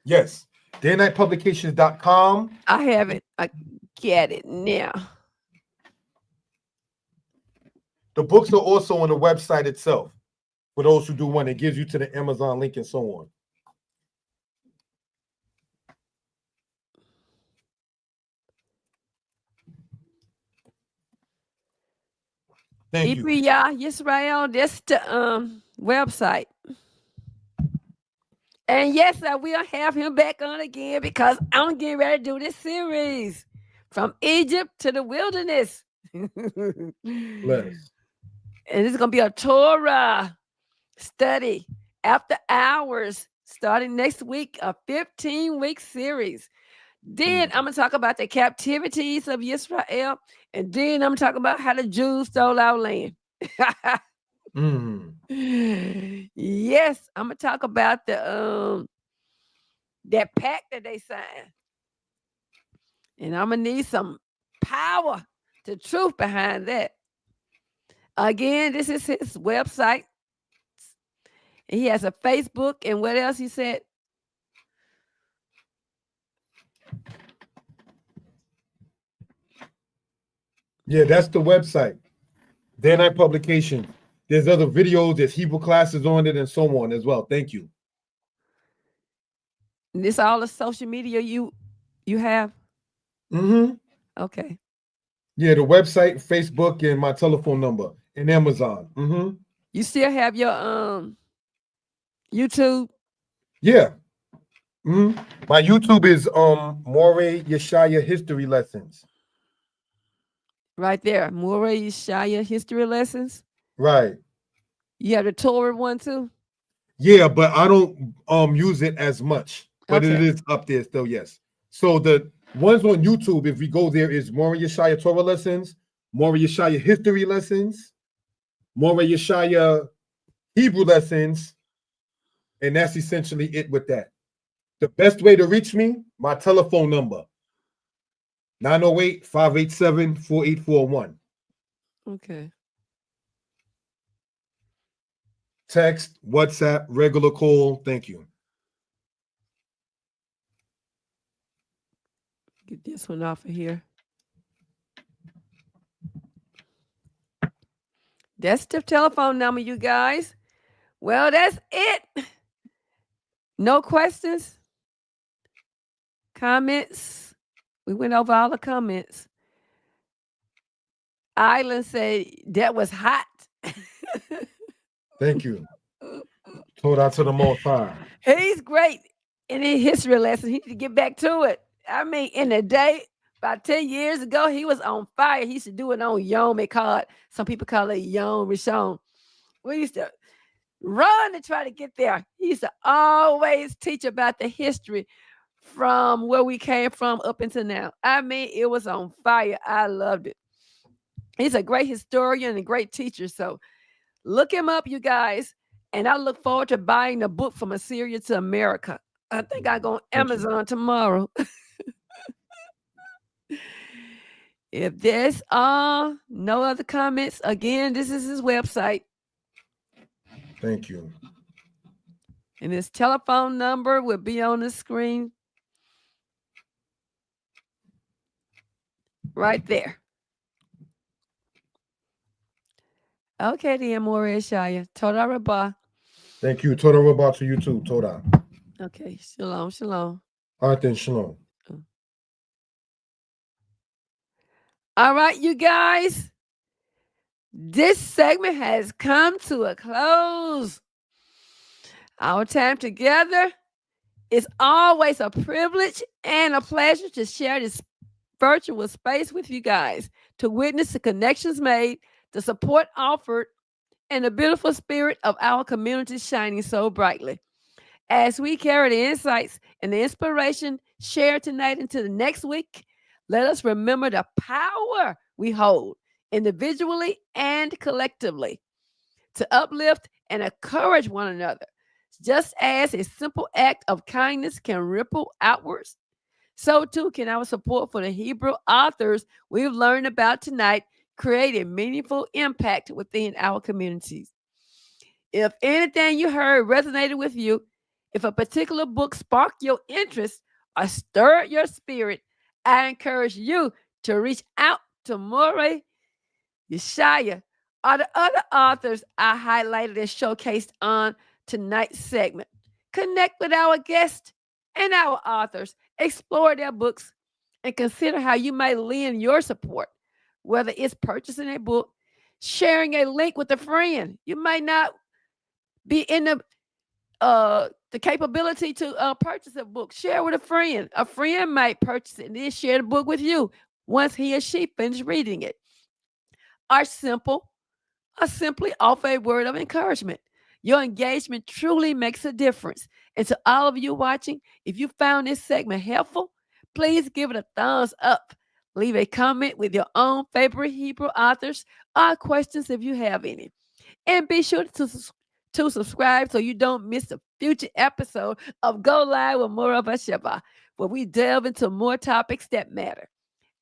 Yes. Daynightpublications.com. I have it. I get it now. The books are also on the website itself. For those who do want, it gives you to the Amazon link and so on. Thank you. Yisrael, that's the website. And yes, I will have him back on again because I'm getting ready to do this series from Egypt to the wilderness. Bless. And it's going to be a Torah study after hours starting next week, a 15-week series. Then I'm going to talk about the captivities of Israel. And then I'm going to talk about how the Jews stole our land. Yes, I'm going to talk about the that pact that they signed. And I'm going to need some power, the truth behind that. Again, this is his website. He has a Facebook, and what else he said? Yeah, that's the website. Day Night Publication. There's other videos, there's Hebrew classes on it, and so on as well. Thank you. And this all the social media you have? Mm-hmm. Okay. Yeah, the website, Facebook, and my telephone number, and Amazon. Mm-hmm. You still have your YouTube? Yeah. Mm-hmm. My YouTube is Moreh Yeshiah History Lessons. Right there. Moreh Yeshiah history lessons. Right. You have the Torah one too? Yeah, but I don't use it as much. But it Okay. is up there still, yes. So the ones on YouTube, if we go there, is Moreh Yeshiah Torah Lessons, Moreh Yeshiah History Lessons, Moreh Yeshiah Hebrew Lessons, and that's essentially it with that. The best way to reach me, my telephone number, 908-587-4841. Okay. Text, WhatsApp, regular call. Thank you. Get this one off of here. That's the telephone number, you guys. Well, that's it. No questions? Comments? We went over all the comments. Island said that was hot. Thank you. Told out to the Most High. He's great in his history lesson. He need to get back to it. I mean, in the day, about 10 years ago, he was on fire. He used to do it on Yom. Some people call it Yom Rishon. We used to run to try to get there. He used to always teach about the history from where we came from up until now. I mean, it was on fire. I loved it. He's a great historian and a great teacher. So look him up, you guys. And I look forward to buying the book From Assyria to America. I think I go on Amazon tomorrow. If there's no other comments, again, this is his website. Thank you. And his telephone number will be on the screen. Right there. Okay, then, Moreh Yeshiah. Toda Rabbah. Thank you. Toda Rabbah to you too. Toda. Okay, shalom, shalom. All right, then, shalom. All right, you guys. This segment has come to a close. Our time together is always a privilege and a pleasure to share this virtual space with you guys, to witness the connections made, the support offered, and the beautiful spirit of our community shining so brightly. As we carry the insights and the inspiration shared tonight into the next week, let us remember the power we hold individually and collectively to uplift and encourage one another. Just as a simple act of kindness can ripple outwards, so too can our support for the Hebrew authors we've learned about tonight create a meaningful impact within our communities. If anything you heard resonated with you, if a particular book sparked your interest or stirred your spirit, I encourage you to reach out to Moreh, Yeshiah, or the other authors I highlighted and showcased on tonight's segment. Connect with our guests and our authors, explore their books, and consider how you may lend your support, whether it's purchasing a book, sharing a link with a friend. You might not be in the capability to purchase a book. Share with a friend. A friend might purchase it and then share the book with you once he or she finishes reading it. Or simply offer a word of encouragement. Your engagement truly makes a difference. And to all of you watching, if you found this segment helpful, please give it a thumbs up. Leave a comment with your own favorite Hebrew authors or questions if you have any. And be sure to subscribe so you don't miss a future episode of Go Live with Morah Bahtshevah, where we delve into more topics that matter.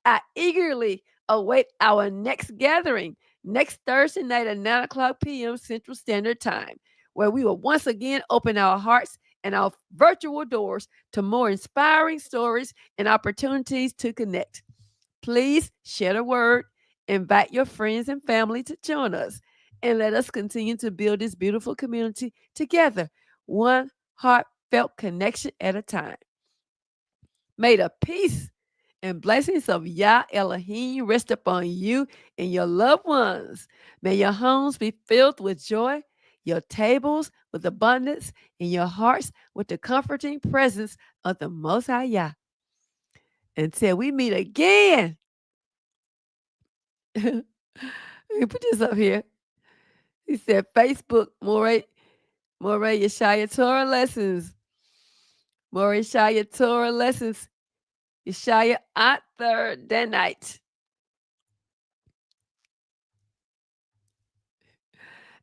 I eagerly await our next gathering next Thursday night at 9 o'clock p.m. Central Standard Time, where we will once again open our hearts and our virtual doors to more inspiring stories and opportunities to connect. Please share the word Invite your friends and family to join us, and let us continue to build this beautiful community together, one heartfelt connection at a time. May the peace and blessings of Yah Elohim rest upon you and your loved ones. May your homes be filled with joy, your tables with abundance, and your hearts with the comforting presence of the Most High Yah. Until we meet again. Let me put this up here. He said, Facebook, Moreh Yeshiah Torah lessons. Moreh Yeshiah Torah lessons. Yeshiah at third day night.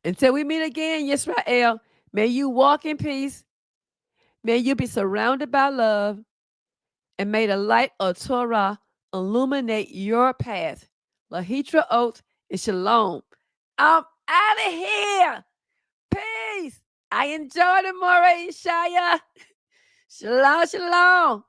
Until we meet again, Yisrael, may you walk in peace. May you be surrounded by love. And may the light of Torah illuminate your path. Lahitra oath and shalom. I'm out of here. Peace. I enjoyed it, Moreh Yeshiah. Shalom, shalom.